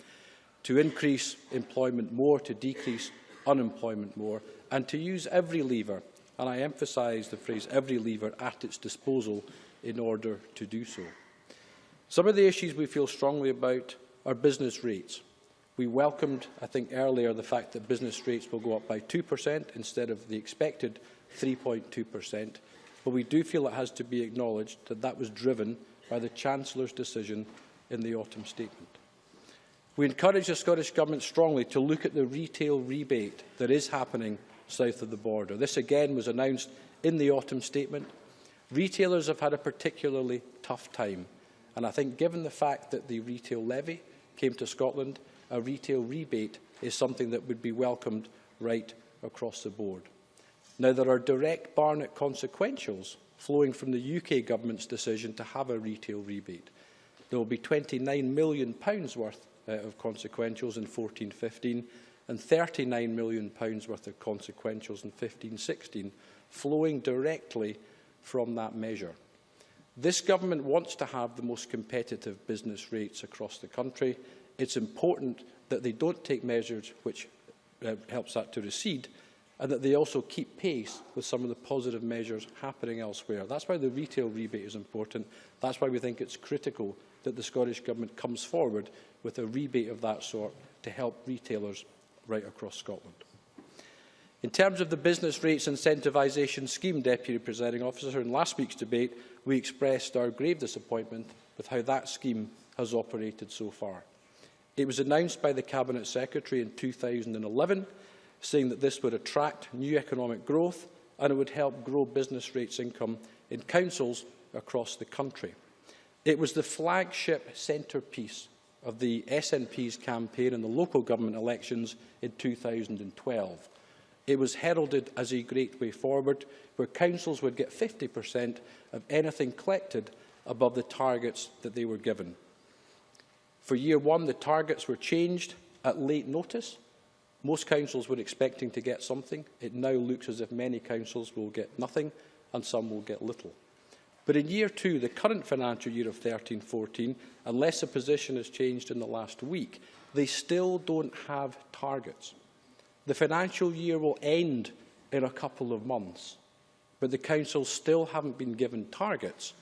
to increase employment more, to decrease unemployment more, and to use every lever, and I emphasise the phrase every lever, at its disposal in order to do so. Some of the issues we feel strongly about are business rates. We welcomed, I think, earlier the fact that business rates will go up by 2% instead of the expected 3.2%, but we do feel it has to be acknowledged that that was driven by the Chancellor's decision in the autumn statement. We encourage the Scottish Government strongly to look at the retail rebate that is happening south of the border. This again was announced in the autumn statement, retailers have had a particularly tough time. And I think given the fact that the retail levy came to Scotland, a retail rebate is something that would be welcomed right across the board. Now, there are direct Barnett consequentials flowing from the UK Government's decision to have a retail rebate. There will be £29 million worth of consequentials in 14-15 and £39 million worth of consequentials in 15-16, flowing directly from that measure. This government wants to have the most competitive business rates across the country. It's important that they don't take measures which helps that to recede, and that they also keep pace with some of the positive measures happening elsewhere. That's why the retail rebate is important. That's why we think it's critical that the Scottish Government comes forward with a rebate of that sort to help retailers right across Scotland. In terms of the business rates incentivisation scheme, Deputy Presiding Officer, in last week's debate, we expressed our grave disappointment with how that scheme has operated so far. It was announced by the Cabinet Secretary in 2011, saying that this would attract new economic growth and it would help grow business rates income in councils across the country. It was the flagship centrepiece of the SNP's campaign in the local government elections in 2012. It was heralded as a great way forward, where councils would get 50% of anything collected above the targets that they were given. For year one, the targets were changed at late notice. Most councils were expecting to get something. It now looks as if many councils will get nothing and some will get little. But in year two, the current financial year of 13-14, unless the position has changed in the last week, they still don't have targets. The financial year will end in a couple of months, but the councils still haven't been given targets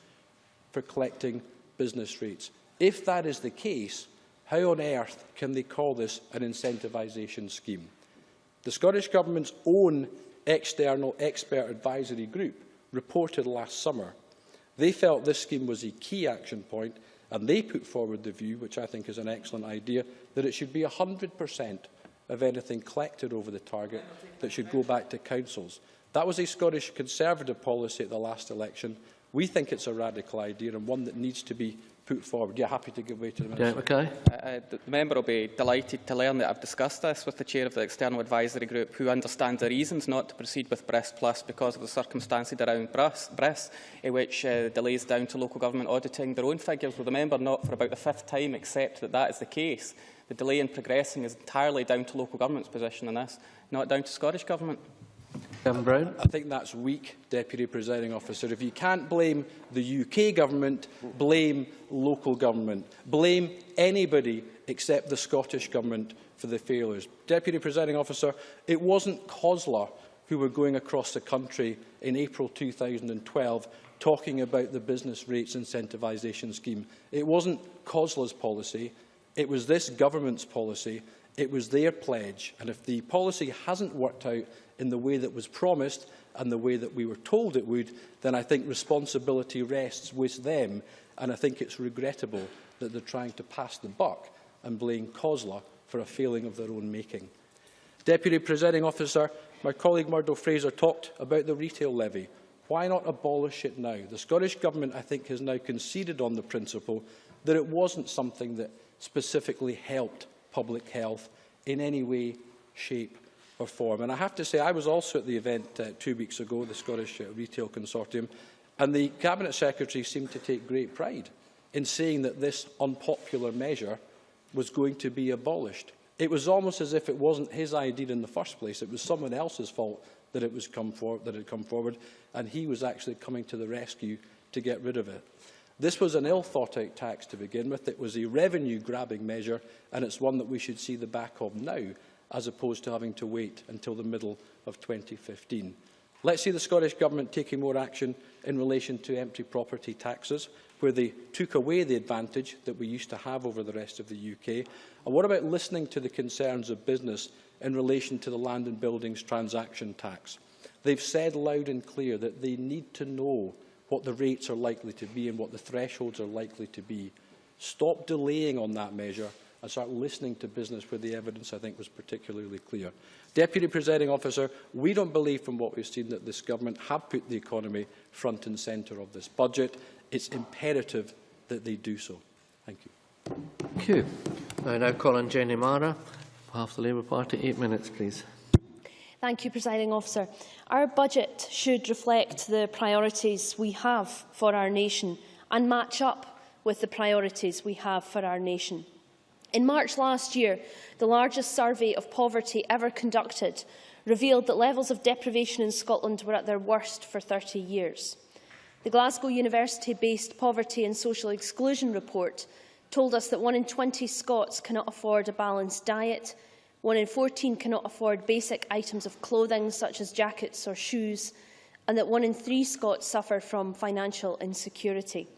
for collecting business rates. If that is the case, how on earth can they call this an incentivisation scheme? The Scottish Government's own external expert advisory group reported last summer. They felt this scheme was a key action point, and they put forward the view, which I think is an excellent idea, that it should be 100% of anything collected over the target that should go back to councils. That was a Scottish Conservative policy at the last election. We think it's a radical idea and one that needs to be put forward. Yeah, happy to give way to the Minister. The member will be delighted to learn that I've discussed this with the chair of the External Advisory Group, who understands the reasons not to proceed with Breast Plus because of the circumstances around breasts, which delays down to local government auditing their own figures. Will the member not, for about the fifth time, accept that that is the case? The delay in progressing is entirely down to local government's position on this, not down to Scottish Government. Brown. I think that's weak, Deputy Presiding Officer. If you can't blame the UK Government, blame local government. Blame anybody except the Scottish Government for the failures. Deputy Presiding Officer, it wasn't COSLA who were going across the country in April 2012 talking about the business rates incentivisation scheme. It wasn't COSLA's policy. It was this government's policy. It was their pledge. And if the policy hasn't worked out in the way that was promised and the way that we were told it would, then I think responsibility rests with them. And I think it's regrettable that they're trying to pass the buck and blame COSLA for a failing of their own making. Deputy Presiding Officer, my colleague Murdo Fraser talked about the retail levy. Why not abolish it now? The Scottish Government, I think, has now conceded on the principle that it wasn't something that specifically helped public health in any way, shape or form. And I have to say, I was also at the event 2 weeks ago, the Scottish Retail Consortium, and the Cabinet Secretary seemed to take great pride in saying that this unpopular measure was going to be abolished. It was almost as if it wasn't his idea in the first place. It was someone else's fault that it had come forward, and he was actually coming to the rescue to get rid of it. This was an ill-thought-out tax to begin with. It was a revenue-grabbing measure, and it's one that we should see the back of now, as opposed to having to wait until the middle of 2015. Let's see the Scottish Government taking more action in relation to empty property taxes, where they took away the advantage that we used to have over the rest of the UK. And what about listening to the concerns of business in relation to the land and buildings transaction tax? They've said loud and clear that they need to know what the rates are likely to be and what the thresholds are likely to be. Stop delaying on that measure and start listening to business where the evidence, I think, was particularly clear. Deputy Presiding Officer, we don't believe from what we've seen that this government have put the economy front and centre of this budget. It's imperative that they do so. Thank you. Thank you. I now call on Jenny Mara, on behalf of the Labour Party. 8 minutes, please. Thank you, Presiding Officer. Our budget should reflect the priorities we have for our nation and match up with the priorities we have for our nation. In March last year, the largest survey of poverty ever conducted revealed that levels of deprivation in Scotland were at their worst for 30 years. The Glasgow University-based Poverty and Social Exclusion report told us that 1 in 20 Scots cannot afford a balanced diet, 1 in 14 cannot afford basic items of clothing such as jackets or shoes, and that 1 in 3 Scots suffer from financial insecurity.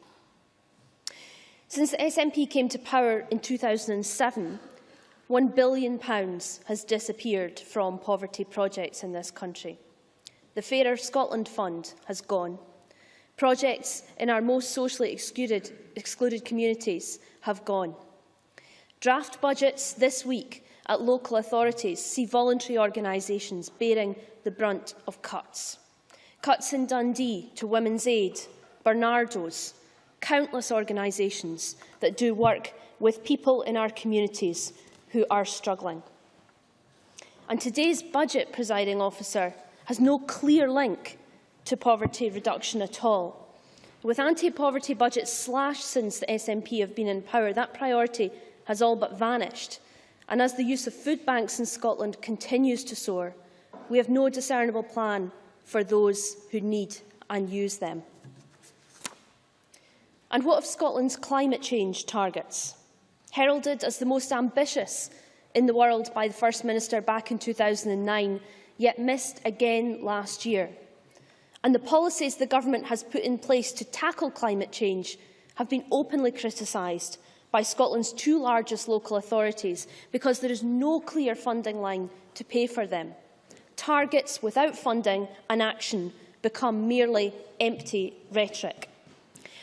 Since the SNP came to power in 2007, £1 billion has disappeared from poverty projects in this country. The Fairer Scotland Fund has gone. Projects in our most socially excluded communities have gone. Draft budgets this week at local authorities see voluntary organisations bearing the brunt of cuts. Cuts in Dundee to Women's Aid, Bernardo's, countless organisations that do work with people in our communities who are struggling. And today's budget, Presiding Officer, has no clear link to poverty reduction at all. With anti-poverty budgets slashed since the SNP have been in power, that priority has all but vanished. And as the use of food banks in Scotland continues to soar, we have no discernible plan for those who need and use them. And what of Scotland's climate change targets? Heralded as the most ambitious in the world by the First Minister back in 2009, yet missed again last year. And the policies the government has put in place to tackle climate change have been openly criticised by Scotland's 2 largest local authorities because there is no clear funding line to pay for them. Targets without funding and action become merely empty rhetoric.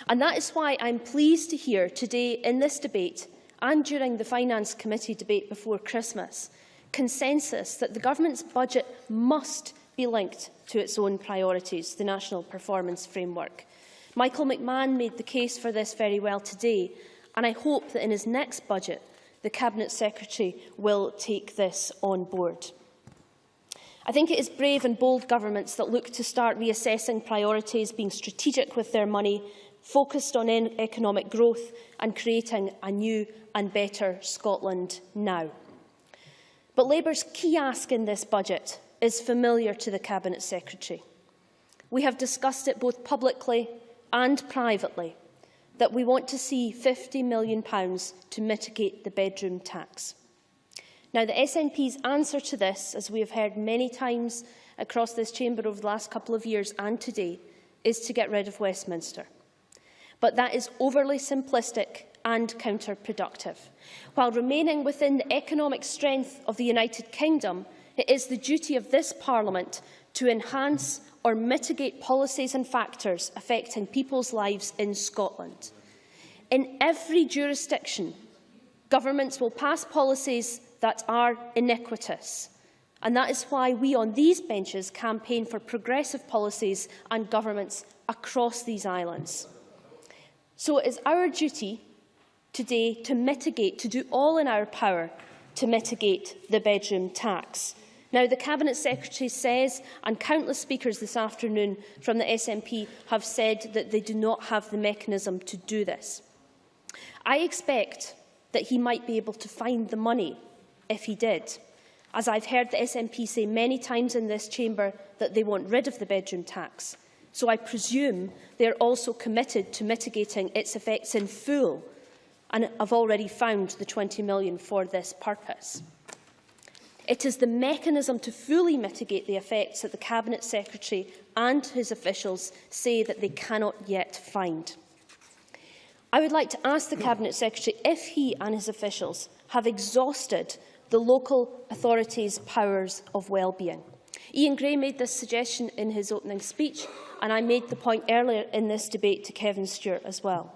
And that is why I'm pleased to hear today in this debate and during the Finance Committee debate before Christmas, consensus that the government's budget must be linked to its own priorities, the National Performance Framework. Michael McMahon made the case for this very well today, and I hope that in his next budget, the Cabinet Secretary will take this on board. I think it is brave and bold governments that look to start reassessing priorities, being strategic with their money, focused on economic growth and creating a new and better Scotland now. But Labour's key ask in this budget is familiar to the Cabinet Secretary. We have discussed it both publicly and privately, that we want to see £50 million to mitigate the bedroom tax. Now, the SNP's answer to this, as we have heard many times across this chamber over the last couple of years and today, is to get rid of Westminster. But that is overly simplistic and counterproductive. While remaining within the economic strength of the United Kingdom, it is the duty of this Parliament to enhance or mitigate policies and factors affecting people's lives in Scotland. In every jurisdiction, governments will pass policies that are iniquitous, and that is why we on these benches campaign for progressive policies and governments across these islands. So it is our duty today to mitigate, to do all in our power to mitigate the bedroom tax. Now, the Cabinet Secretary says, and countless speakers this afternoon from the SNP have said that they do not have the mechanism to do this. I expect that he might be able to find the money if he did, as I've heard the SNP say many times in this chamber that they want rid of the bedroom tax. So I presume they are also committed to mitigating its effects in full and have already found the £20 million for this purpose. It is the mechanism to fully mitigate the effects that the Cabinet Secretary and his officials say that they cannot yet find. I would like to ask the Cabinet Secretary if he and his officials have exhausted the local authorities' powers of well-being. Ian Gray made this suggestion in his opening speech, and I made the point earlier in this debate to Kevin Stewart as well.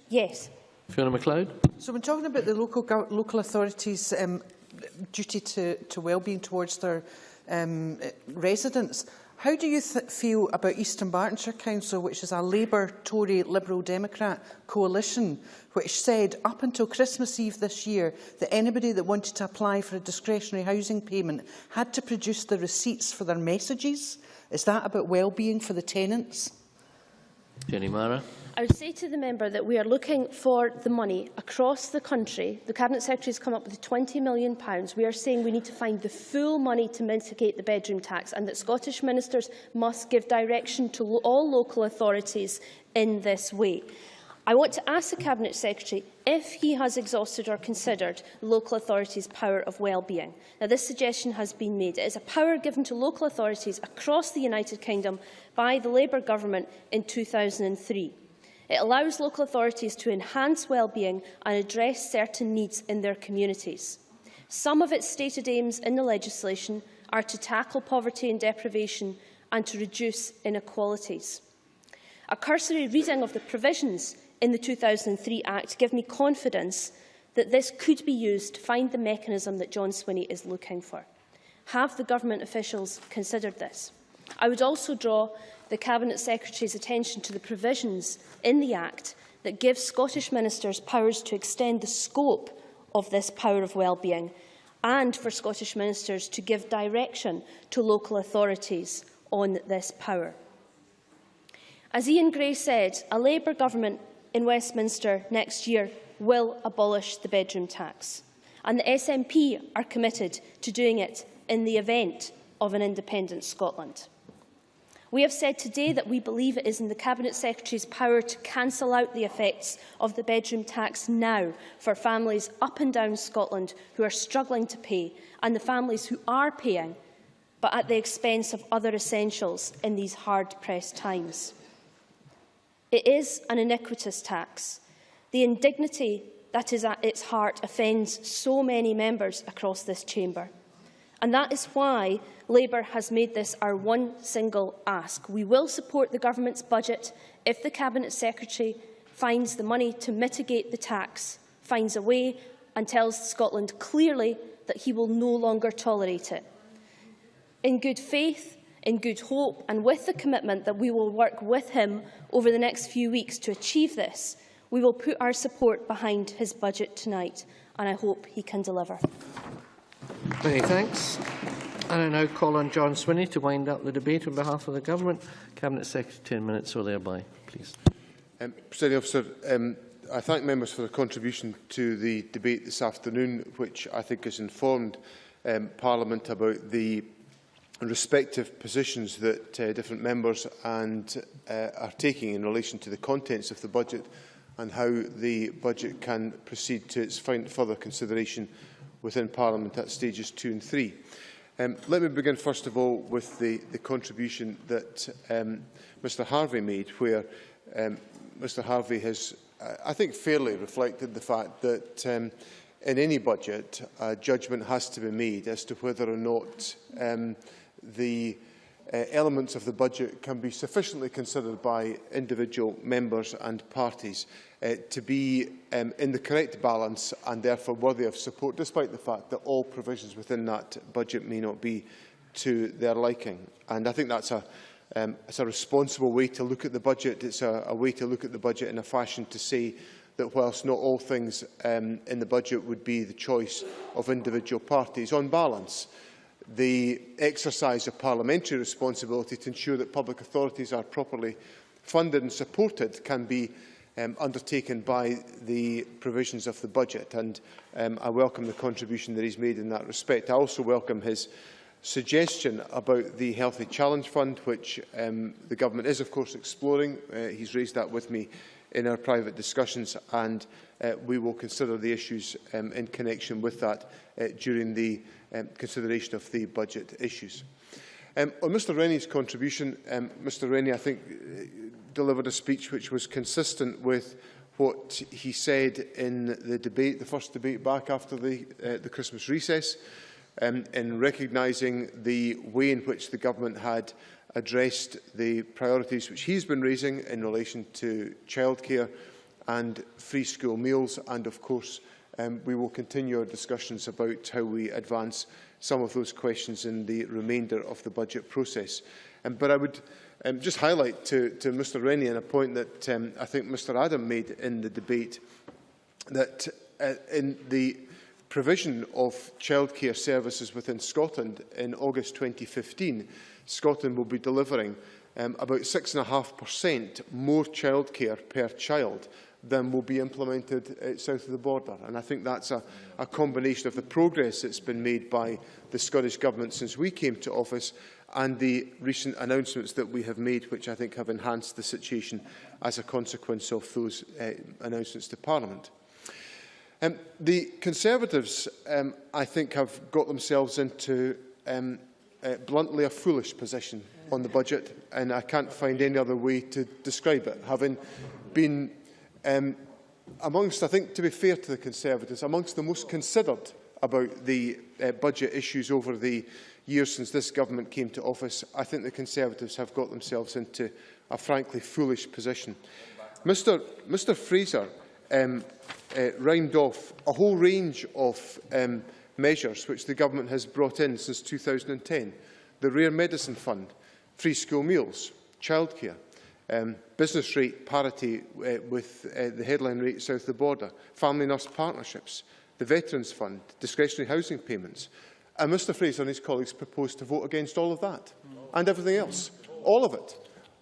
Yes, Fiona MacLeod. So when talking about the local authorities' duty to wellbeing towards their residents, how do you feel about Eastern Bartonshire Council, which is a Labour, Tory, Liberal Democrat coalition, which said up until Christmas Eve this year that anybody that wanted to apply for a discretionary housing payment had to produce the receipts for their messages? Is that about wellbeing for the tenants? Jenny Mara. I would say to the member that we are looking for the money across the country. The Cabinet Secretary has come up with £20 million. We are saying we need to find the full money to mitigate the bedroom tax, and that Scottish ministers must give direction to all local authorities in this way. I want to ask the Cabinet Secretary if he has exhausted or considered local authorities' power of wellbeing. Now, this suggestion has been made. It is a power given to local authorities across the United Kingdom by the Labour government in 2003. It allows local authorities to enhance wellbeing and address certain needs in their communities. Some of its stated aims in the legislation are to tackle poverty and deprivation and to reduce inequalities. A cursory reading of the provisions in the 2003 Act give me confidence that this could be used to find the mechanism that John Swinney is looking for. Have the government officials considered this? I would also draw the Cabinet Secretary's attention to the provisions in the Act that give Scottish ministers powers to extend the scope of this power of wellbeing, and for Scottish ministers to give direction to local authorities on this power. As Ian Gray said, a Labour government in Westminster next year will abolish the bedroom tax, and the SNP are committed to doing it in the event of an independent Scotland. We have said today that we believe it is in the Cabinet Secretary's power to cancel out the effects of the bedroom tax now for families up and down Scotland who are struggling to pay, and the families who are paying, but at the expense of other essentials in these hard-pressed times. It is an iniquitous tax. The indignity that is at its heart offends so many members across this chamber. And that is why Labour has made this our one single ask. We will support the government's budget if the Cabinet Secretary finds the money to mitigate the tax, finds a way and tells Scotland clearly that he will no longer tolerate it. In good faith, in good hope, and with the commitment that we will work with him over the next few weeks to achieve this, we will put our support behind his budget tonight, and I hope he can deliver. Many thanks. And I now call on John Swinney to wind up the debate on behalf of the Government. Cabinet Secretary, 10 minutes or thereby, please. Presiding Officer, I thank members for their contribution to the debate this afternoon, which I think has informed Parliament about the respective positions that different members are taking in relation to the contents of the budget and how the budget can proceed to its further consideration within Parliament at stages 2 and 3. Let me begin first of all with the contribution that Mr Harvey made, where Mr Harvey has, I think, fairly reflected the fact that in any budget, a judgment has to be made as to whether or not the elements of the budget can be sufficiently considered by individual members and parties to be in the correct balance and therefore worthy of support, despite the fact that all provisions within that budget may not be to their liking. And I think that's it's a responsible way to look at the budget. It's a way to look at the budget in a fashion to say that whilst not all things in the budget would be the choice of individual parties, on balance, the exercise of parliamentary responsibility to ensure that public authorities are properly funded and supported can be undertaken by the provisions of the budget. And I welcome the contribution that he's made in that respect. I also welcome his suggestion about the Healthy Challenge Fund, which the Government is, of course, exploring. He's raised that with me in our private discussions, and we will consider the issues in connection with that during the consideration of the budget issues. On Mr Rennie's contribution, Mr Rennie, I think, delivered a speech which was consistent with what he said in the debate, the first debate back after the Christmas recess, in recognising the way in which the Government had addressed the priorities which he's been raising in relation to childcare and free school meals. And of course, we will continue our discussions about how we advance some of those questions in the remainder of the budget process. But I would just highlight to Mr Rennie a point that I think Mr Adam made in the debate, that in the provision of childcare services within Scotland in August 2015, Scotland will be delivering about 6.5% more childcare per child than will be implemented south of the border. And I think that's a combination of the progress that's been made by the Scottish Government since we came to office and the recent announcements that we have made, which I think have enhanced the situation as a consequence of those announcements to Parliament. The Conservatives, I think, have got themselves into bluntly a foolish position on the budget, and I can't find any other way to describe it, having been amongst, I think, to be fair to the Conservatives, amongst the most considered about the budget issues over the years since this government came to office. I think the Conservatives have got themselves into a frankly foolish position. Mr Fraser rhymed off a whole range of measures which the government has brought in since 2010. The Rare Medicine Fund, free school meals, childcare, business rate parity with the headline rate south of the border, family nurse partnerships, the Veterans Fund, discretionary housing payments. And Mr Fraser and his colleagues propose to vote against all of that and everything else, all of it.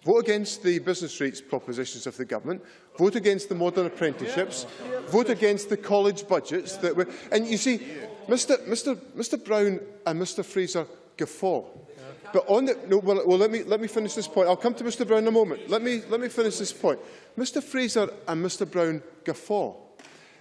Vote against the business rates propositions of the government, vote against the modern apprenticeships, vote against the college budgets. And you see, Mr Brown and Mr Fraser guffaw. But on the, no, well, let me finish this point. I'll come to Mr Brown in a moment. Let me finish this point. Mr Fraser and Mr Brown guffaw.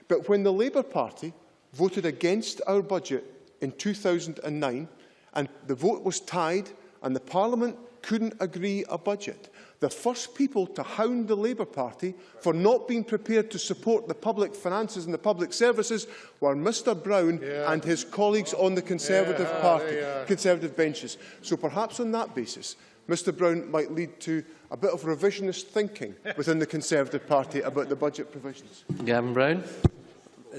But when the Labour Party voted against our budget in 2009, and the vote was tied, and the Parliament couldn't agree a budget, the first people to hound the Labour Party for not being prepared to support the public finances and the public services were Mr Brown and his colleagues on the Conservative Party, Conservative benches. So perhaps on that basis, Mr Brown might lead to a bit of revisionist thinking within the Conservative Party about the budget provisions. Gavin Brown.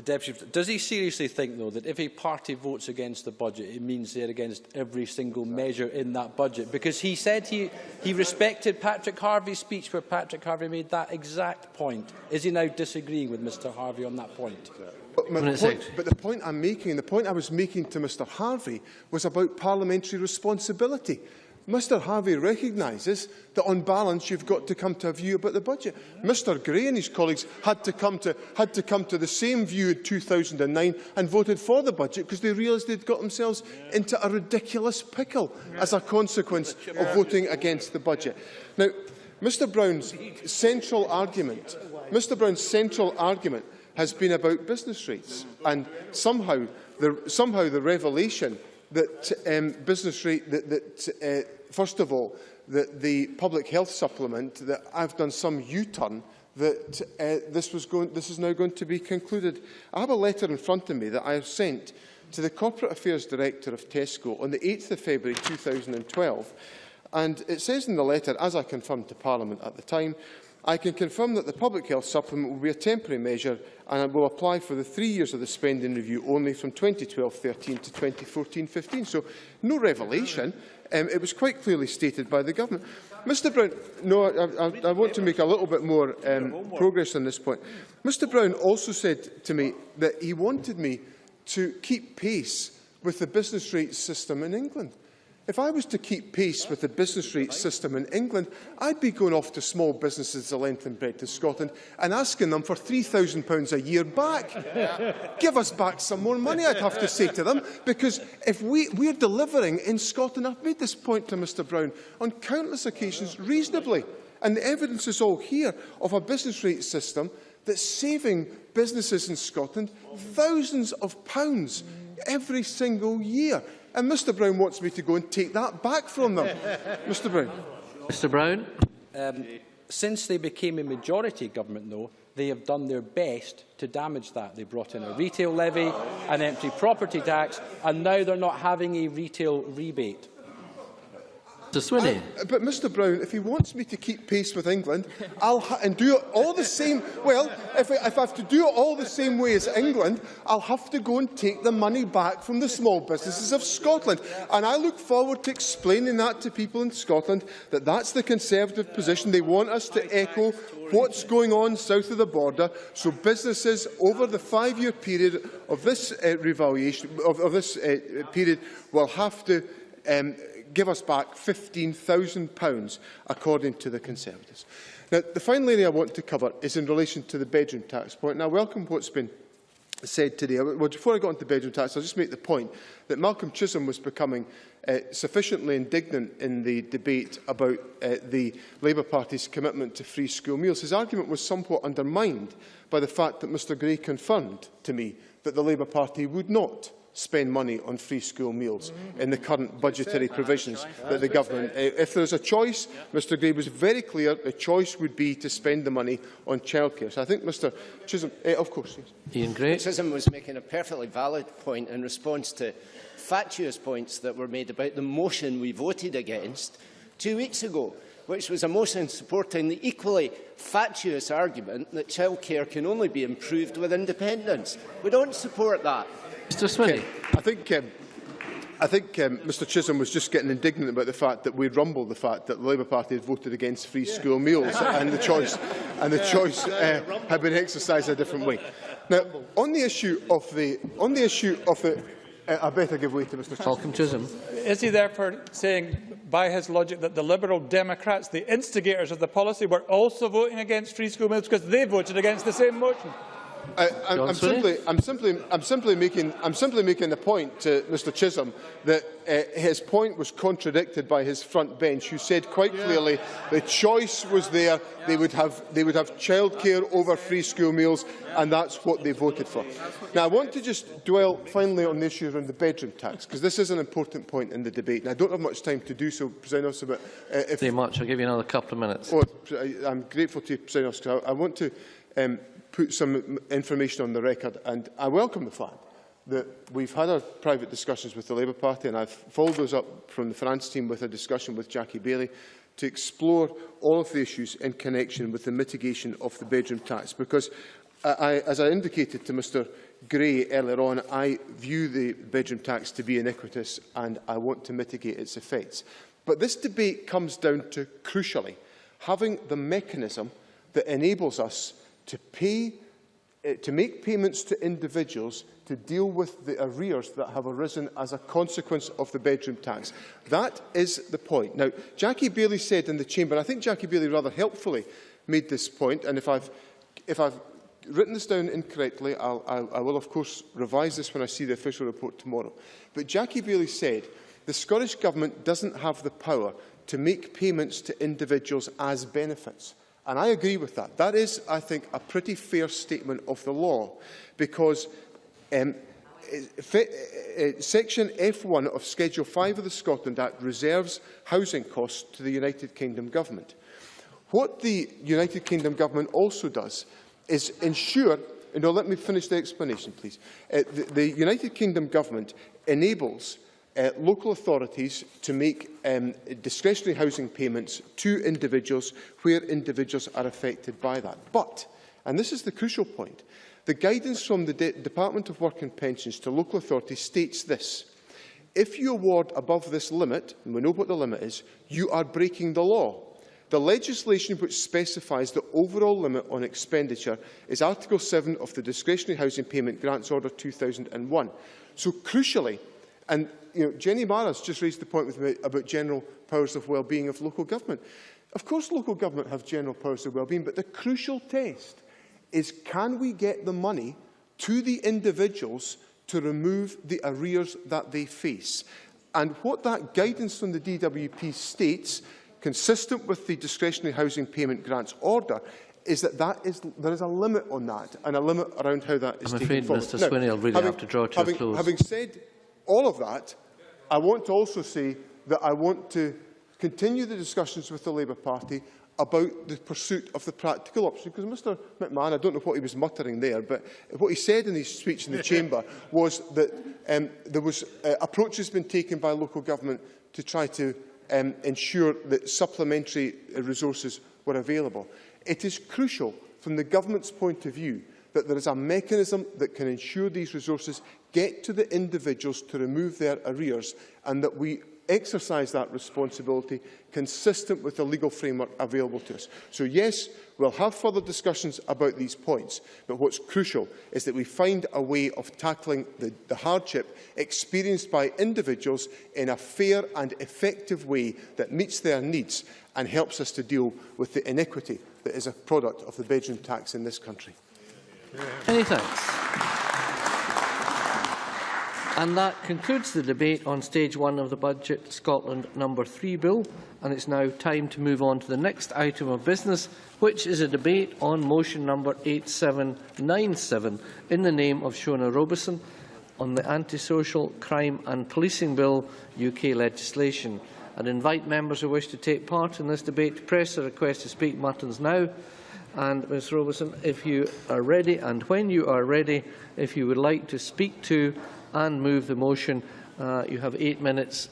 Deputy, does he seriously think, though, that if a party votes against the budget, it means they're against every single measure in that budget? Because he said he respected Patrick Harvey's speech where Patrick Harvey made that exact point. Is he now disagreeing with Mr Harvey on that point? But the point I'm making, and the point I was making to Mr Harvey, was about parliamentary responsibility. Mr Harvey recognises that on balance you've got to come to a view about the budget. Mr Gray and his colleagues had to come to the same view in 2009 and voted for the budget because they realised they'd got themselves into a ridiculous pickle as a consequence of voting against the budget. Now, Mr Brown's central argument has been about business rates, and somehow the revelation that business rate, first of all, that the public health supplement, that I've done some U-turn, that this is now going to be concluded. I have a letter in front of me that I have sent to the Corporate Affairs Director of Tesco on the 8th of February 2012, and it says in the letter, as I confirmed to Parliament at the time, I can confirm that the public health supplement will be a temporary measure and will apply for the 3 years of the spending review only from 2012-13 to 2014-15. So, no revelation. It was quite clearly stated by the government. Mr Brown, no, I want to make a little bit more progress on this point. Mr Brown also said to me that he wanted me to keep pace with the business rates system in England. If I was to keep pace with the business rate system in England, I'd be going off to small businesses of length and breadth of Scotland and asking them for £3,000 a year back. Give us back some more money, I'd have to say to them, because if we're delivering in Scotland, I've made this point to Mr Brown on countless occasions reasonably, and the evidence is all here of a business rate system that's saving businesses in Scotland thousands of pounds every single year. And Mr Brown wants me to go and take that back from them. Mr Brown. Mr Brown. Since they became a majority government, though, they have done their best to damage that. They brought in a retail levy, an empty property tax, and now they're not having a retail rebate. Swinney. But Mr Brown, if he wants me to keep pace with England, and do it all the same. Well, if I have to do it all the same way as England, I'll have to go and take the money back from the small businesses of Scotland. And I look forward to explaining that to people in Scotland, that that's the Conservative position. They want us to echo what's going on south of the border, so businesses over the 5-year period of this revaluation of this period will have to give us back £15,000, according to the Conservatives. Now, the final area I want to cover is in relation to the bedroom tax point. And I welcome what's been said today. Well, before I go on to the bedroom tax, I'll just make the point that Malcolm Chisholm was becoming sufficiently indignant in the debate about the Labour Party's commitment to free school meals. His argument was somewhat undermined by the fact that Mr Gray confirmed to me that the Labour Party would not spend money on free school meals in the current budgetary provisions that the government. If there is a choice, Mr Gray was very clear, the choice would be to spend the money on childcare. So I think Mr Chisholm, of course, yes. Ian Gray. Chisholm was making a perfectly valid point in response to fatuous points that were made about the motion we voted against 2 weeks ago, which was a motion supporting the equally fatuous argument that childcare can only be improved with independence. We don't support that. Mr Swinney. I think Mr Chisholm was just getting indignant about the fact that we rumbled the fact that the Labour Party had voted against free school meals and the choice had been exercised a different way. Now, on the issue of the I better give way to Mr Chisholm. Is he therefore saying, by his logic, that the Liberal Democrats, the instigators of the policy, were also voting against free school meals because they voted against the same motion? I'm simply making the point to Mr Chisholm that his point was contradicted by his front bench, who said quite clearly the choice was there. They would have childcare over free school meals, and that's what they voted for. Now, I want to just dwell finally on the issue around the bedroom tax, because this is an important point in the debate, and I don't have much time to do so, President Officer. But if very much, I'll give you another couple of minutes. I'm grateful to you, President Officer. I want to put some information on the record, and I welcome the fact that we've had our private discussions with the Labour Party, and I've followed those up from the finance team with a discussion with Jackie Bailey to explore all of the issues in connection with the mitigation of the bedroom tax, because as I indicated to Mr Gray earlier on, I view the bedroom tax to be iniquitous and I want to mitigate its effects. But this debate comes down to, crucially, having the mechanism that enables us to make payments to individuals to deal with the arrears that have arisen as a consequence of the bedroom tax. That is the point. Now, Jackie Bailey said in the Chamber, I think Jackie Bailey rather helpfully made this point, and if I've written this down incorrectly, I will of course revise this when I see the official report tomorrow. But Jackie Bailey said the Scottish Government doesn't have the power to make payments to individuals as benefits. And I agree with that. That is, I think, a pretty fair statement of the law, because Section F1 of Schedule 5 of the Scotland Act reserves housing costs to the United Kingdom Government. What the United Kingdom Government also does is ensure, let me finish the explanation, please. The United Kingdom Government enables local authorities to make discretionary housing payments to individuals where individuals are affected by that. But, and this is the crucial point, the guidance from the Department of Work and Pensions to local authorities states this: if you award above this limit, and we know what the limit is, you are breaking the law. The legislation which specifies the overall limit on expenditure is Article 7 of the Discretionary Housing Payment Grants Order 2001. So crucially, and Jenny Mara's just raised the point with me about general powers of well-being of local government. Of course local government have general powers of well-being, but the crucial test is, can we get the money to the individuals to remove the arrears that they face? And what that guidance from the DWP states, consistent with the Discretionary Housing Payment Grants Order, is that there is a limit on that, and a limit around how that is taken forward. I'm afraid Mr Swinney will really have to draw to a close. Having said all of that, I want to also say that I want to continue the discussions with the Labour Party about the pursuit of the practical option. Because Mr McMahon, I don't know what he was muttering there, but what he said in his speech in the Chamber was that there was approaches been taken by local government to try to ensure that supplementary resources were available. It is crucial from the government's point of view that there is a mechanism that can ensure these resources get to the individuals to remove their arrears, and that we exercise that responsibility consistent with the legal framework available to us. So yes, we'll have further discussions about these points, but what's crucial is that we find a way of tackling the hardship experienced by individuals in a fair and effective way that meets their needs and helps us to deal with the inequity that is a product of the bedroom tax in this country. Many thanks. And that concludes the debate on Stage 1 of the Budget Scotland No. 3 Bill. And it's now time to move on to the next item of business, which is a debate on motion number 8797 in the name of Shona Robeson on the Antisocial Crime and Policing Bill UK legislation. I'd invite members who wish to take part in this debate to press the request to speak buttons now. And Ms Robeson, if you are ready, and when you are ready, if you would like to speak to and move the motion, you have 8 minutes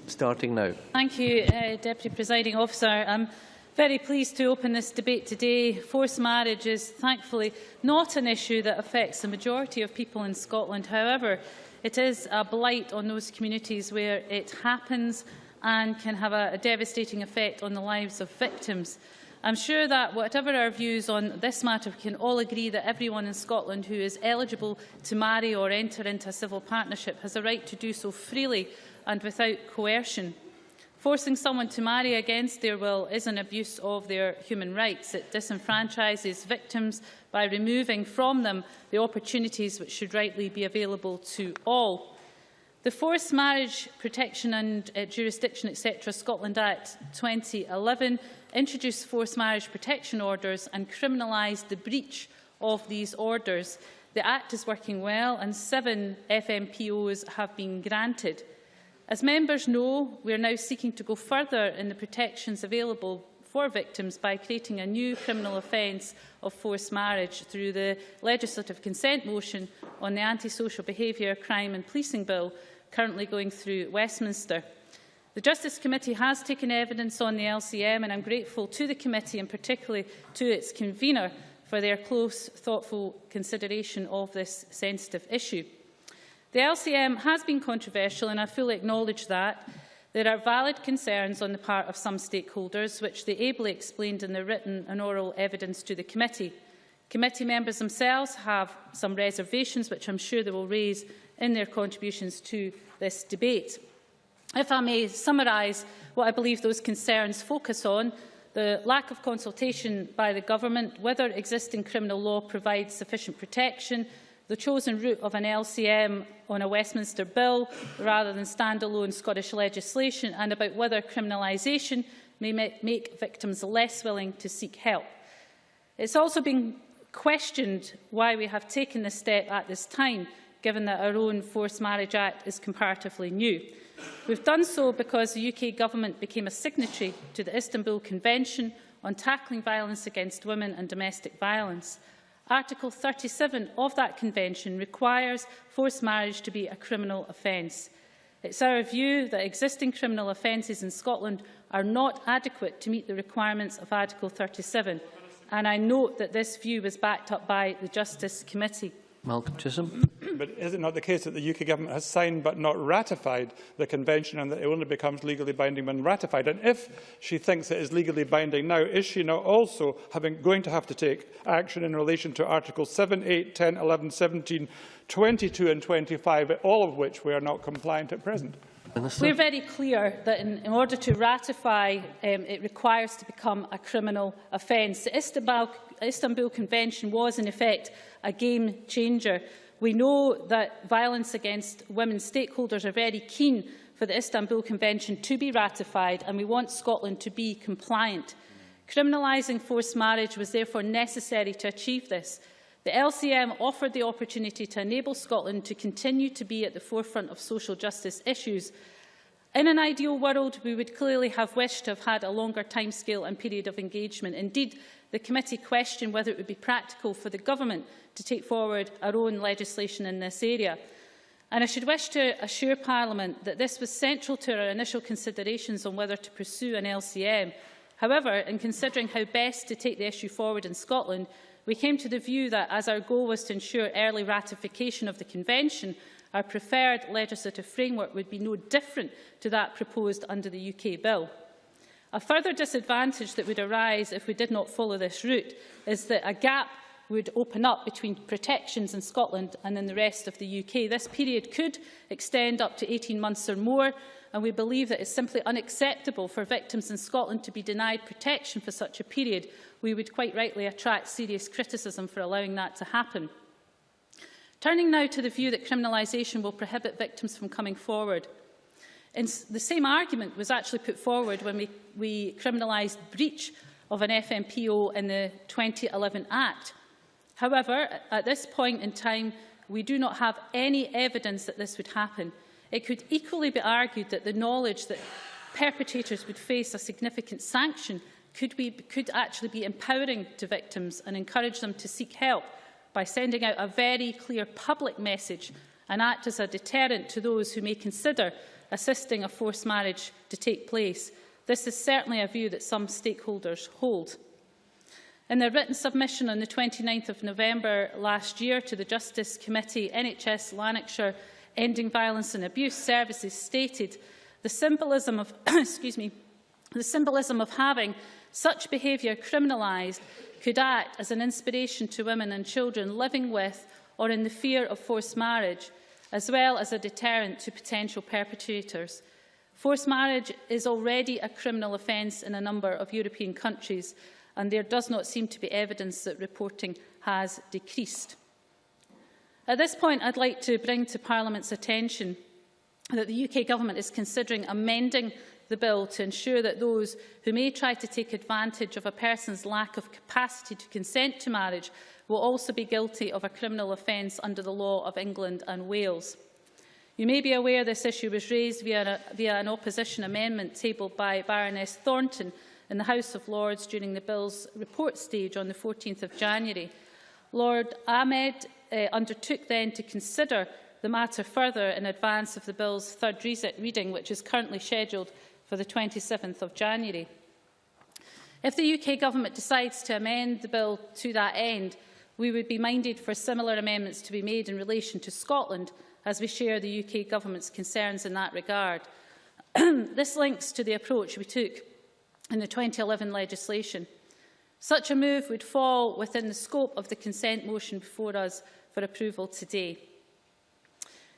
starting now. Thank you, Deputy Presiding Officer. I'm very pleased to open this debate today. Forced marriage is thankfully not an issue that affects the majority of people in Scotland. However, it is a blight on those communities where it happens and can have a devastating effect on the lives of victims. I'm sure that, whatever our views on this matter, we can all agree that everyone in Scotland who is eligible to marry or enter into a civil partnership has a right to do so freely and without coercion. Forcing someone to marry against their will is an abuse of their human rights. It disenfranchises victims by removing from them the opportunities which should rightly be available to all. The Forced Marriage Protection and Jurisdiction etc. Scotland Act 2011 introduced forced marriage protection orders and criminalised the breach of these orders. The Act is working well and 7 FMPOs have been granted. As members know, we are now seeking to go further in the protections available for victims by creating a new criminal offence of forced marriage through the legislative consent motion on the Antisocial Behaviour, Crime and Policing Bill currently going through Westminster. The Justice Committee has taken evidence on the LCM, and I'm grateful to the committee and particularly to its convener for their close, thoughtful consideration of this sensitive issue. The LCM has been controversial, and I fully acknowledge that. There are valid concerns on the part of some stakeholders, which they ably explained in their written and oral evidence to the committee. Committee members themselves have some reservations, which I'm sure they will raise in their contributions to this debate. If I may summarise what I believe those concerns focus on: the lack of consultation by the government, whether existing criminal law provides sufficient protection, the chosen route of an LCM on a Westminster bill rather than stand-alone Scottish legislation, and about whether criminalisation may make victims less willing to seek help. It's also been questioned why we have taken this step at this time, given that our own Forced Marriage Act is comparatively new. We've done so because the UK Government became a signatory to the Istanbul Convention on tackling violence against women and domestic violence. Article 37 of that convention requires forced marriage to be a criminal offence. It's our view that existing criminal offences in Scotland are not adequate to meet the requirements of Article 37, and I note that this view was backed up by the Justice Committee. Malcolm Chisholm. But is it not the case that the UK Government has signed but not ratified the Convention, and that it only becomes legally binding when ratified? And if she thinks it is legally binding now, is she not also going to have to take action in relation to Articles 7, 8, 10, 11, 17, 22 and 25, all of which we are not compliant at present? We're very clear that in order to ratify, it requires to become a criminal offence. The Istanbul Convention was, in effect, a game changer. We know that violence against women stakeholders are very keen for the Istanbul Convention to be ratified, and we want Scotland to be compliant. Criminalising forced marriage was therefore necessary to achieve this. The LCM offered the opportunity to enable Scotland to continue to be at the forefront of social justice issues. In an ideal world, we would clearly have wished to have had a longer timescale and period of engagement. Indeed, the committee questioned whether it would be practical for the government to take forward our own legislation in this area. And I should wish to assure Parliament that this was central to our initial considerations on whether to pursue an LCM. However, in considering how best to take the issue forward in Scotland, we came to the view that, as our goal was to ensure early ratification of the Convention, our preferred legislative framework would be no different to that proposed under the UK Bill. A further disadvantage that would arise if we did not follow this route is that a gap would open up between protections in Scotland and in the rest of the UK. This period could extend up to 18 months or more, and we believe that it is simply unacceptable for victims in Scotland to be denied protection for such a period. We would quite rightly attract serious criticism for allowing that to happen. Turning now to the view that criminalisation will prohibit victims from coming forward. And the same argument was actually put forward when we criminalised breach of an FMPO in the 2011 Act. However, at this point in time, we do not have any evidence that this would happen. It could equally be argued that the knowledge that perpetrators would face a significant sanction could actually be empowering to victims and encourage them to seek help by sending out a very clear public message and act as a deterrent to those who may consider assisting a forced marriage to take place. This is certainly a view that some stakeholders hold. In their written submission on the 29th of November last year to the Justice Committee, NHS Lanarkshire Ending Violence and Abuse Services stated the symbolism of, the symbolism of having such behaviour criminalised could act as an inspiration to women and children living with or in the fear of forced marriage, as well as a deterrent to potential perpetrators. Forced marriage is already a criminal offence in a number of European countries, and there does not seem to be evidence that reporting has decreased. At this point, I'd like to bring to Parliament's attention that the UK Government is considering amending the bill to ensure that those who may try to take advantage of a person's lack of capacity to consent to marriage will also be guilty of a criminal offence under the law of England and Wales. You may be aware this issue was raised via an opposition amendment tabled by Baroness Thornton in the House of Lords during the bill's report stage on the 14th of January. Lord Ahmed undertook then to consider the matter further in advance of the bill's third reading, which is currently scheduled for the 27th of January. If the UK Government decides to amend the bill to that end, we would be minded for similar amendments to be made in relation to Scotland, as we share the UK Government's concerns in that regard. This links to the approach we took in the 2011 legislation. Such a move would fall within the scope of the consent motion before us for approval today.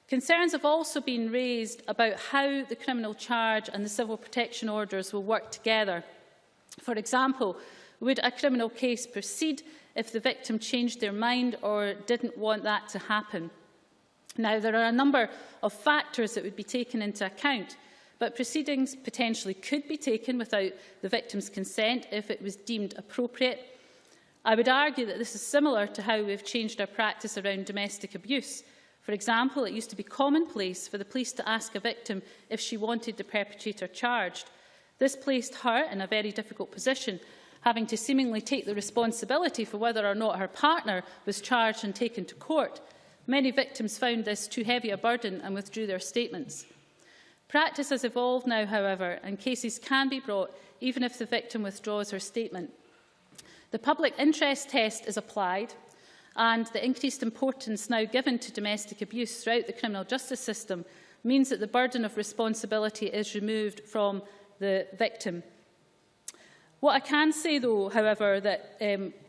Concerns have also been raised about how the criminal charge and the civil protection orders will work together. For example, would a criminal case proceed if the victim changed their mind or didn't want that to happen? Now, there are a number of factors that would be taken into account, but proceedings potentially could be taken without the victim's consent if it was deemed appropriate. I would argue that this is similar to how we've changed our practice around domestic abuse. For example, it used to be commonplace for the police to ask a victim if she wanted the perpetrator charged. This placed her in a very difficult position, having to seemingly take the responsibility for whether or not her partner was charged and taken to court. Many victims found this too heavy a burden and withdrew their statements. Practice has evolved now, however, and cases can be brought even if the victim withdraws her statement. The public interest test is applied, and the increased importance now given to domestic abuse throughout the criminal justice system means that the burden of responsibility is removed from the victim. What I can say, though, however, that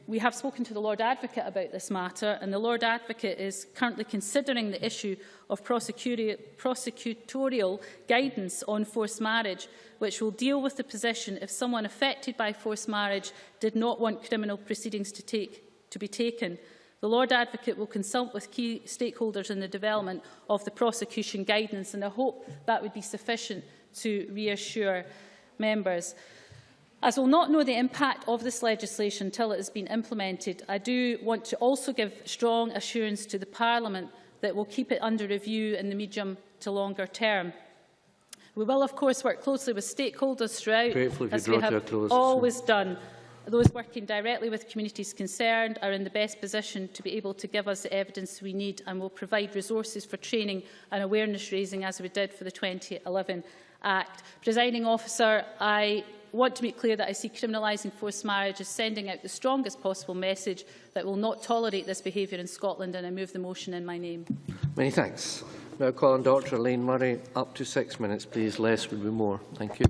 we have spoken to the Lord Advocate about this matter, and the Lord Advocate is currently considering the issue of prosecutorial guidance on forced marriage, which will deal with the position if someone affected by forced marriage did not want criminal proceedings to be taken. The Lord Advocate will consult with key stakeholders in the development of the prosecution guidance, and I hope that would be sufficient to reassure members. As we'll not know the impact of this legislation until it has been implemented, I do want to also give strong assurance to the Parliament that we'll keep it under review in the medium to longer term. We will, of course, work closely with stakeholders throughout, as we have always done. Those working directly with communities concerned are in the best position to be able to give us the evidence we need, and will provide resources for training and awareness raising as we did for the 2011 Act. Presiding Officer, I want to make clear that I see criminalising forced marriage as sending out the strongest possible message that will not tolerate this behaviour in Scotland, and I move the motion in my name. Many thanks. Now call on Dr Elaine Murray. Up to 6 minutes, please. Less would be more. Thank you.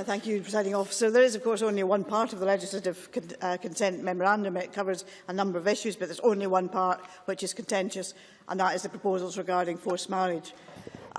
Thank you, Presiding Officer. There is, of course, only one part of the legislative consent memorandum. It covers a number of issues, but there's only one part which is contentious, and that is the proposals regarding forced marriage.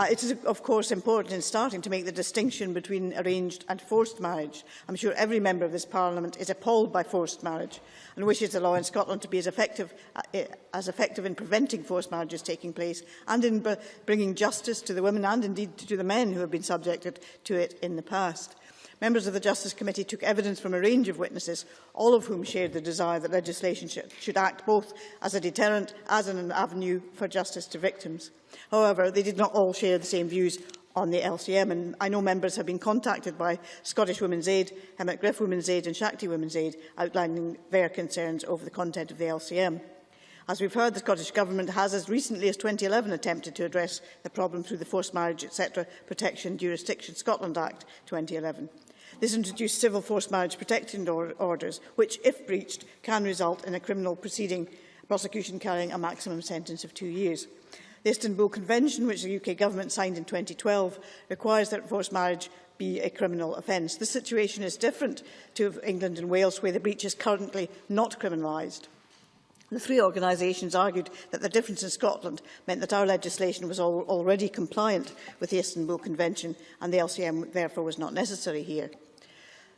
It is, of course, important in starting to make the distinction between arranged and forced marriage. I'm sure every member of this Parliament is appalled by forced marriage and wishes the law in Scotland to be as effective in preventing forced marriages taking place and in bringing justice to the women and indeed to the men who have been subjected to it in the past. Members of the Justice Committee took evidence from a range of witnesses, all of whom shared the desire that legislation should act both as a deterrent as an avenue for justice to victims. However, they did not all share the same views on the LCM, and I know members have been contacted by Scottish Women's Aid, Hemant Women's Aid and Shakti Women's Aid, outlining their concerns over the content of the LCM. As we've heard, the Scottish Government has, as recently as 2011, attempted to address the problem through the Forced Marriage, etc. Protection Jurisdiction Scotland Act 2011. This introduced civil forced marriage protection orders, which, if breached, can result in a criminal prosecution carrying a maximum sentence of 2 years. The Istanbul Convention, which the UK Government signed in 2012, requires that forced marriage be a criminal offence. The situation is different to England and Wales, where the breach is currently not criminalised. The three organisations argued that the difference in Scotland meant that our legislation was already compliant with the Istanbul Convention, and the LCM therefore was not necessary here.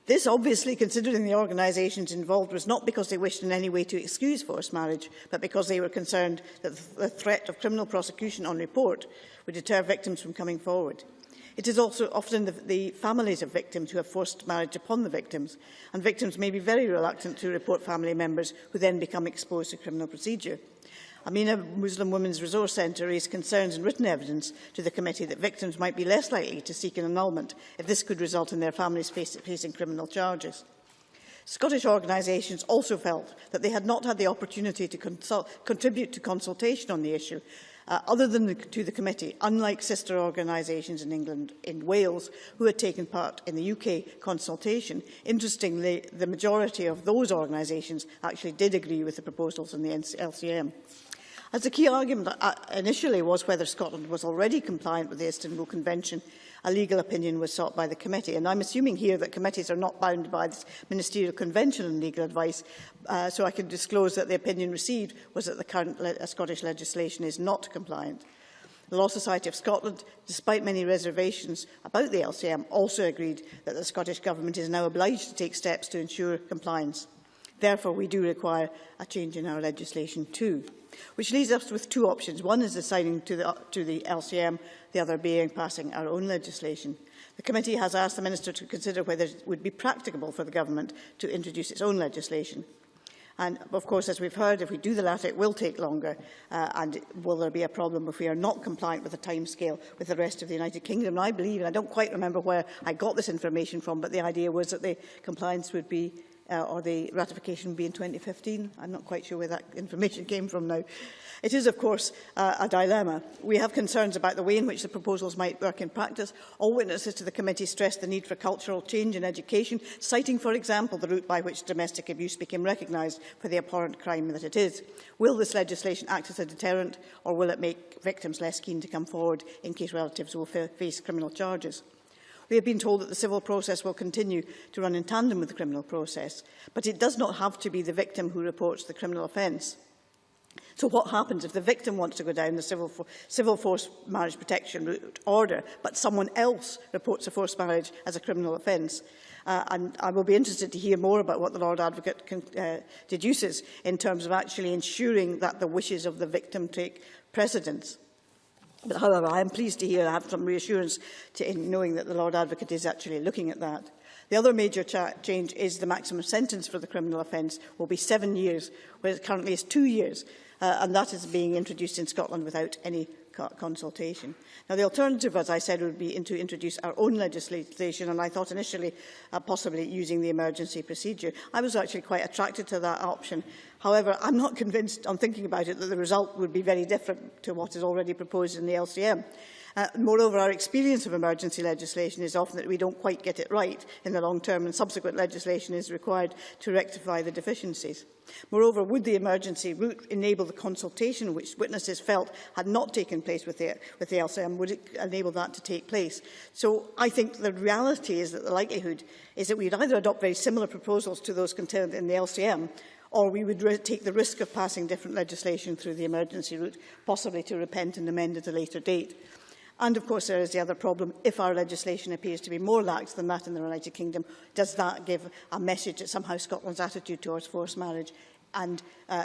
This, obviously, considering the organisations involved, was not because they wished in any way to excuse forced marriage, but because they were concerned that the threat of criminal prosecution on report would deter victims from coming forward. It is also often the families of victims who have forced marriage upon the victims, and victims may be very reluctant to report family members who then become exposed to criminal procedure. Amina Muslim Women's Resource Centre raised concerns and written evidence to the committee that victims might be less likely to seek an annulment if this could result in their families facing criminal charges. Scottish organisations also felt that they had not had the opportunity to contribute to consultation on the issue, other than to the committee, unlike sister organisations in England and Wales who had taken part in the UK consultation. Interestingly, the majority of those organisations actually did agree with the proposals in the LCM. As the key argument initially was whether Scotland was already compliant with the Istanbul Convention, a legal opinion was sought by the committee. And I'm assuming here that committees are not bound by this ministerial convention on legal advice, so I can disclose that the opinion received was that the current Scottish legislation is not compliant. The Law Society of Scotland, despite many reservations about the LCM, also agreed that the Scottish Government is now obliged to take steps to ensure compliance. Therefore, we do require a change in our legislation too. Which leaves us with two options. One is assigning to the LCM, the other being passing our own legislation. The committee has asked the Minister to consider whether it would be practicable for the Government to introduce its own legislation. And, of course, as we've heard, if we do the latter, it will take longer. And will there be a problem if we are not compliant with the timescale with the rest of the United Kingdom? And I believe, and I don't quite remember where I got this information from, but the idea was that the compliance would be or the ratification would be in 2015. I'm not quite sure where that information came from now. It is, of course, a dilemma. We have concerns about the way in which the proposals might work in practice. All witnesses to the committee stressed the need for cultural change in education, citing, for example, the route by which domestic abuse became recognised for the abhorrent crime that it is. Will this legislation act as a deterrent, or will it make victims less keen to come forward in case relatives will face criminal charges? We have been told that the civil process will continue to run in tandem with the criminal process, but it does not have to be the victim who reports the criminal offence. So what happens if the victim wants to go down the civil forced marriage protection route order, but someone else reports a forced marriage as a criminal offence? And I will be interested to hear more about what the Lord Advocate deduces in terms of actually ensuring that the wishes of the victim take precedence. But, however, I am pleased to hear I have some reassurance in knowing that the Lord Advocate is actually looking at that. The other major change is the maximum sentence for the criminal offence will be 7 years, whereas it currently is 2 years, and that is being introduced in Scotland without any consultation. Now, the alternative, as I said, would be to introduce our own legislation, and I thought initially possibly using the emergency procedure. I was actually quite attracted to that option. However, I'm not convinced, on thinking about it, that the result would be very different to what is already proposed in the LCM. Moreover, our experience of emergency legislation is often that we don't quite get it right in the long term, and subsequent legislation is required to rectify the deficiencies. Moreover, would the emergency route enable the consultation which witnesses felt had not taken place with the LCM? Would it enable that to take place? So I think the reality is that the likelihood is that we would either adopt very similar proposals to those contained in the LCM, or we would take the risk of passing different legislation through the emergency route, possibly to repent and amend at a later date. And, of course, there is the other problem. If our legislation appears to be more lax than that in the United Kingdom, does that give a message that somehow Scotland's attitude towards forced marriage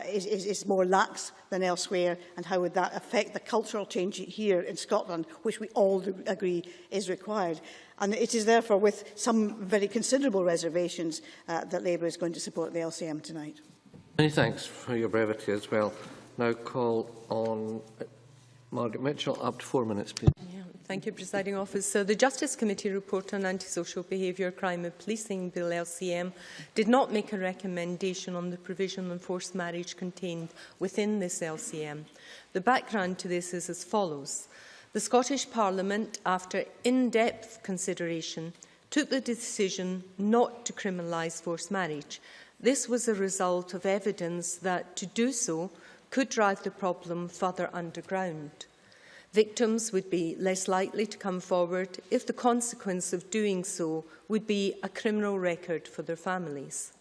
is more lax than elsewhere? And how would that affect the cultural change here in Scotland, which we all agree is required? And it is therefore with some very considerable reservations that Labour is going to support the LCM tonight. Many thanks for your brevity as well. Now call on Margaret Mitchell. Up to 4 minutes, please. Thank you, Presiding Officer. The Justice Committee report on antisocial behaviour, crime and policing Bill LCM did not make a recommendation on the provision on forced marriage contained within this LCM. The background to this is as follows. The Scottish Parliament, after in-depth consideration, took the decision not to criminalise forced marriage. This was a result of evidence that to do so could drive the problem further underground. Victims would be less likely to come forward if the consequence of doing so would be a criminal record for their families.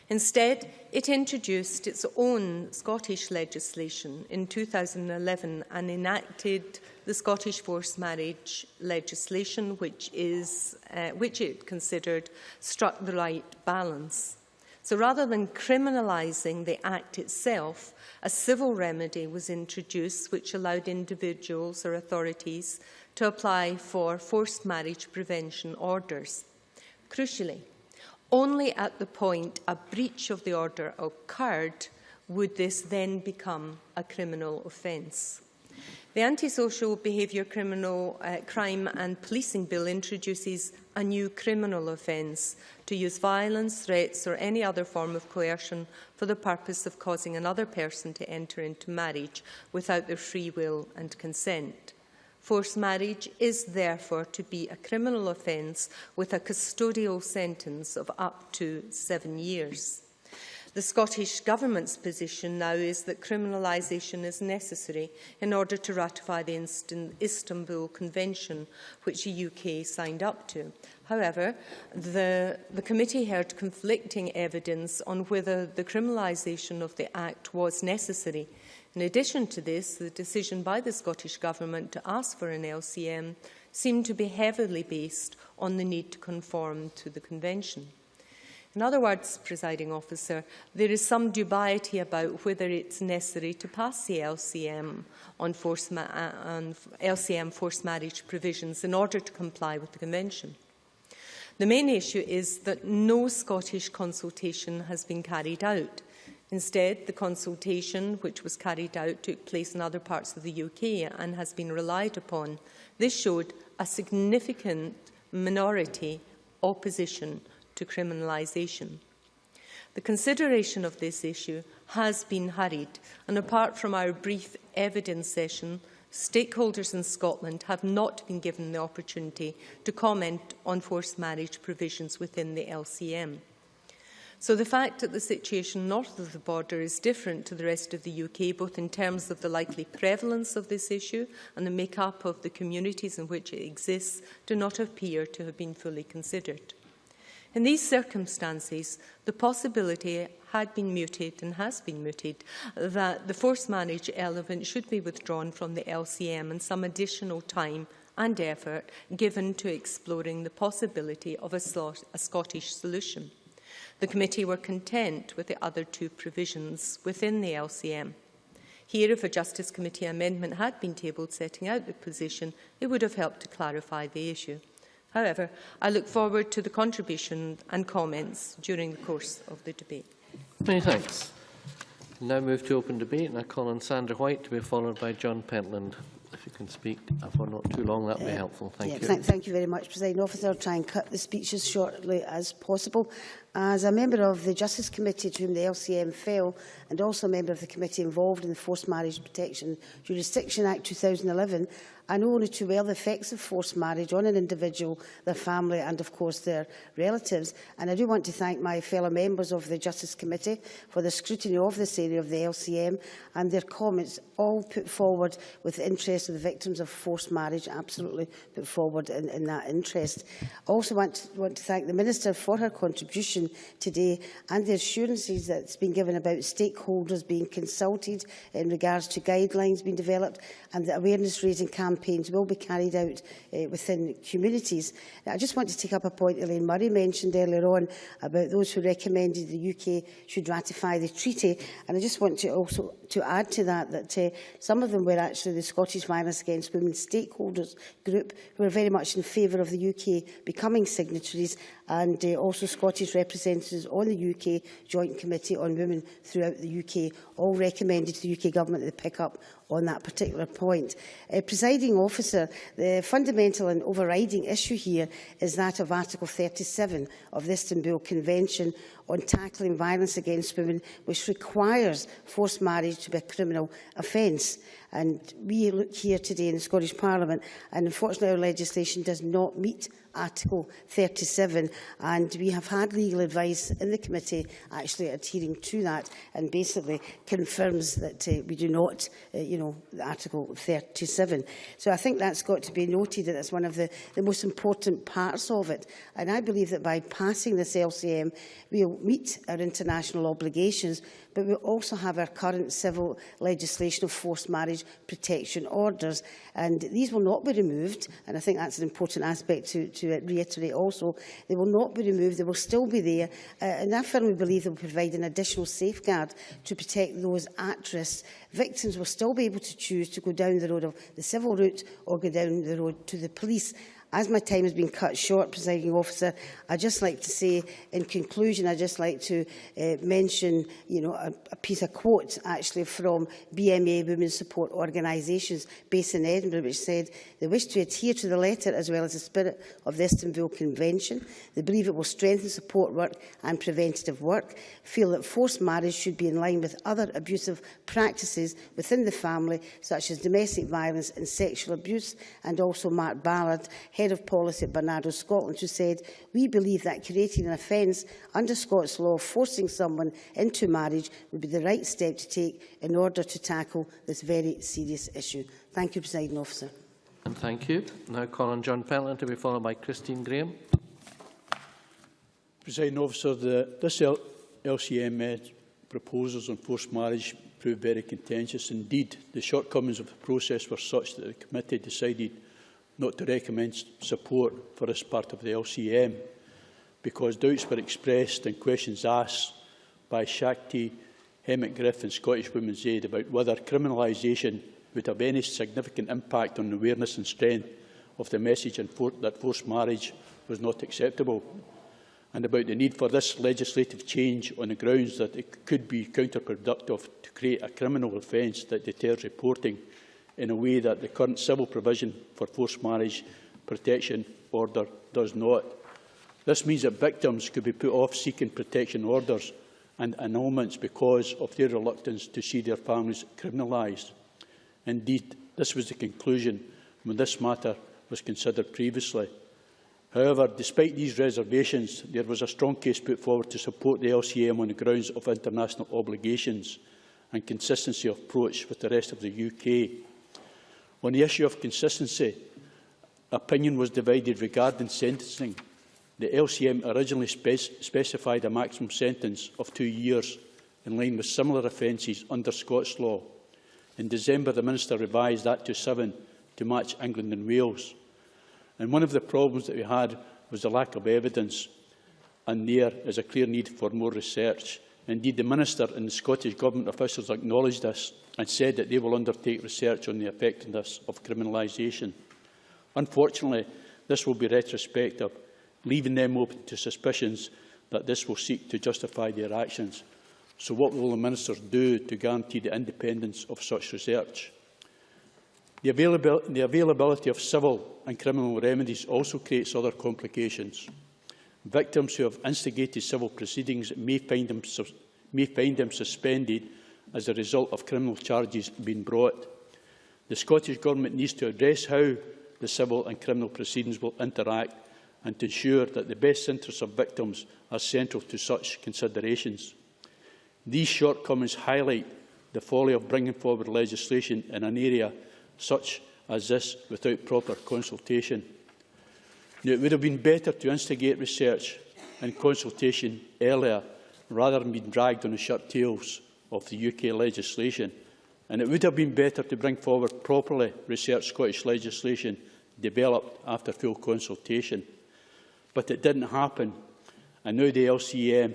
Instead, it introduced its own Scottish legislation in 2011 and enacted the Scottish forced marriage legislation, which it considered struck the right balance. So rather than criminalising the act itself, a civil remedy was introduced which allowed individuals or authorities to apply for forced marriage prevention orders. Crucially, only at the point a breach of the order occurred would this then become a criminal offence. The Antisocial Behaviour Crime and Policing Bill introduces a new criminal offence to use violence, threats or any other form of coercion for the purpose of causing another person to enter into marriage without their free will and consent. Forced marriage is therefore to be a criminal offence with a custodial sentence of up to 7 years. The Scottish Government's position now is that criminalisation is necessary in order to ratify the Istanbul Convention, which the UK signed up to. However, the committee heard conflicting evidence on whether the criminalisation of the Act was necessary. In addition to this, the decision by the Scottish Government to ask for an LCM seemed to be heavily based on the need to conform to the Convention. In other words, Presiding Officer, there is some dubiety about whether it's necessary to pass the LCM on LCM forced marriage provisions in order to comply with the Convention. The main issue is that no Scottish consultation has been carried out. Instead, the consultation which was carried out took place in other parts of the UK and has been relied upon. This showed a significant minority opposition to criminalisation. The consideration of this issue has been hurried, and apart from our brief evidence session, stakeholders in Scotland have not been given the opportunity to comment on forced marriage provisions within the LCM. So the fact that the situation north of the border is different to the rest of the UK, both in terms of the likely prevalence of this issue and the make-up of the communities in which it exists, do not appear to have been fully considered. In these circumstances, the possibility had been mooted and has been mooted that the forced marriage element should be withdrawn from the LCM and some additional time and effort given to exploring the possibility of a Scottish solution. The committee were content with the other two provisions within the LCM. Here, if a Justice Committee amendment had been tabled setting out the position, it would have helped to clarify the issue. However, I look forward to the contribution and comments during the course of the debate. Many thanks. Now move to open debate, and I call on Sandra White to be followed by John Pentland. If you can speak for not too long, that would be helpful. Thank you. Thank you very much, Presiding Officer. I'll try and cut the speech as shortly as possible. As a member of the Justice Committee to whom the LCM fell, and also a member of the committee involved in the Forced Marriage Protection Jurisdiction Act 2011, I know only too well the effects of forced marriage on an individual, their family and, of course, their relatives. And I do want to thank my fellow members of the Justice Committee for the scrutiny of this area of the LCM and their comments, all put forward with the interest of the victims of forced marriage, absolutely put forward in that interest. I also want to thank the Minister for her contribution today and the assurances that has been given about stakeholders being consulted in regards to guidelines being developed and that awareness-raising campaigns will be carried out within communities. Now, I just want to take up a point Elaine Murray mentioned earlier on about those who recommended the UK should ratify the treaty, and I just want to also add to that some of them were actually the Scottish Violence Against Women stakeholders group who are very much in favour of the UK becoming signatories, and also Scottish representatives on the UK Joint Committee on Women throughout the UK all recommended to the UK Government that they pick up on that particular point. Presiding Officer, the fundamental and overriding issue here is that of Article 37 of the Istanbul Convention on tackling violence against women, which requires forced marriage to be a criminal offence. And we look here today in the Scottish Parliament, and unfortunately our legislation does not meet Article 37, and we have had legal advice in the committee actually adhering to that, and basically confirms that we do not, Article 37. So I think that's got to be noted, that that's one of the most important parts of it. And I believe that by passing this LCM, we will meet our international obligations, but we also have our current civil legislation of forced marriage protection orders, and these will not be removed, and I think that's an important aspect to reiterate also. They will not be removed, they will still be there, and I firmly believe they will provide an additional safeguard to protect those at risk. Victims will still be able to choose to go down the road of the civil route or go down the road to the police. As my time has been cut short, Presiding Officer, I'd just like to say, in conclusion, I'd just like to mention a piece of quote actually from BMA Women's Support Organisations based in Edinburgh, which said they wish to adhere to the letter as well as the spirit of the Istanbul Convention. They believe it will strengthen support work and preventative work, feel that forced marriage should be in line with other abusive practices within the family, such as domestic violence and sexual abuse, and also Mark Ballard, Head of Policy at Barnardo, Scotland, who said, "We believe that creating an offence under Scots law forcing someone into marriage would be the right step to take in order to tackle this very serious issue." Thank you, Presiding Officer. And thank you. Now call on John Pentland to be followed by Christine Graham. Presiding Officer, this LCM proposals on forced marriage proved very contentious. Indeed, the shortcomings of the process were such that the committee decided not to recommend support for this part of the LCM, because doubts were expressed and questions asked by Shakti, Hemmett-Griff and Scottish Women's Aid about whether criminalisation would have any significant impact on the awareness and strength of the message that forced marriage was not acceptable, and about the need for this legislative change on the grounds that it could be counterproductive to create a criminal offence that deters reporting in a way that the current civil provision for forced marriage protection order does not. This means that victims could be put off seeking protection orders and annulments because of their reluctance to see their families criminalised. Indeed, this was the conclusion when this matter was considered previously. However, despite these reservations, there was a strong case put forward to support the LCM on the grounds of international obligations and consistency of approach with the rest of the UK. On the issue of consistency, opinion was divided regarding sentencing. The LCM originally specified a maximum sentence of 2 years, in line with similar offences under Scots law. In December, the Minister revised that to 7 to match England and Wales. And one of the problems that we had was the lack of evidence, and there is a clear need for more research. Indeed, the Minister and the Scottish Government officials acknowledged this and said that they will undertake research on the effectiveness of criminalisation. Unfortunately, this will be retrospective, leaving them open to suspicions that this will seek to justify their actions. So what will the ministers do to guarantee the independence of such research? The availability of civil and criminal remedies also creates other complications. Victims who have instigated civil proceedings may find them suspended as a result of criminal charges being brought. The Scottish Government needs to address how the civil and criminal proceedings will interact and to ensure that the best interests of victims are central to such considerations. These shortcomings highlight the folly of bringing forward legislation in an area such as this without proper consultation. Now, it would have been better to instigate research and consultation earlier rather than being dragged on the shirt tails of the UK legislation. And it would have been better to bring forward properly researched Scottish legislation developed after full consultation. But it didn't happen, and now the LCM,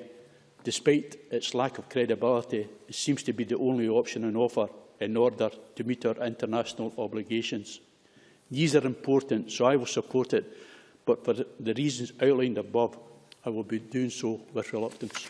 despite its lack of credibility, it seems to be the only option on offer in order to meet our international obligations. These are important, so I will support it, but for the reasons outlined above, I will be doing so with reluctance.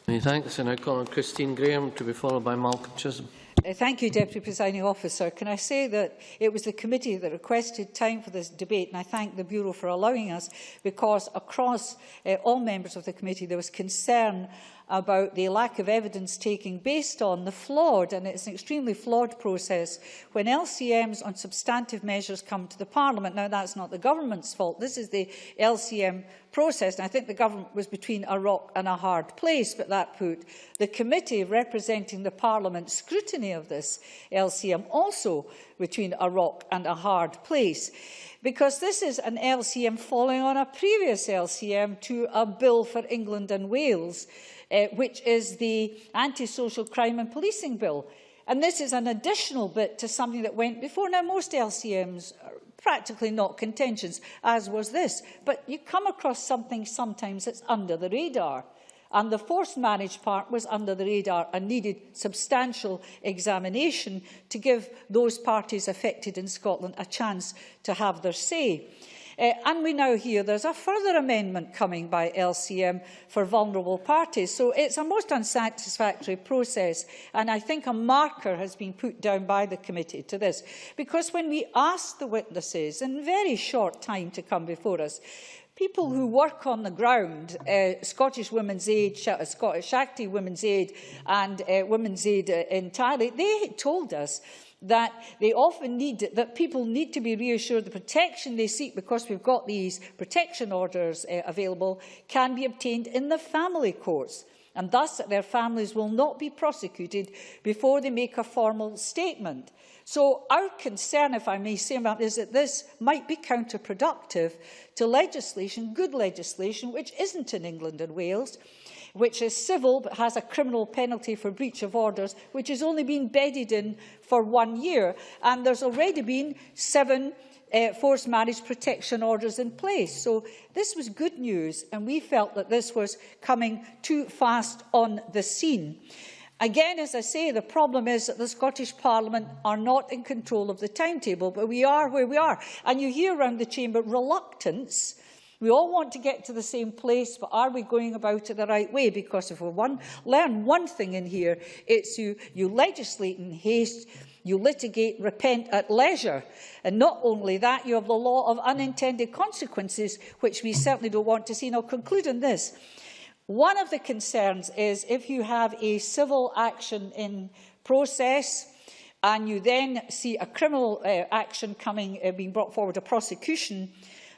Many thanks. I now call on Christine Graham, to be followed by Malcolm Chisholm. Thank you, Deputy Presiding Officer. Can I say that it was the committee that requested time for this debate, and I thank the Bureau for allowing us, because across all members of the committee there was concern about the lack of evidence taking based on the flawed, and it's an extremely flawed process, when LCMs on substantive measures come to the Parliament. Now, that's not the government's fault. This is the LCM process, and I think the government was between a rock and a hard place, but that put the committee representing the Parliament's scrutiny of this LCM also between a rock and a hard place, because this is an LCM following on a previous LCM to a bill for England and Wales, which is the Anti-Social Crime and Policing Bill. And this is an additional bit to something that went before. Now, most LCMs are practically not contentious, as was this. But you come across something sometimes that's under the radar. And the forced marriage part was under the radar and needed substantial examination to give those parties affected in Scotland a chance to have their say. And we now hear there's a further amendment coming by LCM for vulnerable parties. So it's a most unsatisfactory process, and I think a marker has been put down by the committee to this. Because when we asked the witnesses in very short time to come before us, people who work on the ground, Scottish Women's Aid, Scottish Shakti Women's Aid and Women's Aid entirely, they told us that they often that people need to be reassured the protection they seek, because we've got these protection orders available, can be obtained in the family courts, and thus that their families will not be prosecuted before they make a formal statement. So our concern, if I may say, is that this might be counterproductive to legislation, good legislation, which isn't in England and Wales, which is civil but has a criminal penalty for breach of orders, which has only been bedded in for 1 year. And there's already been 7 forced marriage protection orders in place. So this was good news, and we felt that this was coming too fast on the scene. Again, as I say, the problem is that the Scottish Parliament are not in control of the timetable, but we are where we are. And you hear around the chamber reluctance. We all want to get to the same place, but are we going about it the right way? Because if we learn one thing in here, it's you legislate in haste, you litigate, repent at leisure. And not only that, you have the law of unintended consequences, which we certainly don't want to see. And I'll conclude on this. One of the concerns is if you have a civil action in process and you then see a criminal action being brought forward, a prosecution,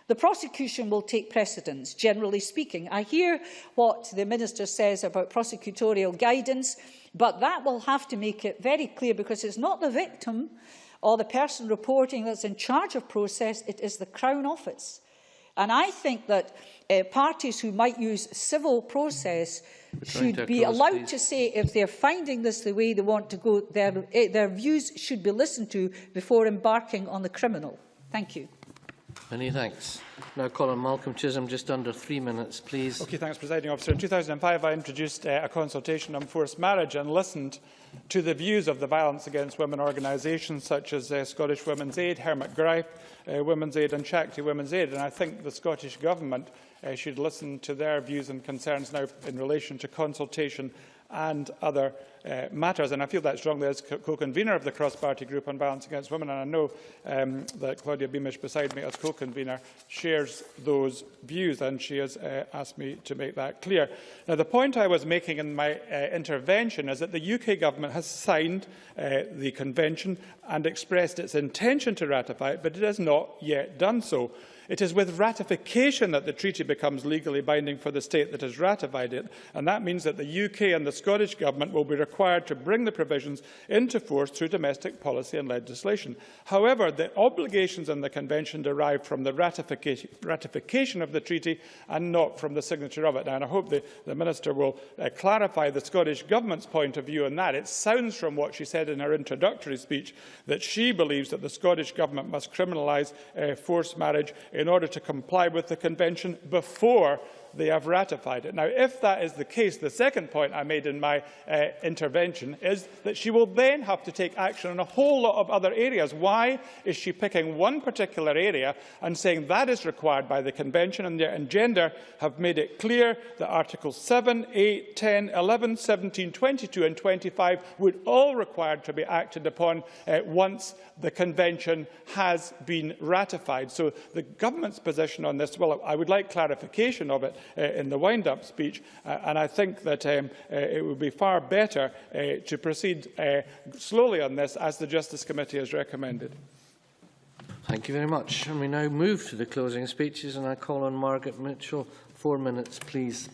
the prosecution will take precedence, generally speaking. I hear what the Minister says about prosecutorial guidance, but that will have to make it very clear, because it's not the victim or the person reporting that's in charge of process, it is the Crown Office. And I think that parties who might use civil process should be allowed to say, if they're finding this the way they want to go, their views should be listened to before embarking on the criminal. Thank you. Many thanks. Now call on Malcolm Chisholm, just under 3 minutes, please. Okay, thanks, Presiding Officer. In 2005, I introduced a consultation on forced marriage and listened to the views of the violence against women organisations such as Scottish Women's Aid, Hermit Gripe, Women's Aid and Shakti Women's Aid. And I think the Scottish Government should listen to their views and concerns now in relation to consultation and other matters. And I feel that strongly as co-convener of the cross-party group on violence against women. And I know that Claudia Beamish beside me as co-convener shares those views, and she has asked me to make that clear. Now, the point I was making in my intervention is that the UK Government has signed the Convention and expressed its intention to ratify it, but it has not yet done so. It is with ratification that the treaty becomes legally binding for the state that has ratified it, and that means that the UK and the Scottish Government will be required to bring the provisions into force through domestic policy and legislation. However, the obligations in the Convention derive from the ratification of the treaty and not from the signature of it. Now, and I hope the Minister will clarify the Scottish Government's point of view on that. It sounds from what she said in her introductory speech that she believes that the Scottish Government must criminalise forced marriage in order to comply with the Convention before they have ratified it. Now, if that is the case, the second point I made in my intervention is that she will then have to take action on a whole lot of other areas. Why is she picking one particular area and saying that is required by the Convention? And Gender have made it clear that Articles 7, 8, 10, 11, 17, 22 and 25 would all require to be acted upon once the Convention has been ratified. So the Government's position on this, well, I would like clarification of it in the wind-up speech, and I think that it would be far better to proceed slowly on this, as the Justice Committee has recommended. Thank you very much. And we now move to the closing speeches, and I call on Margaret Mitchell. 4 minutes, please.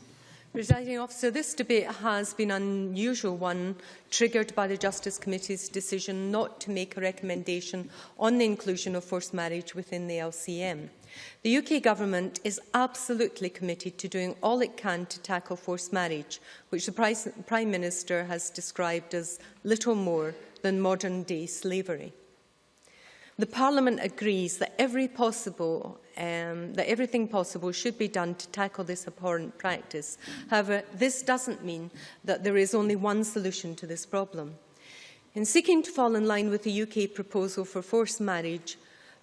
Presiding Officer, this debate has been an unusual one, triggered by the Justice Committee's decision not to make a recommendation on the inclusion of forced marriage within the LCM. The UK Government is absolutely committed to doing all it can to tackle forced marriage, which the Prime Minister has described as little more than modern-day slavery. The Parliament agrees that everything possible should be done to tackle this abhorrent practice. However, this doesn't mean that there is only one solution to this problem. In seeking to fall in line with the UK proposal for forced marriage,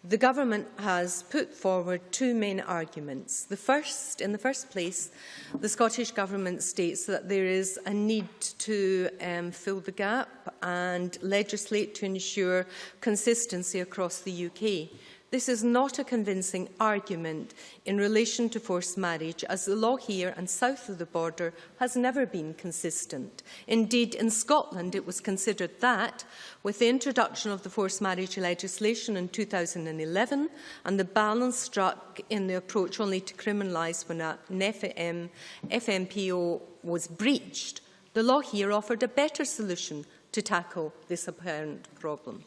the Government has put forward two main arguments. In the first place, the Scottish Government states that there is a need to fill the gap and legislate to ensure consistency across the UK. This is not a convincing argument in relation to forced marriage, as the law here and south of the border has never been consistent. Indeed, in Scotland, it was considered that, with the introduction of the forced marriage legislation in 2011 and the balance struck in the approach only to criminalise when an FMPO was breached, the law here offered a better solution to tackle this apparent problem.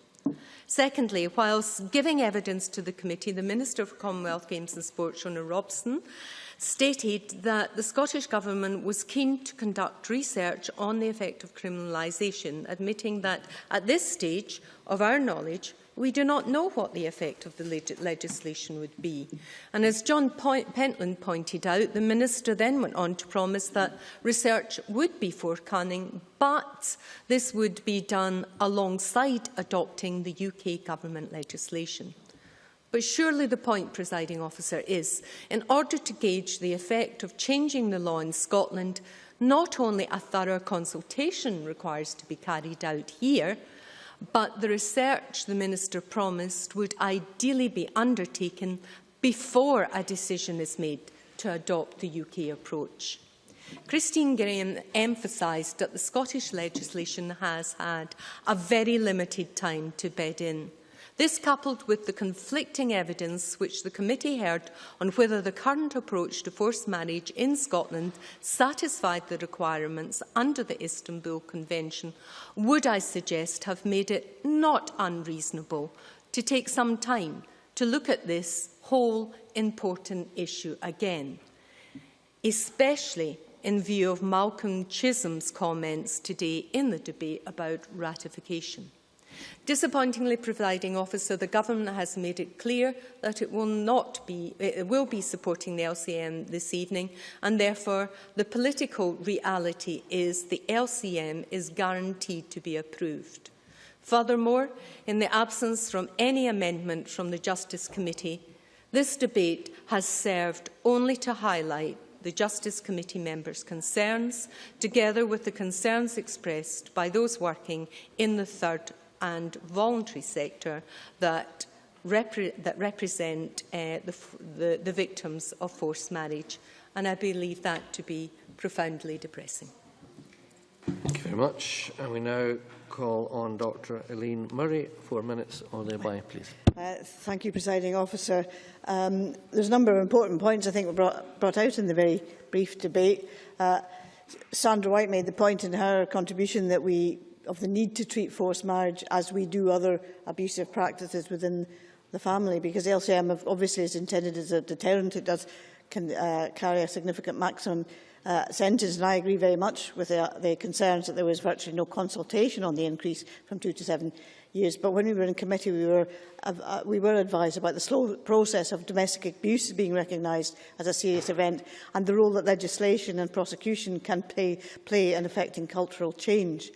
Secondly, whilst giving evidence to the committee, the Minister for Commonwealth Games and Sport, Shona Robson, stated that the Scottish Government was keen to conduct research on the effect of criminalisation, admitting that at this stage of our knowledge, we do not know what the effect of the legislation would be. And as John Pentland pointed out, the Minister then went on to promise that research would be forthcoming, but this would be done alongside adopting the UK Government legislation. But surely the point, Presiding Officer, is, in order to gauge the effect of changing the law in Scotland, not only a thorough consultation requires to be carried out here, but the research the Minister promised would ideally be undertaken before a decision is made to adopt the UK approach. Christine Graham emphasised that the Scottish legislation has had a very limited time to bed in. This, coupled with the conflicting evidence which the committee heard on whether the current approach to forced marriage in Scotland satisfied the requirements under the Istanbul Convention, would, I suggest, have made it not unreasonable to take some time to look at this whole important issue again, especially in view of Malcolm Chisholm's comments today in the debate about ratification. Disappointingly, Presiding Officer, the Government has made it clear that it will be supporting the LCM this evening, and therefore the political reality is the LCM is guaranteed to be approved. Furthermore, in the absence from any amendment from the Justice Committee, this debate has served only to highlight the Justice Committee members' concerns, together with the concerns expressed by those working in the third and voluntary sector that represent the victims of forced marriage. And I believe that to be profoundly depressing. Thank you very much. And we now call on Dr. Eileen Murray. 4 minutes or thereby, please. Thank you, Presiding Officer. There's a number of important points I think were brought out in the very brief debate. Sandra White made the point in her contribution that of the need to treat forced marriage as we do other abusive practices within the family, because LCM obviously is intended as a deterrent. It can carry a significant maximum sentence, and I agree very much with the concerns that there was virtually no consultation on the increase from 2 to 7 years. But when we were in committee, we were advised about the slow process of domestic abuse being recognised as a serious event, and the role that legislation and prosecution can play in affecting cultural change.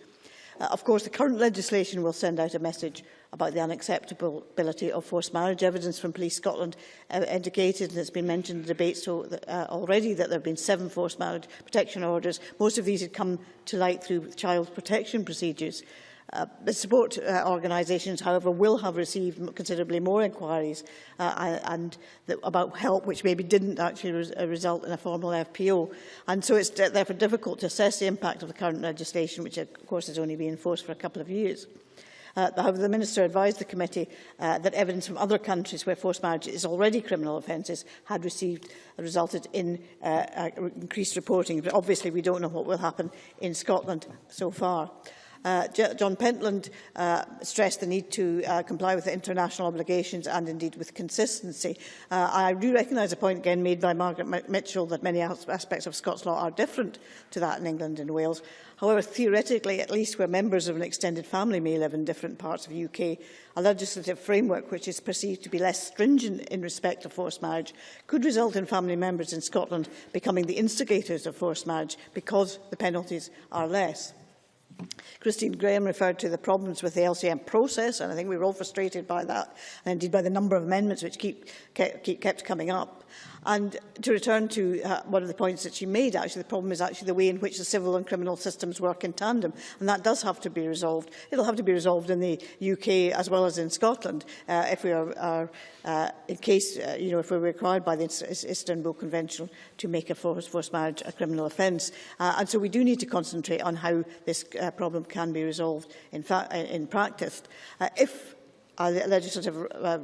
Of course, the current legislation will send out a message about the unacceptability of forced marriage. Evidence from Police Scotland indicated, and it's been mentioned in the debate already, that there have been 7 forced marriage protection orders. Most of these had come to light through child protection procedures. The support organisations, however, will have received considerably more inquiries about help which maybe didn't actually result in a formal FPO. And so it's therefore difficult to assess the impact of the current legislation, which of course has only been enforced for a couple of years. However, the Minister advised the committee that evidence from other countries where forced marriage is already criminal offences had resulted in increased reporting. But obviously we don't know what will happen in Scotland so far. John Pentland stressed the need to comply with the international obligations and indeed with consistency. I do recognise the point again made by Margaret Mitchell that many aspects of Scots law are different to that in England and Wales. However, theoretically, at least where members of an extended family may live in different parts of the UK, a legislative framework which is perceived to be less stringent in respect of forced marriage could result in family members in Scotland becoming the instigators of forced marriage because the penalties are less. Christine Graham referred to the problems with the LCM process, and I think we were all frustrated by that, and indeed by the number of amendments which kept coming up. And to return to one of the points that she made, actually, the problem is actually the way in which the civil and criminal systems work in tandem, and that does have to be resolved. It'll have to be resolved in the UK as well as in Scotland if we in case, if we're required by the Istanbul Convention to make a forced marriage a criminal offence. And so we do need to concentrate on how this problem can be resolved in practice. If a legislative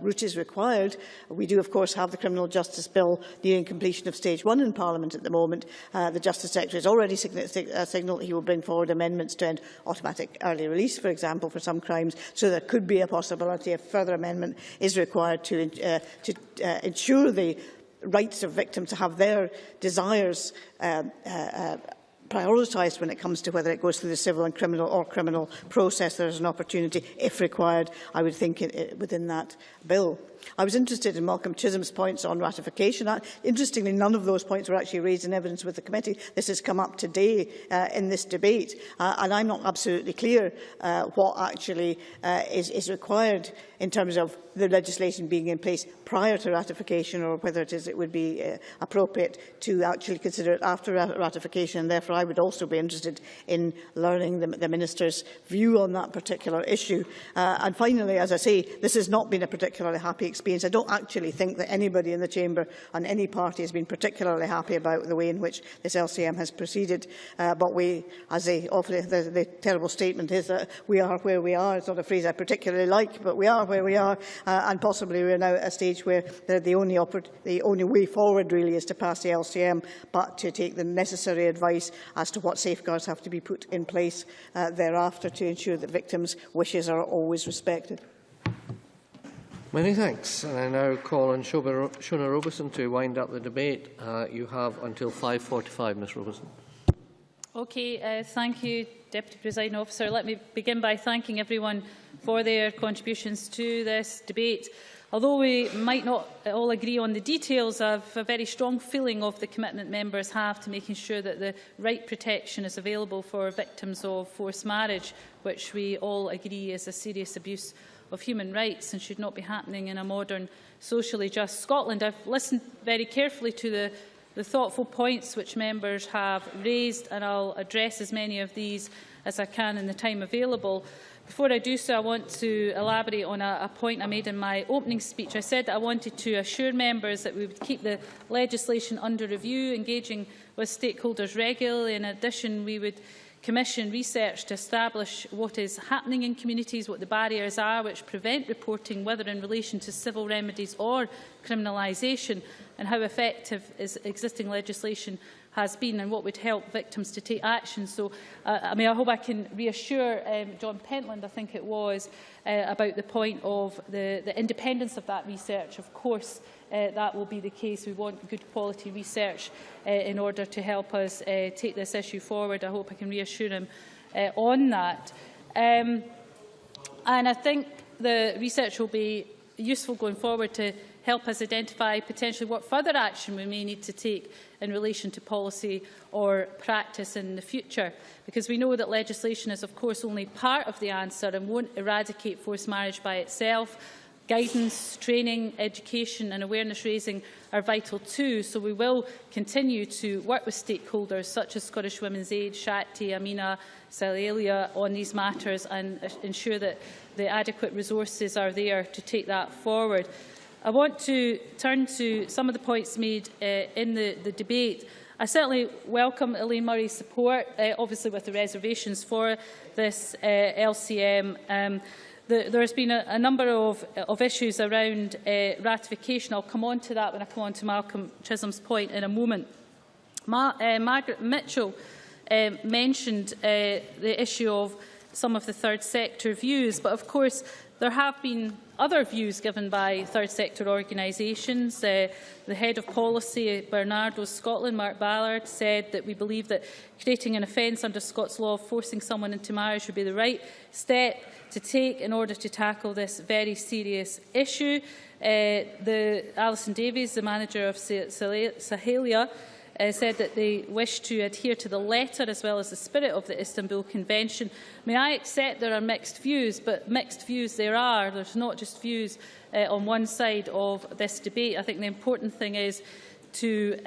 route is required, we do of course have the Criminal Justice Bill nearing completion of stage 1 in Parliament at the moment. The Justice Secretary has already signalled that he will bring forward amendments to end automatic early release, for example, for some crimes, so there could be a possibility if further amendment is required to ensure the rights of victims to have their desires prioritised when it comes to whether it goes through the civil and criminal process. There is an opportunity, if required, I would think, within that bill. I was interested in Malcolm Chisholm's points on ratification. Interestingly, none of those points were actually raised in evidence with the committee. This has come up today in this debate, and I'm not absolutely clear what actually is required in terms of the legislation being in place prior to ratification, or whether it would be appropriate to actually consider it after ratification. And therefore, I would also be interested in learning the Minister's view on that particular issue. And finally, as I say, this has not been a particularly happy experience. I don't actually think that anybody in the Chamber and any party has been particularly happy about the way in which this LCM has proceeded. But we, as the terrible statement is, that we are where we are. It's not a phrase I particularly like, but we are where we are, and possibly we are now at a stage where the only way forward really is to pass the LCM, but to take the necessary advice as to what safeguards have to be put in place thereafter to ensure that victims' wishes are always respected. Many thanks. And I now call on Shona Robertson to wind up the debate. You have until 5:45, Ms Robertson. Okay, thank you, Deputy Presiding Officer. Let me begin by thanking everyone for their contributions to this debate. Although we might not all agree on the details, I have a very strong feeling of the commitment members have to making sure that the right protection is available for victims of forced marriage, which we all agree is a serious abuse of human rights and should not be happening in a modern, socially just Scotland. I've listened very carefully to the thoughtful points which members have raised, and I'll address as many of these as I can in the time available. Before I do so, I want to elaborate on a point I made in my opening speech. I said that I wanted to assure members that we would keep the legislation under review, engaging with stakeholders regularly. In addition, we would commission research to establish what is happening in communities, what the barriers are which prevent reporting, whether in relation to civil remedies or criminalisation, and how effective is existing legislation has been and what would help victims to take action. So, I hope I can reassure John Pentland, I think it was, about the point of the independence of that research. Of course, that will be the case. We want good quality research in order to help us take this issue forward. I hope I can reassure him on that. And I think the research will be useful going forward to help us identify potentially what further action we may need to take in relation to policy or practice in the future, because we know that legislation is of course only part of the answer and won't eradicate forced marriage by itself. Guidance, training, education and awareness raising are vital too, so we will continue to work with stakeholders such as Scottish Women's Aid, Shakti, Amina, Salalia on these matters and ensure that the adequate resources are there to take that forward. I want to turn to some of the points made in the debate. I certainly welcome Elaine Murray's support, obviously with the reservations for this LCM. There has been a number of issues around ratification. I'll come on to that when I come on to Malcolm Chisholm's point in a moment. Margaret Mitchell mentioned the issue of some of the third sector views, but of course there have been other views given by third sector organisations. The head of policy, Bernardo Scotland, Mark Ballard, said that we believe that creating an offence under Scots law of forcing someone into marriage would be the right step to take in order to tackle this very serious issue. Alison Davies, the manager of Sahelia, said that they wish to adhere to the letter as well as the spirit of the Istanbul Convention. May I accept there are mixed views, but mixed views there are. There's not just views on one side of this debate. I think the important thing is to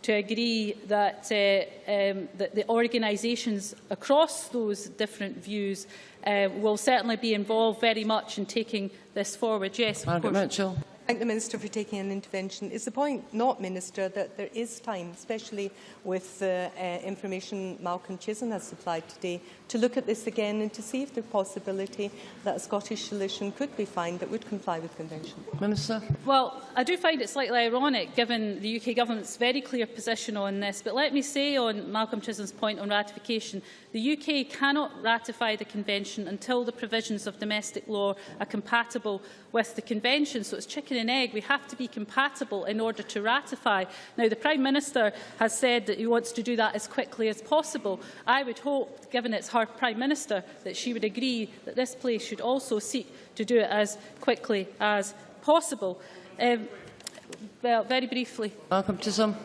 agree that, that the organisations across those different views will certainly be involved very much in taking this forward. Yes, Margaret Mitchell. Thank the Minister for taking an intervention. Is the point not, Minister, that there is time, especially with the information Malcolm Chisholm has supplied today, to look at this again and to see if there's a possibility that a Scottish solution could be found that would comply with the Convention? Minister. Well, I do find it slightly ironic, given the UK Government's very clear position on this. But let me say on Malcolm Chisholm's point on ratification, the UK cannot ratify the Convention until the provisions of domestic law are compatible with the Convention. So it's chicken and egg. We have to be compatible in order to ratify. Now, the Prime Minister has said that he wants to do that as quickly as possible. I would hope, given it's her Prime Minister, that she would agree that this place should also seek to do it as quickly as possible. Well, very briefly. Malcolm Chisholm.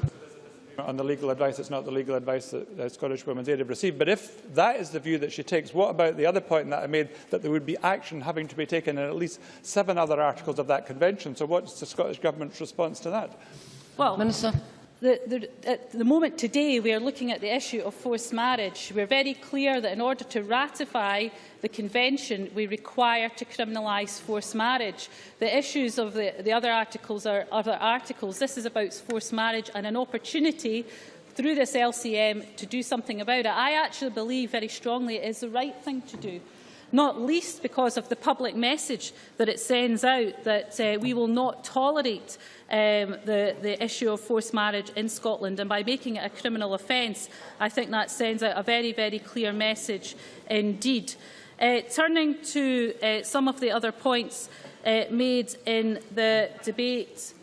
On the legal advice, it's not the legal advice that Scottish Women's Aid have received. But if that is the view that she takes, what about the other point that I made, that there would be action having to be taken in at least 7 other articles of that convention? So what's the Scottish Government's response to that? Well, Minister. At the moment today, we are looking at the issue of forced marriage. We are very clear that in order to ratify the Convention, we require to criminalise forced marriage. The issues of the other articles are other articles. This is about forced marriage and an opportunity through this LCM to do something about it. I actually believe very strongly it is the right thing to do, not least because of the public message that it sends out that we will not tolerate the issue of forced marriage in Scotland, and by making it a criminal offence, I think that sends out a very, very clear message indeed. Turning to some of the other points made in the debate,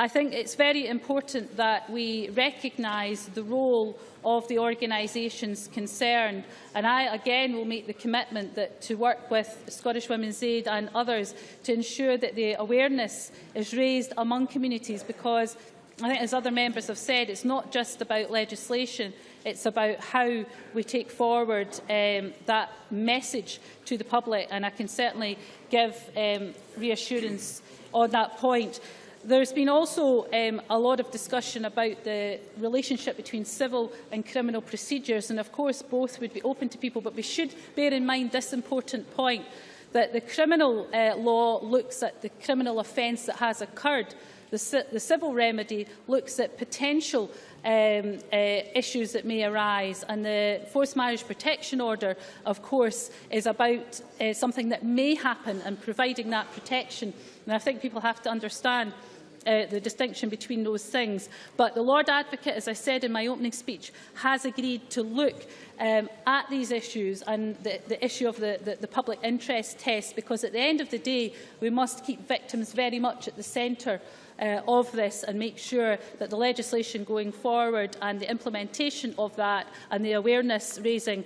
I think it's very important that we recognise the role of the organisations concerned, and I again will make the commitment that to work with Scottish Women's Aid and others to ensure that the awareness is raised among communities, because I think, as other members have said, it's not just about legislation, it's about how we take forward that message to the public, and I can certainly give reassurance on that point. There's been also a lot of discussion about the relationship between civil and criminal procedures, and of course both would be open to people, but we should bear in mind this important point, that the criminal law looks at the criminal offence that has occurred. The civil remedy looks at potential issues that may arise, and the Forced Marriage Protection Order, of course, is about something that may happen and providing that protection. And I think people have to understand the distinction between those things. But the Lord Advocate, as I said in my opening speech, has agreed to look at these issues and the issue of the public interest test, because at the end of the day, we must keep victims very much at the centre of this and make sure that the legislation going forward and the implementation of that and the awareness raising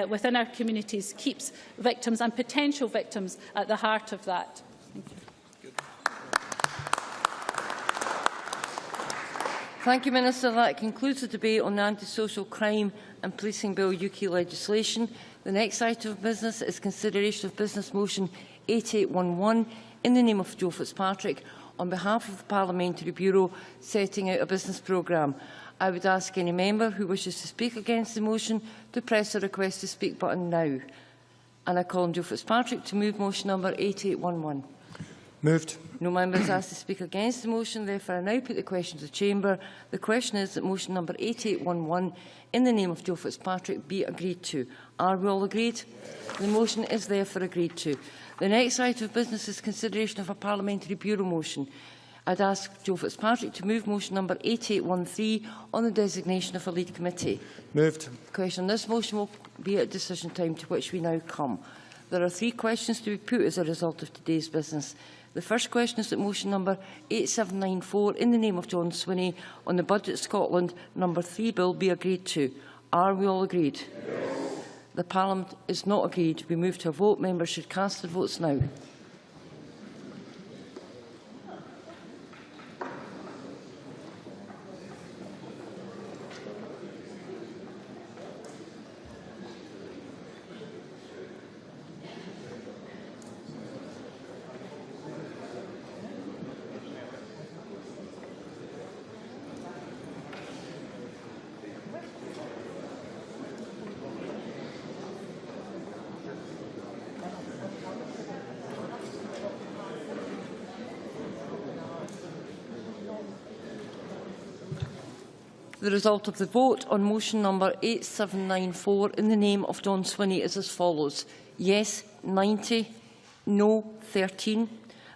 within our communities keeps victims and potential victims at the heart of that. Thank you, Minister. That concludes the debate on the Anti-Social Crime and Policing Bill UK legislation. The next item of business is consideration of Business Motion 8811 in the name of Joe Fitzpatrick on behalf of the Parliamentary Bureau setting out a business programme. I would ask any member who wishes to speak against the motion to press the request to speak button now. And I call on Joe Fitzpatrick to move motion number 8811. Moved. No member is asked to speak against the motion. Therefore, I now put the question to the Chamber. The question is that motion number 8811 in the name of Joe Fitzpatrick be agreed to. Are we all agreed? The motion is therefore agreed to. The next item of business is consideration of a Parliamentary Bureau motion. I'd ask Joe Fitzpatrick to move motion number 8813 on the designation of a lead committee. Moved. The question on this motion will be at decision time, to which we now come. There are 3 questions to be put as a result of today's business. The first question is that motion number 8794 in the name of John Swinney on the Budget Scotland number 3 bill be agreed to. Are we all agreed? Yes. The Parliament is not agreed. We move to a vote. Members should cast their votes now. The result of the vote on motion number 8794 in the name of John Swinney is as follows. Yes, 90. No, 13.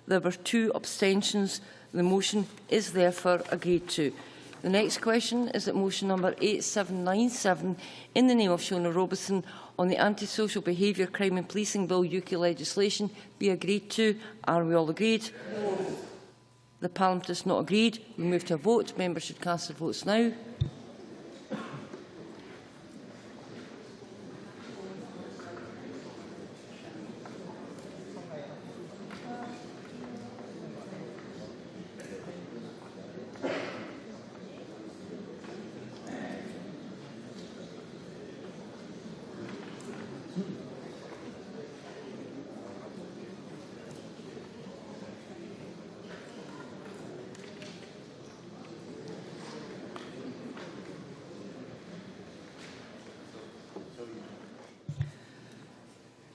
There were 2 abstentions. The motion is therefore agreed to. The next question is that motion number 8797 in the name of Shona Robertson on the Anti-Social Behaviour, Crime and Policing Bill UK legislation be agreed to. Are we all agreed? No. The Parliament is not agreed. We move to a vote. Members should cast their votes now.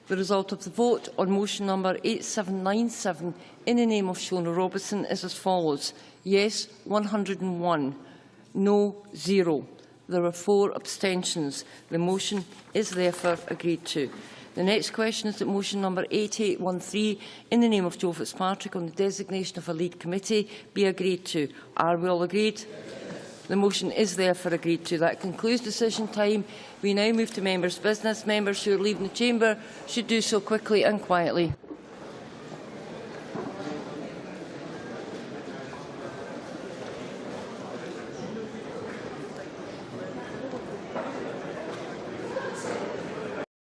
The result of the vote on motion number 8797 in the name of Shona Robertson is as follows. Yes, 101. No, 0. There were 4 abstentions. The motion is therefore agreed to. The next question is that motion number 8813 in the name of Joe Fitzpatrick on the designation of a lead committee be agreed to. Are we all agreed? The motion is therefore agreed to. That concludes decision time. We now move to members' business. Members who are leaving the chamber should do so quickly and quietly.